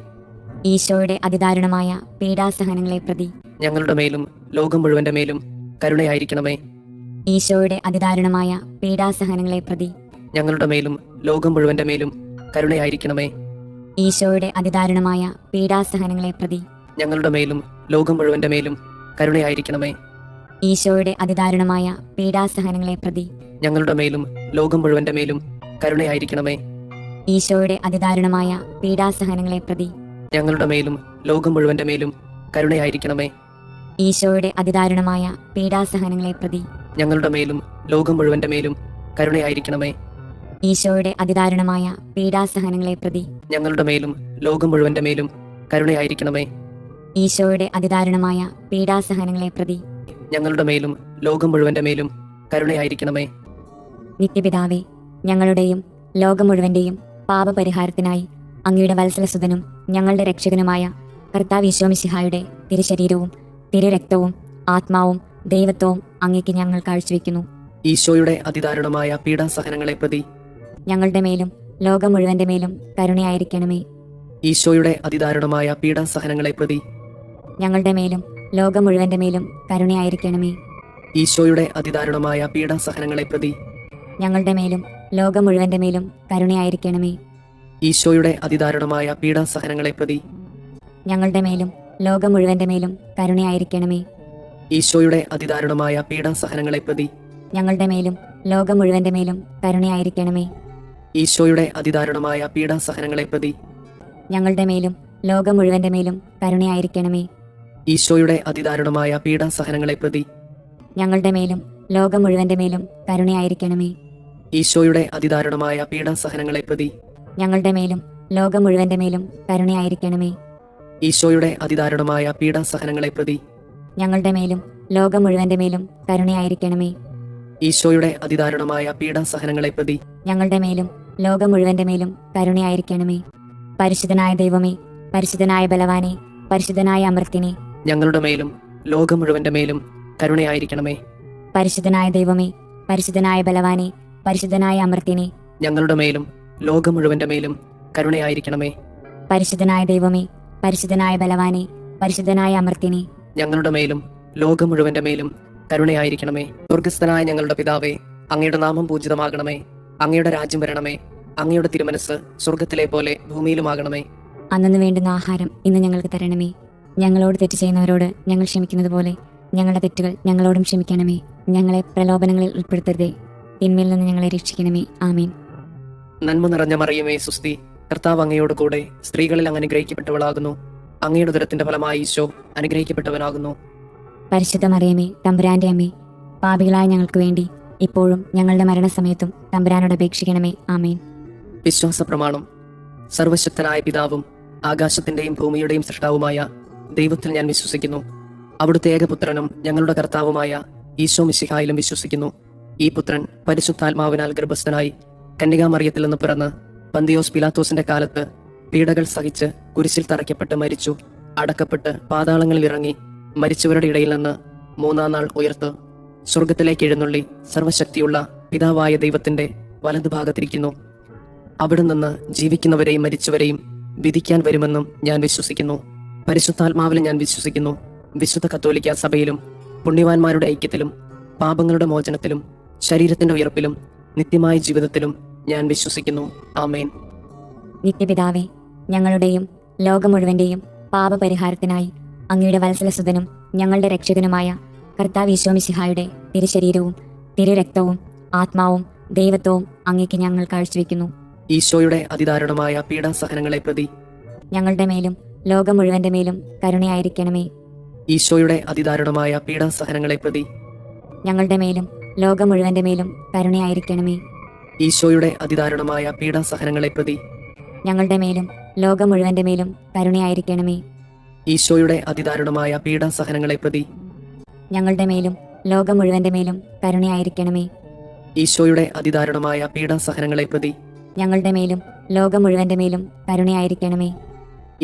ഈശോയുടെ അതിദാരുണമായ പീഡാസഹനങ്ങളെ പ്രതി ഞങ്ങളുടെ മേലും ലോകം മുഴുവന്റെ മേലും കരുണയായിരിക്കണമേ. ഈശോയുടെ അതിദാരുണമായ പീഡാസഹനങ്ങളെ പ്രതി ഞങ്ങളുടെ മേലും ലോകം മുഴുവന്റെ മേലും കരുണയായിരിക്കണമേ. ഈശോയുടെ അതിദാരുണമായ പീഡാസഹനങ്ങളെ പ്രതി ഞങ്ങളുടെ മേലും ലോകം മുഴുവന്റെ മേലും കരുണയായിരിക്കണമേ. ഈശോയുടെ അതിദാരുണമായ പീഡാസഹനങ്ങളെ പ്രതി ഞങ്ങളുടെ മേലും ലോകം മുഴുവന്റെ മേലും കരുണയായിരിക്കണമേ. ഈശോയുടെ അതിദാരുണമായ പീഡാസഹനങ്ങളെ പ്രതി ഞങ്ങളുടെ മേലും ലോകം മുഴുവന്റെ മേലും കരുണയായിരിക്കണമേ. ഈശോയുടെ അതിദാരുണമായ പീഡാസഹനങ്ങളെ പ്രതി ഞങ്ങളുടെ മേലും ലോകം മുഴുവന്റെ മേലും കരുണയായിരിക്കണമേ. ഈശോയുടെ അതിദാരുണമായ പീഡാസഹനങ്ങളെ പ്രതി ഞങ്ങളുടെ മേലും ലോകം മുഴുവന്റെ മേലും കരുണയായിരിക്കണമേ. ഈശോയുടെ അതിദാരുണമായ പീഡാസഹനങ്ങളെ പ്രതി ഞങ്ങളുടെ മേലും ലോകം മുഴുവന്റെ മേലും കരുണയായിരിക്കണമേ. നിത്യപിതാവേ, ഞങ്ങളുടെയും ലോകം മുഴുവന്റെയും പാപപരിഹാരത്തിനായി അങ്ങയുടെ വത്സലസുതനും ഞങ്ങളുടെ രക്ഷകനുമായ കർത്താവ് മിശിഹായുടെ തിരുശരീരവും തിരുരക്തവും ആത്മാവും ദൈവത്വവും അങ്ങേക്ക് ഞങ്ങൾ കാഴ്ചവെക്കുന്നു. ഈശോയുടെ അതിദാരുണമായ പീഡാസഹനങ്ങളെ പ്രതി ഞങ്ങളുടെ മേലും ലോകം മുഴുവന്റെ മേലും കരുണയായിരിക്കണമേ. ഈശോയുടെ അതിദാരുണമായ പീഡാസഹനങ്ങളെ പ്രതി ഞങ്ങളുടെ മേലും ലോകം മുഴുവന്റെ മേലും കരുണയായിരിക്കണമേ. ഈശോയുടെ അതിദാരുണമായ പീഡാസഹനങ്ങളെ പ്രതി ഞങ്ങളുടെ മേലും ലോകം മുഴുവന്റെ മേലും കരുണയായിരിക്കണമേ. ഈശോയുടെ അതിദാരുണമായ പീഡാസഹനങ്ങളെ പ്രതി ഞങ്ങളുടെ മേലും ലോകം മുഴുവന്റെ മേലും കരുണയായിരിക്കണമേ. ഈശോയുടെ അതിദാരുണമായ പീഡാസഹനങ്ങളെ പ്രതി ഞങ്ങളുടെ മേലും ലോകം മുഴുവന്റെ മേലും കരുണയായിരിക്കണമേ. ഈശോയുടെ അതിദാരുണമായ പീഡാസഹനങ്ങളെ പ്രതി ഞങ്ങളുടെ മേലും ലോകം മുഴുവന്റെ മേലും കരുണയായിരിക്കണമേ. ഈശോയുടെ അതിദാരുണമായ പീഡാസഹനങ്ങളെ പ്രതി ഞങ്ങളുടെ മേലും ലോകം മുഴുവന്റെ മേലും കരുണയായിരിക്കണമേ. ഈശോയുടെ അതിദാരുണമായ പീഡാസഹനങ്ങളെ പ്രതി ഞങ്ങളുടെ മേലും ലോകം മുഴുവന്റെ മേലും കരുണയായിരിക്കണമേ. ഈശോയുടെ അതിദാരുണമായ പീഡാസഹനങ്ങളെ പ്രതി ഞങ്ങളുടെ മേലും ലോകം മുഴുവന്റെ മേലും കരുണയായിരിക്കണമേ. ഈശോയുടെ അതിദാരുണമായ പീഡാസഹനങ്ങളെ പ്രതി ഞങ്ങളുടെ മേലും ലോകം മുഴുവന്റെ മേലും കരുണയായിരിക്കണമേ. പരിശുദ്ധനായ ദൈവമേ, പരിശുദ്ധനായ ബലവാനെ, പരിശുദ്ധനായ അമർത്തിനെ, ഞങ്ങളുടെ മേലും ലോകം മുഴുവന്റെ മേലും കരുണയായിരിക്കണമേ. പരിശുദ്ധനായ ദൈവമേ, പരിശുദ്ധനായ ബലവാനെ, പരിശുദ്ധനായ അമർത്തിനെ, ഞങ്ങളുടെ മേലും ലോകം മുഴുവന്റെ മേലും കരുണയായിരിക്കണമേ. പരിശുദ്ധനായ ദൈവമേ, പരിശുദ്ധനായ ബലവാനെ, പരിശുദ്ധനായ അമർത്തിനെ, ഞങ്ങളുടെ മേലും ലോകം മുഴുവന്റെ മേലും കരുണയായിരിക്കണമേ. സ്വർഗസ്ഥനായ ഞങ്ങളുടെ പിതാവേ, അങ്ങയുടെ നാമം പൂജിതമാകണമേ. അങ്ങയുടെ രാജ്യം വരണമേ. അങ്ങയുടെ തിരുമനസ് സ്വർഗത്തിലെ പോലെ ഭൂമിയിലുമാകണമേ. അന്നു വേണ്ടുന്ന ആഹാരം ഇന്ന് ഞങ്ങൾക്ക് തരണമേ. ഞങ്ങളോട് തെറ്റ് ചെയ്യുന്നവരോട് ഞങ്ങൾ ക്ഷമിക്കുന്നത് പോലെ ഞങ്ങളുടെ തെറ്റുകൾ ഞങ്ങളോടും ക്ഷമിക്കണമേ. ഞങ്ങളെ പ്രലോഭനങ്ങളിൽ ഉൾപ്പെടുത്തരുതേ, തിന്മയിൽ നിന്ന് ഞങ്ങളെ രക്ഷിക്കണമേ. ആമീൻ. നന്മ നിറഞ്ഞ മറിയമേ സുസ്തി, കർത്താവ് അങ്ങയോട് കൂടെ സ്ത്രീകളിൽ അങ്ങ് അനുഗ്രഹിക്കപ്പെട്ടവളാകുന്നു. അങ്ങയുടെ ഉദരത്തിന്റെ ഫലമായി ഈശോ അനുഗ്രഹിക്കപ്പെട്ടവനാകുന്നു. പരിശുദ്ധ മറിയമേ, തമ്പുരാന്റെ അമ്മേ, പാപികളായ ഞങ്ങൾക്ക് വേണ്ടി ഇപ്പോഴും ഞങ്ങളുടെ മരണസമയത്തും തമ്പുരാനോട് അപേക്ഷിക്കണമേ. ആമേൻ. വിശ്വാസ പ്രമാണം. സർവശക്തനായ പിതാവും ആകാശത്തിന്റെയും ഭൂമിയുടെയും സൃഷ്ടാവുമായ ദൈവത്തിൽ ഞാൻ വിശ്വസിക്കുന്നു. അവിടുത്തെ ഏകപുത്രനും ഞങ്ങളുടെ കർത്താവുമായ ഈശോ മിശിഹായിലും വിശ്വസിക്കുന്നു. ഈ പുത്രൻ പരിശുദ്ധാത്മാവിനാൽ ഗർഭസ്ഥനായി കന്യകാമറിയത്തിൽ നിന്ന് പിറന്ന് പന്തിയോസ് പിലാത്തോസിന്റെ കാലത്ത് പീഡകൾ സഹിച്ച് കുരിശിൽ തറയ്ക്കപ്പെട്ട് മരിച്ചു, അടക്കപ്പെട്ട് പാതാളങ്ങളിൽ ഇറങ്ങി മരിച്ചവരുടെ ഇടയിൽ നിന്ന് മൂന്നാം നാൾ ഉയർത്ത് സ്വർഗത്തിലേക്ക് എഴുന്നള്ളി സർവശക്തിയുള്ള പിതാവായ ദൈവത്തിന്റെ വലതുഭാഗത്തിരിക്കുന്നു. അവിടെ നിന്ന് ജീവിക്കുന്നവരെയും മരിച്ചവരെയും വിധിക്കാൻ വരുമെന്നും ഞാൻ വിശ്വസിക്കുന്നു. പരിശുദ്ധാത്മാവിലും ഞാൻ വിശ്വസിക്കുന്നു. വിശുദ്ധ കത്തോലിക്ക സഭയിലും പുണ്യവാന്മാരുടെ ഐക്യത്തിലും പാപങ്ങളുടെ മോചനത്തിലും ശരീരത്തിന്റെ ഉയർപ്പിലും നിത്യമായ ജീവിതത്തിലും ഞാൻ വിശ്വസിക്കുന്നു. ആമേൻ. നിത്യപിതാവേ, ഞങ്ങളുടെയും ലോകം മുഴുവന്റെയും പാപപരിഹാരത്തിനായി അങ്ങയുടെ വത്സലസുതനും ഞങ്ങളുടെ രക്ഷകനുമായ കർത്താവ് ഈശോ മിശിഹായുടെ തിരുശരീരവും തിരുരക്തവും ആത്മാവും ദൈവത്വവും അങ്ങേക്ക് ഞങ്ങൾ കാഴ്ചവെക്കുന്നു. ഈശോയുടെ അതിദാരുണമായ പീഡാസഹനങ്ങളെ പ്രതി ഞങ്ങളുടെ മേലും ലോകം മുഴുവന്റെ മേലും കരുണയായിരിക്കണമേ. ഈശോയുടെ അതിദാരുണമായ പീഡാസഹനങ്ങളെ പ്രതി ഞങ്ങളുടെ മേലും ലോകം മുഴുവന്റെ മേലും കരുണയായിരിക്കണമേ. ഈശോയുടെ അതിദാരുണമായ പീഡാസഹനങ്ങളെ പ്രതി ഞങ്ങളുടെ മേലും ലോകം മുഴുവന്റെ മേലും കരുണയായിരിക്കണമേ. ഈശോയുടെ അതിദാരുണമായ പീഡാസഹനങ്ങളെ പ്രതി ഞങ്ങളുടെ മേലും ലോകം മുഴുവന്റെ മേലും കരുണയായിരിക്കണമേ. ഈശോയുടെ അതിദാരുണമായ പീഡാസഹനങ്ങളെ പ്രതി ഞങ്ങളുടെ മേലും ലോകം മുഴുവന്റെ മേലും കരുണയായിരിക്കണമേ.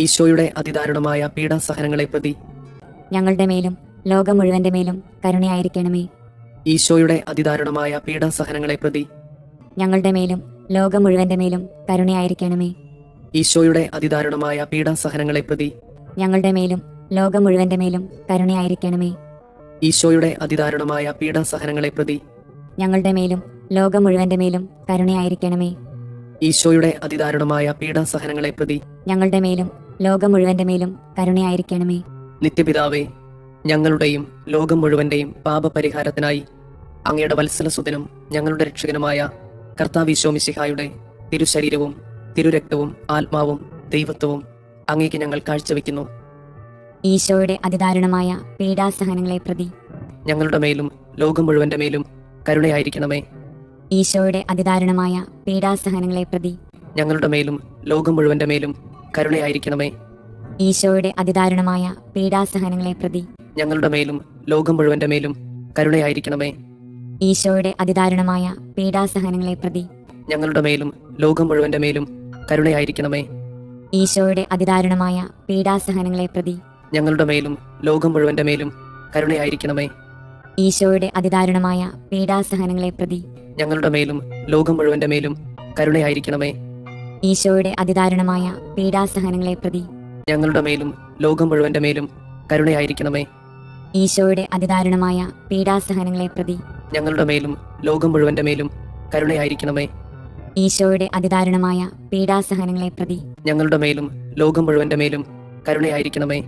ഈശോയുടെ അതിദാരുണമായ പീഡാസഹനങ്ങളെ പ്രതി ഞങ്ങളുടെ മേലും ലോകം മുഴുവന്റെ മേലും കരുണയായിരിക്കണമേ. ഈശോയുടെ അതിദാരുണമായ പീഡാസഹനങ്ങളെ പ്രതി ഞങ്ങളുടെ മേലും ലോകം മുഴുവന്റെ മേലും കരുണയായിരിക്കണമേ. ഈശോയുടെ അതിദാരുണമായ പീഡാസഹനങ്ങളെ പ്രതി ഞങ്ങളുടെ മേലും ലോകം മുഴുവന്റെ മേലും കരുണയായിരിക്കണമേ. ഈശോയുടെ അതിദാരുണമായ പീഡാസഹനങ്ങളെ പ്രതി ഞങ്ങളുടെ മേലും ലോകം മുഴുവന്റെ മേലും കരുണയായിരിക്കണമേ. ഈശോയുടെ അതിദാരുണമായ പീഡാസഹനങ്ങളെ പ്രതി ഞങ്ങളുടെ മേലും ലോകം മുഴുവന്റെ മേലും കരുണയായിരിക്കണമേ. നിത്യപിതാവേ, ഞങ്ങളുടെയും ലോകം മുഴുവന്റെയും പാപപരിഹാരത്തിനായി അങ്ങയുടെ വത്സലസുതനും ഞങ്ങളുടെ രക്ഷകനുമായ കർത്താവ് ഈശോ മിശിഹായുടെ തിരുശരീരവും തിരുരക്തവും ആത്മാവും ദൈവത്വവും അങ്ങേക്ക് ഞങ്ങൾ കാഴ്ചവെക്കുന്നു. ഈശോയുടെ അതിദാരുണമായ പീഡാസഹനങ്ങളെ പ്രതി ഞങ്ങളുടെ മേലും ലോകം മുഴുവന്റെ മേലും കരുണയായിരിക്കണമേ. ഈശോയുടെ അതിദാരുണമായ പീഡാസഹനങ്ങളെ പ്രതി ഞങ്ങളുടെ മേലും ലോകം മുഴുവന്റെ മേലും കരുണയായിരിക്കണമേ. ഈശോയുടെ അതിദാരുണമായ പീഡാസഹനങ്ങളെ പ്രതി ഞങ്ങളുടെ മേലും ലോകം മുഴുവന്റെ മേലും കരുണയായിരിക്കണമേ. ഈശോയുടെ അതിദാരുണമായ പീഡാസഹനങ്ങളെ പ്രതി ഞങ്ങളുടെ മേലും ലോകം മുഴുവന്റെ മേലും കരുണയായിരിക്കണമേ. ഈശോയുടെ അതിദാരുണമായ പീഡാസഹനങ്ങളെ പ്രതി ഞങ്ങളുടെ മേലും ലോകം മുഴുവന്റെ മേലും കരുണയായിരിക്കണമേ. ഈശോയുടെ അതിദാരുണമായ പീഡാസഹനങ്ങളെ പ്രതി ഞങ്ങളുടെ മേലും ലോകം മുഴുവന്റെ മേലും കരുണയായിരിക്കണമേ. ഈശോയുടെ അതിദാരുണമായ പീഡാസഹനങ്ങളെ പ്രതി ഞങ്ങളുടെ മേലും ലോകം മുഴുവന്റെ മേലും കരുണയായിരിക്കണമേ. ഈശോയുടെ അതിദാരുണമായ പീഡാസഹനങ്ങളെ പ്രതി ഞങ്ങളുടെ മേലും ലോകം മുഴുവന്റെ മേലും കരുണയായിരിക്കണമേ. ഈശോയുടെ അതിദാരുണമായ പീഡാസഹനങ്ങളെ പ്രതി ഞങ്ങളുടെ മേലും ലോകം മുഴുവന്റെ മേലും കരുണയായിരിക്കണമേ.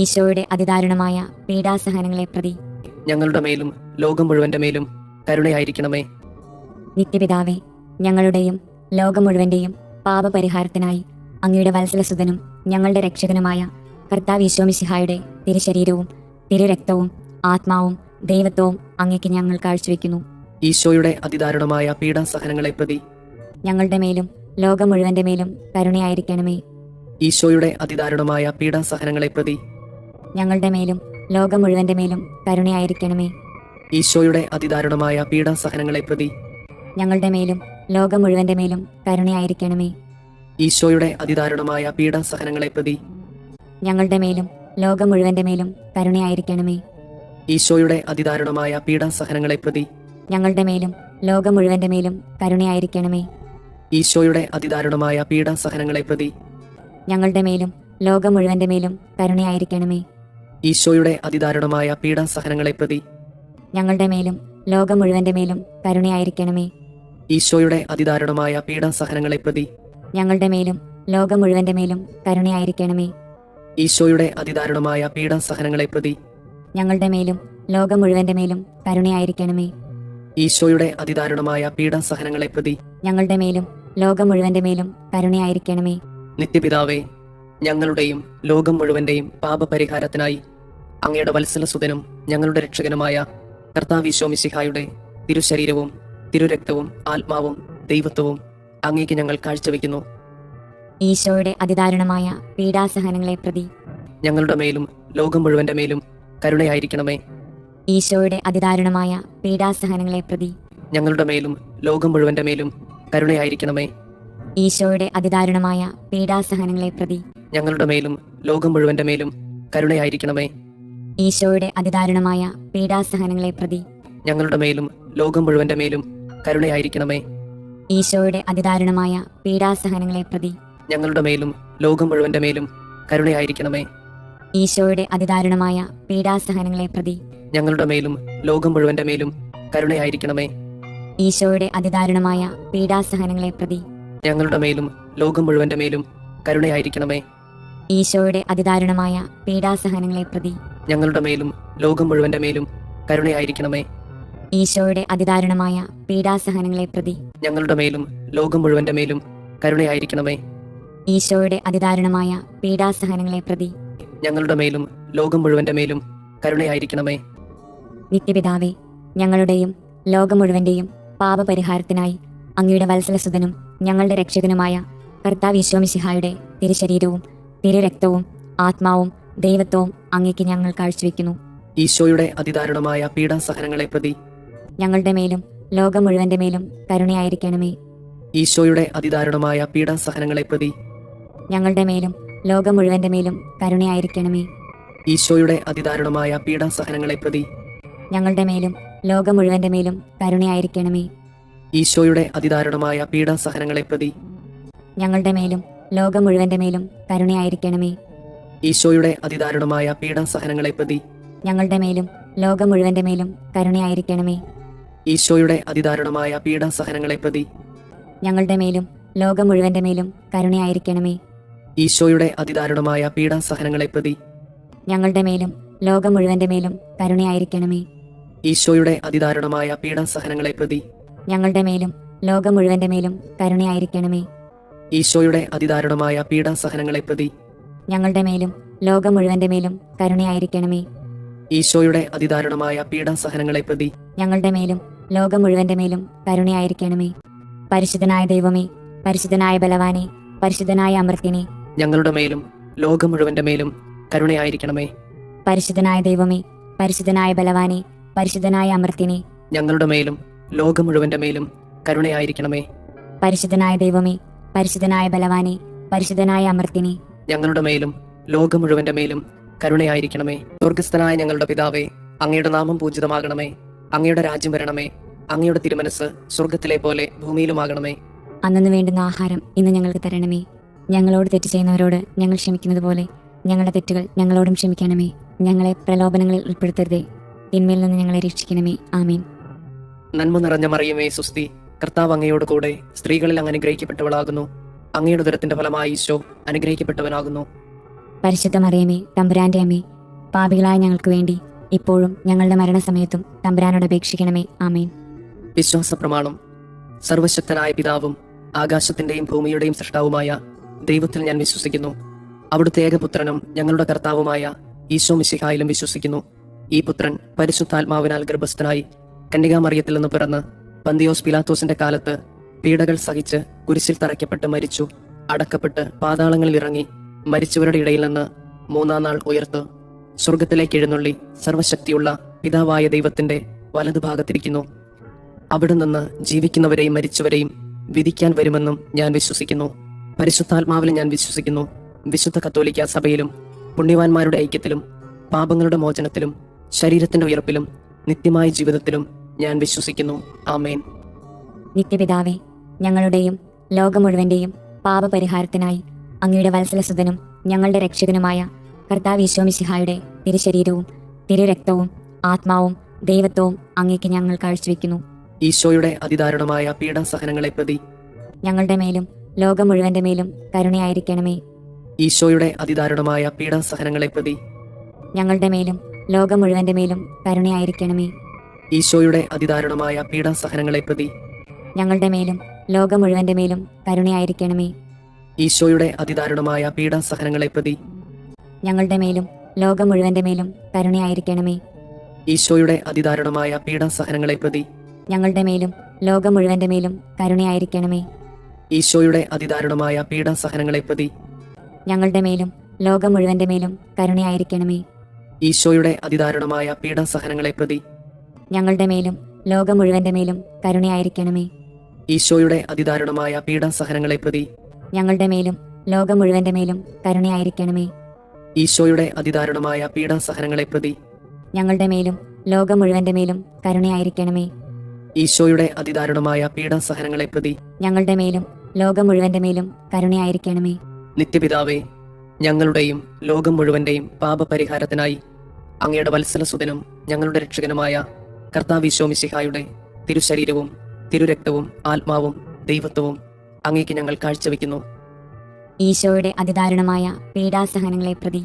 ഈശോയുടെ അതിദാരുണമായ പീഡാസഹനങ്ങളെ പ്രതി ഞങ്ങളുടെ മേലും ലോകം മുഴുവന്റെ മേലും കരുണയായിരിക്കണമേ. നിത്യപിതാവേ, ഞങ്ങളുടെയും ലോകം മുഴുവന്റെയും പാപപരിഹാരത്തിനായി അങ്ങയുടെ വത്സലസുതനും ഞങ്ങളുടെ രക്ഷകനുമായ കർത്താവ് ഈശോ മിശിഹായുടെ തിരുശരീരവും തിരുരക്തവും ആത്മാവും ദൈവത്വവും അങ്ങേക്ക് ഞങ്ങൾ കാഴ്ചവെക്കുന്നു. ഈശോയുടെ അതിദാരുണമായ പീഡാസഹനങ്ങളെ പ്രതി ഞങ്ങളുടെ മേലും ലോകം മുഴുവന്റെ മേലും കരുണയായിരിക്കണമേ. ഈശോയുടെ അതിദാരുണമായ പീഡാസഹനങ്ങളെ പ്രതി ഞങ്ങളുടെ മേലും ലോകം മുഴുവന്റെ മേലും കരുണയായിരിക്കണമേ. ഈശോയുടെ അതിദാരുണമായ പീഡാസഹനങ്ങളെ പ്രതി ഞങ്ങളുടെ മേലും ലോകം മുഴുവന്റെ മേലും കരുണയായിരിക്കണമേ. ഈശോയുടെ അതിദാരുണമായ പീഡാസഹനങ്ങളെ പ്രതി ഞങ്ങളുടെ മേലും ലോകം മുഴുവന്റെ മേലും കരുണയായിരിക്കണമേ. ഈശോയുടെ അതിദാരുണമായ പീഡാസഹനങ്ങളെ പ്രതി ഞങ്ങളുടെ മേലും ലോകം മുഴുവന്റെ മേലും കരുണയായിരിക്കണമേ. ഈശോയുടെ അതിദാരുണമായ പീഡാസഹനങ്ങളെ പ്രതി ഞങ്ങളുടെ മേലും ലോകം മുഴുവന്റെ മേലും കരുണയായിരിക്കണമേ. ഈശോയുടെ അതിദാരുണമായ പീഡാസഹനങ്ങളെ പ്രതി ഞങ്ങളുടെ മേലും ലോകം മുഴുവന്റെ മേലും കരുണയായിരിക്കണമേ. ഈശോയുടെ അതിദാരുണമായ പീഡാസഹനങ്ങളെ പ്രതി ഞങ്ങളുടെ മേലും ലോകം മുഴുവന്റെ മേലും കരുണയായിരിക്കണമേ. ഈശോയുടെ അതിദാരുണമായ പീഡാസഹനങ്ങളെ പ്രതി ഞങ്ങളുടെ മേലും ലോകം മുഴുവന്റെ മേലും കരുണയായിരിക്കണമേ. ഈശോയുടെ അതിദാരുണമായ പീഡാസഹനങ്ങളെ പ്രതി ഞങ്ങളുടെ മേലും ലോകം മുഴുവന്റെ മേലും കരുണയായിരിക്കണമേ. നിത്യപിതാവേ, ഞങ്ങളുടെയും ലോകം മുഴുവന്റെയും പാപപരിഹാരത്തിനായി അങ്ങയുടെ വത്സലസുതനും ഞങ്ങളുടെ രക്ഷകനുമായ കർത്താവ് ഈശോ മിശിഹായുടെ തിരുശരീരവും തിരുരക്തവും ആത്മാവും ദൈവത്വവും അങ്ങേക്ക് ഞങ്ങൾ കാഴ്ചവെക്കുന്നു. ഈശോയുടെ അതിദാരുണമായ പീഡാസഹനങ്ങളെ പ്രതി ഞങ്ങളുടെ മേലും ലോകം മുഴുവന്റെ മേലും കരുണയായിരിക്കണമേ. ഈശോയുടെ അതിദാരുണമായ പീഡാസഹനങ്ങളെ പ്രതി ഞങ്ങളുടെ മേലും ലോകം മുഴുവന്റെ മേലും കരുണയായിരിക്കണമേ. ഈശോയുടെ അതിദാരുണമായ പീഡാസഹനങ്ങളെ പ്രതി ഞങ്ങളുടെ മേലും ലോകം മുഴുവന്റെ മേലും കരുണയായിരിക്കണമേ. ഈശോയുടെ അതിദാരുണമായ പീഡാസഹനങ്ങളെ പ്രതി ഞങ്ങളുടെ മേലും ലോകം മുഴുവന്റെ മേലും കരുണയായിരിക്കണമേ. ഈശോയുടെ അതിദാരുണമായ പീഡാസഹനങ്ങളെ പ്രതി ഞങ്ങളുടെ മേലും ലോകം മുഴുവന്റെ മേലും കരുണയായിരിക്കണമേ. ഈശോയുടെ അതിദാരുണമായ പീഡാസഹനങ്ങളെ പ്രതി ഞങ്ങളുടെ മേലും ലോകം മുഴുവന്റെ മേലും കരുണയായിരിക്കണമേ. ഈശോയുടെ അതിദാരുണമായ പീഡാസഹനങ്ങളെ പ്രതി ഞങ്ങളുടെ മേലും ലോകം മുഴുവന്റെ മേലും കരുണയായിരിക്കണമേ. ഈശോയുടെ അതിദാരുണമായ പീഡാസഹനങ്ങളെ പ്രതി ഞങ്ങളുടെ മേലും ലോകം മുഴുവന്റെ മേലും കരുണയായിരിക്കണമേ. ഈശോയുടെ അതിദാരുണമായ പീഡാസഹനങ്ങളെ പ്രതി ഞങ്ങളുടെ മേലും ലോകം മുഴുവന്റെ മേലും കരുണയായിരിക്കണമേ. ഈശോയുടെ അതിദാരുണമായ പീഡാസഹനങ്ങളെ പ്രതി ഞങ്ങളുടെ മേലും ലോകം മുഴുവന്റെ മേലും കരുണയായിരിക്കണമേ. നിത്യപിതാവേ, ഞങ്ങളുടെയും ലോകം മുഴുവന്റെയും പാപപരിഹാരത്തിനായി അങ്ങയുടെ വത്സലസുതനും ഞങ്ങളുടെ രക്ഷകനുമായ കർത്താവ് ഈശോ മിശിഹായുടെ തിരുശരീരവും തിരുരക്തവും ആത്മാവും ദൈവത്വവും അങ്ങേക്ക് ഞങ്ങൾ കാഴ്ചവെക്കുന്നു. ഈശോയുടെ അതിദാരുണമായ പീഡാസഹനങ്ങളെ പ്രതി ഞങ്ങളുടെ മേലും ലോകം മുഴുവന്റെ മേലും കരുണയായിരിക്കണമേ. ഈശോയുടെ അതിദാരുണമായ പീഡാസഹനങ്ങളെ പ്രതി ഞങ്ങളുടെ മേലും ലോകം മുഴുവന്റെ മേലും കരുണയായിരിക്കണമേ. ഈശോയുടെ അതിദാരുണമായ പീഡാസഹനങ്ങളെ പ്രതി ഞങ്ങളുടെ മേലും ലോകം മുഴുവന്റെ മേലും കരുണയായിരിക്കണമേ. ഈശോയുടെ അതിദാരുണമായ പീഡാസഹനങ്ങളെ പ്രതി ഞങ്ങളുടെ മേലും ലോകം മുഴുവന്റെ മേലും കരുണയായിരിക്കണമേ. ഈശോയുടെ അതിദാരുണമായ പീഡാസഹനങ്ങളെ പ്രതി ഞങ്ങളുടെ മേലും ലോകം മുഴുവന്റെ മേലും കരുണയായിരിക്കണമേ. ഈശോയുടെ അതിദാരുണമായ പീഡാസഹനങ്ങളെ പ്രതി ഞങ്ങളുടെ മേലും ലോകം മുഴുവന്റെ മേലും കരുണയായിരിക്കണമേ. ഈശോയുടെ അതിദാരുണമായ പീഡാസഹനങ്ങളെ പ്രതി ഞങ്ങളുടെ മേലും ലോകം മുഴുവന്റെ മേലും കരുണയായിരിക്കണമേ. ഈശോയുടെ അതിദാരുണമായ പീഡാസഹനങ്ങളെ പ്രതി ഞങ്ങളുടെ മേലും ലോകം മുഴുവന്റെ മേലും കരുണയായിരിക്കണമേ. ഈശോയുടെ അതിദാരുണമായ പീഡാസഹനങ്ങളെ പ്രതി ഞങ്ങളുടെ മേലും ലോകം മുഴുവന്റെ മേലും കരുണയായിരിക്കണമേ. ഈശോയുടെ അതിദാരുണമായ പീഡാസഹനങ്ങളെ പ്രതി ഞങ്ങളുടെ മേലും ലോകം മുഴുവന്റെ മേലും കരുണയായിരിക്കണമേ. പരിശുദ്ധനായ ദൈവമേ, പരിശുദ്ധനായ ബലവാനെ, പരിശുദ്ധനായ അമർത്തിനെ, ഞങ്ങളുടെ മേലും ലോകം മുഴുവന്റെ മേലും കരുണയായിരിക്കണമേ. പരിശുദ്ധനായ ദൈവമേ, പരിശുദ്ധനായ ബലവാനെ, പരിശുദ്ധനായ അമർത്തിനെ, ഞങ്ങളുടെ മേലും ലോകം മുഴുവന്റെ മേലും കരുണയായിരിക്കണമേ. പരിശുദ്ധനായ ദൈവമേ, പരിശുദ്ധനായ ബലവാനെ, പരിശുദ്ധനായ അമർത്തിനെ, ഞങ്ങളുടെ മേലും ലോകം മുഴുവന്റെ മേലും കരുണയായിരിക്കണമേ. സ്വർഗസ്ഥനായ ഞങ്ങളുടെ പിതാവേ, അങ്ങയുടെ നാമം പൂജിതമാകണമേ. അങ്ങയുടെ രാജ്യം വരണമേ. അങ്ങയുടെ തിരുമനസ് സ്വർഗത്തിലെ പോലെ ഭൂമിയിലുമാകണമേ. അന്നു വേണ്ടുന്ന ആഹാരം ഇന്ന് ഞങ്ങൾക്ക് തരണമേ. ഞങ്ങളോട് തെറ്റ് ചെയ്യുന്നവരോട് ഞങ്ങൾ ക്ഷമിക്കുന്നത് പോലെ ഞങ്ങളുടെ തെറ്റുകൾ ഞങ്ങളോടും ക്ഷമിക്കണമേ. ഞങ്ങളെ പ്രലോഭനങ്ങളിൽ ഉൾപ്പെടുത്തരുതേ, തിന്മയിൽ നിന്ന് ഞങ്ങളെ രക്ഷിക്കണമേ. ആമീൻ. നന്മ നിറഞ്ഞ മറിയമേ സുസ്തി, കർത്താവ് അങ്ങയോട് കൂടെ സ്ത്രീകളിൽ അങ്ങ് അനുഗ്രഹിക്കപ്പെട്ടവളാകുന്നു. അങ്ങയുടെ ഉദരത്തിന്റെ ഫലമായി ഈശോ അനുഗ്രഹിക്കപ്പെട്ടവനാകുന്നു. പരിശുദ്ധ മറിയമേ, തമ്പുരാന്റെ അമ്മേ, പാപികളായ ഞങ്ങൾക്ക് വേണ്ടി ഇപ്പോഴും ഞങ്ങളുടെ മരണസമയത്തും തമ്പുരാനോട് അപേക്ഷിക്കണമേ. ആമീൻ. വിശ്വാസ പ്രമാണം. സർവശക്തനായ പിതാവും ആകാശത്തിന്റെയും ഭൂമിയുടെയും സൃഷ്ടാവുമായ ദൈവത്തിൽ ഞാൻ വിശ്വസിക്കുന്നു. അവിടുത്തെ ഏകപുത്രനും ഞങ്ങളുടെ കർത്താവുമായ ഈശോ മിശിഹായിലും വിശ്വസിക്കുന്നു. ഈ പുത്രൻ പരിശുദ്ധാത്മാവിനാൽ ഗർഭസ്ഥനായി കന്യകാമറിയത്തിൽ നിന്ന് പിറന്ന് പന്തിയോസ് പിലാത്തോസിന്റെ കാലത്ത് പീഡകൾ സഹിച്ച് കുരിശിൽ തറയ്ക്കപ്പെട്ട് മരിച്ചു, അടക്കപ്പെട്ട് പാതാളങ്ങളിൽ ഇറങ്ങി, മരിച്ചവരുടെ ഇടയിൽ നിന്ന് മൂന്നാം നാൾ ഉയർത്ത് സ്വർഗത്തിലേക്ക് എഴുന്നള്ളി സർവശക്തിയുള്ള പിതാവായ ദൈവത്തിന്റെ വലതുഭാഗത്തിരിക്കുന്നു. അവിടെ നിന്ന് ജീവിക്കുന്നവരെയും മരിച്ചവരെയും വിധിക്കാൻ വരുമെന്നും ഞാൻ വിശ്വസിക്കുന്നു. പരിശുദ്ധാത്മാവിൽ ഞാൻ വിശ്വസിക്കുന്നു. വിശുദ്ധ കത്തോലിക്ക സഭയിലും പുണ്യവാന്മാരുടെ ഐക്യത്തിലും പാപങ്ങളുടെ മോചനത്തിലും ശരീരത്തിന്റെ ഉയർപ്പിലും നിത്യമായ ജീവിതത്തിലും ഞാൻ വിശ്വസിക്കുന്നു. ആമേൻ. നിത്യപിതാവേ, ഞങ്ങളുടെയും ലോകം മുഴുവന്റെയും പാപപരിഹാരത്തിനായി അങ്ങയുടെ വത്സലസുതനും ഞങ്ങളുടെ രക്ഷകനുമായ കർത്താവ് ഈശോ മിശിഹായുടെ തിരുശരീരവും തിരുരക്തവും ആത്മാവും ദൈവത്വവും അങ്ങേക്ക് ഞങ്ങൾ കാഴ്ചവെക്കുന്നു. ഈശോയുടെ അതിദാരുണമായ പീഡാസഹനങ്ങളെ പ്രതി ഞങ്ങളുടെ മേലും ലോകം മുഴുവന്റെ മേലും കരുണയായിരിക്കണമേ. ഈശോയുടെ അതിദാരുണമായ പീഡാസഹനങ്ങളെ പ്രതി ഞങ്ങളുടെ മേലും ലോകം മുഴുവന്റെ മേലും കരുണയായിരിക്കണമേ. ഈശോയുടെ അതിദാരുണമായ പീഡാസഹനങ്ങളെ പ്രതി ഞങ്ങളുടെ മേലും ലോകം മുഴുവന്റെ മേലും കരുണയായിരിക്കണമേ. ഈശോയുടെ അതിദാരുണമായ പീഡാസഹനങ്ങളെ പ്രതി ഞങ്ങളുടെ മേലും ലോകം മുഴുവന്റെ മേലും കരുണയായിരിക്കണമേ. ഈശോയുടെ അതിദാരുണമായ പീഡാസഹനങ്ങളെ പ്രതി ഞങ്ങളുടെ മേലും ലോകം മുഴുവന്റെ മേലും കരുണയായിരിക്കണമേ. ഈശോയുടെ അതിദാരുണമായ പീഡാസഹനങ്ങളെ പ്രതി ഞങ്ങളുടെ മേലും ലോകം മുഴുവന്റെ മേലും കരുണയായിരിക്കണമേ. ഈശോയുടെ അതിദാരുണമായ പീഡാസഹനങ്ങളെ പ്രതി ഞങ്ങളുടെ മേലും ലോകം മുഴുവന്റെ മേലും കരുണയായിരിക്കണമേ. ഈശോയുടെ അതിദാരുണമായ പീഡാസഹനങ്ങളെ പ്രതി ഞങ്ങളുടെ മേലും ലോകം മുഴുവന്റെ മേലും കരുണയായിരിക്കണമേ. ഈശോയുടെ അതിദാരുണമായ പീഡാസഹനങ്ങളെ പ്രതി ഞങ്ങളുടെ മേലും ലോകം മുഴുവന്റെ മേലും കരുണയായിരിക്കണമേ. ഈശോയുടെ അതിദാരുണമായ പീഡാസഹനങ്ങളെ പ്രതി ഞങ്ങളുടെ മേലും ലോകം മുഴുവന്റെ മേലും കരുണയായിരിക്കണമേ. നിത്യപിതാവേ, ഞങ്ങളുടെയും ലോകം മുഴുവന്റെയും പാപപരിഹാരത്തിനായി അങ്ങയുടെ വത്സലസുതനും ഞങ്ങളുടെ രക്ഷകനുമായ കർത്താവ് മിശിഹായുടെ തിരുശരീരവും തിരുരക്തവും ആത്മാവും ദൈവത്വവും അങ്ങേക്ക് ഞങ്ങൾ കാഴ്ചവെക്കുന്നു. ഈശോയുടെ അതിദാരുണമായ പീഡാസഹനങ്ങളെ പ്രതി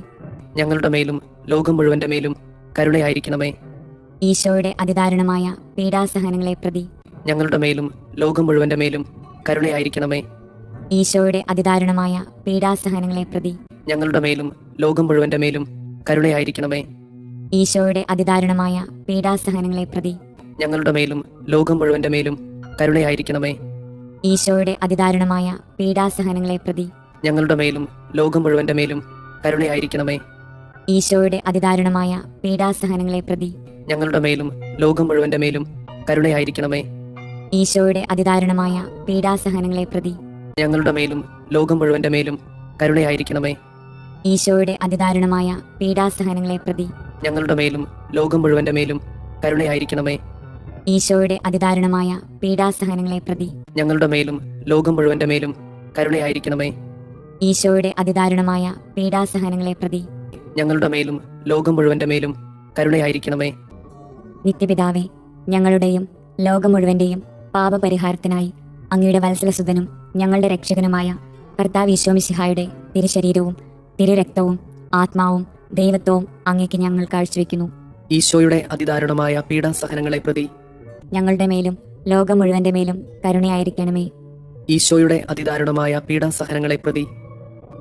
ഞങ്ങളുടെ മേലും ലോകം മുഴുവന്റെ മേലും കരുണയായിരിക്കണമേ. ഈശോയുടെ അതിദാരുണമായ പീഡാസഹനങ്ങളെ പ്രതി ഞങ്ങളുടെ മേലും ലോകം മുഴുവന്റെ മേലും കരുണയായിരിക്കണമേ. ഈശോയുടെ അതിദാരുണമായ പീഡാസഹനങ്ങളെ പ്രതി ഞങ്ങളുടെ മേലും ലോകം മുഴുവന്റെ മേലും കരുണയായിരിക്കണമേ. ഈശോയുടെ അതിദാരുണമായ പീഡാസഹനങ്ങളെ പ്രതി ഞങ്ങളുടെ മേലും ലോകം മുഴുവന്റെ മേലും കരുണയായിരിക്കണമേ. ഈശോയുടെ അതിദാരുണമായ പീഡാസഹനങ്ങളെ പ്രതി ഞങ്ങളുടെ മേലും ലോകം മുഴുവന്റെ മേലും കരുണയായിരിക്കണമേ. ഈശോയുടെ അതിദാരുണമായ പീഡാസഹനങ്ങളെ പ്രതി ഞങ്ങളുടെ മേലും ലോകം മുഴുവന്റെ മേലും കരുണയായിരിക്കണമേ. ഈശോയുടെ അതിദാരുണമായ പീഡാസഹനങ്ങളെ പ്രതി ഞങ്ങളുടെ മേലും ലോകം മുഴുവന്റെ മേലും കരുണയായിരിക്കണമേ. ഈശോയുടെ അതിദാരുണമായ പീഡാസഹനങ്ങളെ പ്രതി ഞങ്ങളുടെ മേലും ലോകം മുഴുവന്റെ മേലും കരുണയായിരിക്കണമേ. ഈശോയുടെ അതിദാരുണമായ പീഡാസഹനങ്ങളെ പ്രതി ഞങ്ങളുടെ മേലും ലോകം മുഴുവന്റെ മേലും കരുണയായിരിക്കണമേ. ഈശോയുടെ അതിദാരുണമായ പീഡാസഹനങ്ങളെ പ്രതി ഞങ്ങളുടെ മേലും ലോകം മുഴുവന്റെ മേലും കരുണയായിരിക്കണമേ. നിത്യപിതാവേ, ഞങ്ങളുടെയും ലോകം മുഴുവന്റെയും പാപപരിഹാരത്തിനായി അങ്ങയുടെ വത്സലസുതനും ഞങ്ങളുടെ രക്ഷകനുമായ കർത്താവ് മിശിഹായുടെ തിരുശരീരവും തിരുരക്തവും ആത്മാവും ദൈവത്വവും അങ്ങേക്ക് ഞങ്ങൾ കാഴ്ചവെക്കുന്നു. ഈശോയുടെ അതിദാരുണമായ പീഡാസഹനങ്ങളെ പ്രതി ഞങ്ങളുടെ മേലും ലോകം മുഴുവന്റെ മേലും കരുണയായിരിക്കണമേ. ഈശോയുടെ അതിദാരുണമായ പീഡാസഹനങ്ങളെ പ്രതി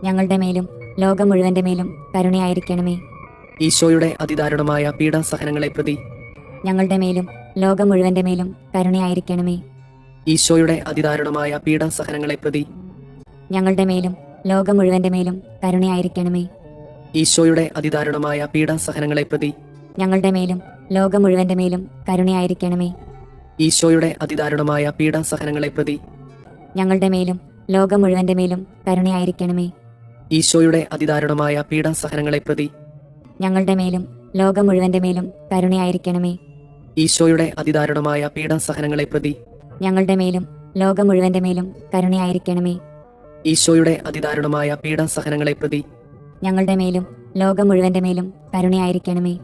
ഞങ്ങളുടെ മേലും ലോകം മുഴുവന്റെ മേലും കരുണയായിരിക്കണമേ. ഈശോയുടെ അതിദാരുണമായ പീഡാസഹനങ്ങളെ പ്രതി ഞങ്ങളുടെ മേലും ലോകം മുഴുവന്റെ മേലും കരുണയായിരിക്കണമേ. ഈശോയുടെ അതിദാരുണമായ പീഡാസഹനങ്ങളെ പ്രതി ഞങ്ങളുടെ മേലും ലോകം മുഴുവന്റെ മേലും കരുണയായിരിക്കണമേ. ഈശോയുടെ അതിദാരുണമായ പീഡാസഹനങ്ങളെ പ്രതി ഞങ്ങളുടെ മേലും ലോകം മുഴുവന്റെ മേലും കരുണയായിരിക്കണമേ. ഈശോയുടെ അതിദാരുണമായ പീഡാസഹനങ്ങളെ പ്രതി ഞങ്ങളുടെ മേലും ലോകം മുഴുവന്റെ മേലും കരുണയായിരിക്കണമേ. ഈശോയുടെ അതിദാരുണമായ പീഡാസഹനങ്ങളെ പ്രതി ഞങ്ങളുടെ മേലും ലോകം മുഴുവന്റെ മേലും കരുണയായിരിക്കണമേ. ഈശോയുടെ അതിദാരുണമായ പീഡാസഹനങ്ങളെ പ്രതി ഞങ്ങളുടെ മേലും ലോകം മുഴുവന്റെ മേലും കരുണയായിരിക്കണമേ. ഈശോയുടെ അതിദാരുണമായ പീഡാസഹനങ്ങളെ പ്രതി ഞങ്ങളുടെ മേലും ലോകം മുഴുവന്റെ മേലും കരുണയായിരിക്കണമേ.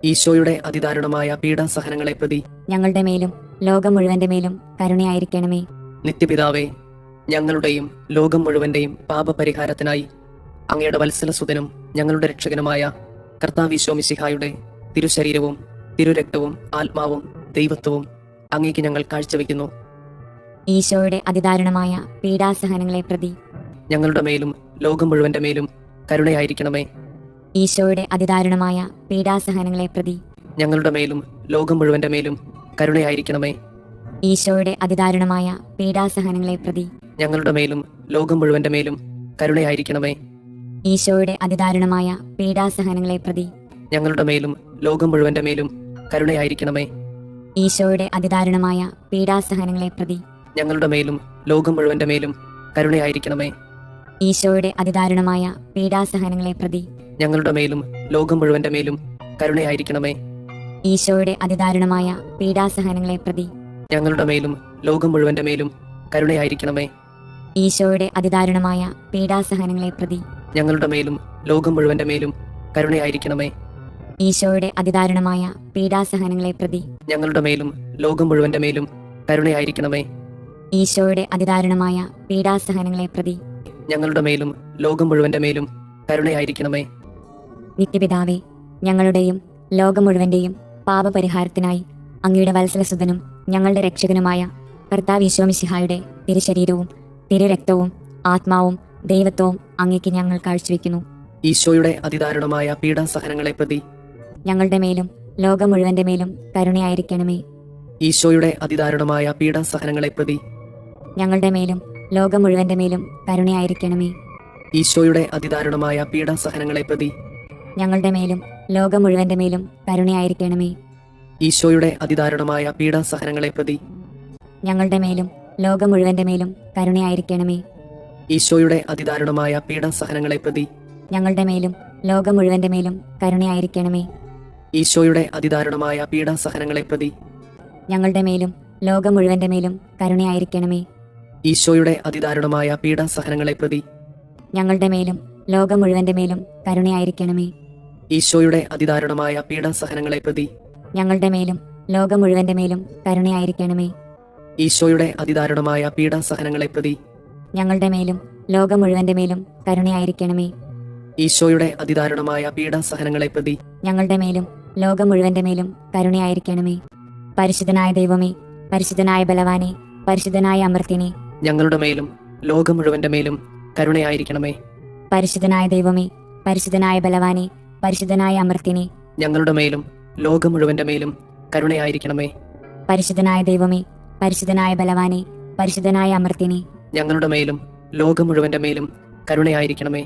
ഈശോയുടെ അതിദാരുണമായ പീഡാസഹനങ്ങളെ പ്രതി ഞങ്ങളുടെ മേലും ലോകം മുഴുവന്റെ മേലും കരുണയായിരിക്കണമേ. നിത്യപിതാവേ, ഞങ്ങളുടെയും ലോകം മുഴുവന്റെയും പാപപരിഹാരത്തിനായി അങ്ങയുടെ വത്സലസുതനും ഞങ്ങളുടെ രക്ഷകനുമായ കർത്താവ് മിശിഹായുടെ തിരുശരീരവും തിരുരക്തവും ആത്മാവും ദൈവത്വവും അങ്ങേക്ക് ഞങ്ങൾ കാഴ്ചവെക്കുന്നു. ഈശോയുടെ അതിദാരുണമായ പീഡാസഹനങ്ങളെ പ്രതി ഞങ്ങളുടെ മേലും ലോകം മുഴുവന്റെ മേലും കരുണയായിരിക്കണമേ. ഈശോയുടെ അതിദാരുണമായ പീഡാസഹനങ്ങളെ പ്രതി ഞങ്ങളുടെ മേലും ലോകം മുഴുവന്റെ മേലും കരുണയായിരിക്കണമേ. ഈശോയുടെ അതിദാരുണമായ പീഡാസഹനങ്ങളെ പ്രതി ഞങ്ങളുടെ മേലും ലോകം മുഴുവന്റെ മേലും കരുണയായിരിക്കണമേ. ഈശോയുടെ അതിദാരുണമായ പീഡാസഹനങ്ങളെ പ്രതി ഞങ്ങളുടെ മേലും ലോകം മുഴുവന്റെ മേലും കരുണയായിരിക്കണമേ. ഈശോയുടെ അതിദാരുണമായ പീഡാസഹനങ്ങളെ പ്രതി ഞങ്ങളുടെ മേലും ലോകം മുഴുവന്റെ മേലും കരുണയായിരിക്കണമേ. ഈശോയുടെ അതിദാരുണമായ പീഡാസഹനങ്ങളെ പ്രതി ഞങ്ങളുടെ മേലും ലോകം മുഴുവന്റെ മേലും കരുണയായിരിക്കണമേ. ഈശോയുടെ അതിദാരുണമായ പീഡാസഹനങ്ങളെ പ്രതി ഞങ്ങളുടെ മേലും ലോകം മുഴുവന്റെ മേലും കരുണയായിരിക്കണമേ. ഈശോയുടെ അതിദാരുണമായ പീഡാസഹനങ്ങളെ പ്രതി ഞങ്ങളുടെ മേലും ലോകം മുഴുവന്റെ മേലും കരുണയായിരിക്കണമേ. ഈശോയുടെ അതിദാരുണമായ പീഡാസഹനങ്ങളെ പ്രതി ഞങ്ങളുടെ മേലും ലോകം മുഴുവന്റെ മേലും കരുണയായിരിക്കണമേ. ഈശോയുടെ അതിദാരുണമായ പീഡാസഹനങ്ങളെ പ്രതി ഞങ്ങളുടെ മേലും ലോകം മുഴുവന്റെ മേലും കരുണയായിരിക്കണമേ. നിത്യപിതാവേ, ഞങ്ങളുടെയും ലോകം മുഴുവന്റെയും പാപപരിഹാരത്തിനായി അങ്ങയുടെ വത്സലസുതനും ഞങ്ങളുടെ രക്ഷകനുമായ കർത്താവ് മിശിഹായുടെ തിരുശരീരവും തിരുരക്തവും ആത്മാവും ദൈവത്വവും അങ്ങേക്ക് ഞങ്ങൾ കാഴ്ചവെക്കുന്നു. ഈശോയുടെ അതിദാരുണമായ പീഡാസഹനങ്ങളെ പ്രതി ഞങ്ങളുടെ മേലും ലോകം മുഴുവന്റെ മേലും കരുണയായിരിക്കണമേ. ഈശോയുടെ അതിദാരുണമായ പീഡാസഹനങ്ങളെ പ്രതി ഞങ്ങളുടെ മേലും ലോകം മുഴുവന്റെ മേലും കരുണയായിരിക്കണമേ. ഈശോയുടെ അതിദാരുണമായ പീഡാസഹനങ്ങളെ പ്രതി ഞങ്ങളുടെ മേലും ലോകം മുഴുവന്റെ മേലും കരുണയായിരിക്കണമേ. ഈശോയുടെ അതിദാരുണമായ പീഡാസഹനങ്ങളെ പ്രതി ഞങ്ങളുടെ മേലും ലോകം മുഴുവന്റെ മേലും കരുണയായിരിക്കണമേ. ഈശോയുടെ അതിദാരുണമായ പീഡാസഹനങ്ങളെ പ്രതി ഞങ്ങളുടെ മേലും ലോകം മുഴുവന്റെ മേലും കരുണയായിരിക്കണമേ. ഈശോയുടെ അതിദാരുണമായ പീഡാസഹനങ്ങളെ പ്രതി ഞങ്ങളുടെ മേലും ലോകം മുഴുവന്റെ മേലും കരുണയായിരിക്കണമേ. ഈശോയുടെ അതിദാരുണമായ പീഡാസഹനങ്ങളെ പ്രതി ഞങ്ങളുടെ മേലും ലോകം മുഴുവന്റെ മേലും കരുണയായിരിക്കണമേ. ഈശോയുടെ അതിദാരുണമായ പീഡാസഹനങ്ങളെ പ്രതി ഞങ്ങളുടെ മേലും ലോകം മുഴുവന്റെ മേലും കരുണയായിരിക്കണമേ. ഈശോയുടെ അതിദാരുണമായ പീഡാസഹനങ്ങളെ പ്രതി ഞങ്ങളുടെ മേലും ലോകം മുഴുവന്റെ മേലും കരുണയായിരിക്കണമേ. ഈശോയുടെ അതിദാരുണമായ പീഡാസഹനങ്ങളെ പ്രതി ഞങ്ങളുടെ മേലും ലോകം മുഴുവന്റെ മേലും കരുണയായിരിക്കണമേ. പരിശുദ്ധനായ ദൈവമേ, പരിശുദ്ധനായ ബലവാനെ, പരിശുദ്ധനായ അമർത്തിനെ, ഞങ്ങളുടെ മേലും ലോകം മുഴുവന്റെ മേലും കരുണയായിരിക്കണമേ. പരിശുദ്ധനായ ദൈവമേ, പരിശുദ്ധനായ ബലവാനെ, പരിശുദ്ധനായ അമർത്തിനെ, ഞങ്ങളുടെ മേലും ലോകം മുഴുവന്റെ മേലും കരുണയായിരിക്കണമേ. പരിശുദ്ധനായ ദൈവമേ, പരിശുദ്ധനായ ബലവാനെ, പരിശുദ്ധനായ അമർത്തിനെ, ഞങ്ങളുടെ മേലും ലോകം മുഴുവന്റെ മേലും കരുണയായിരിക്കണമേ.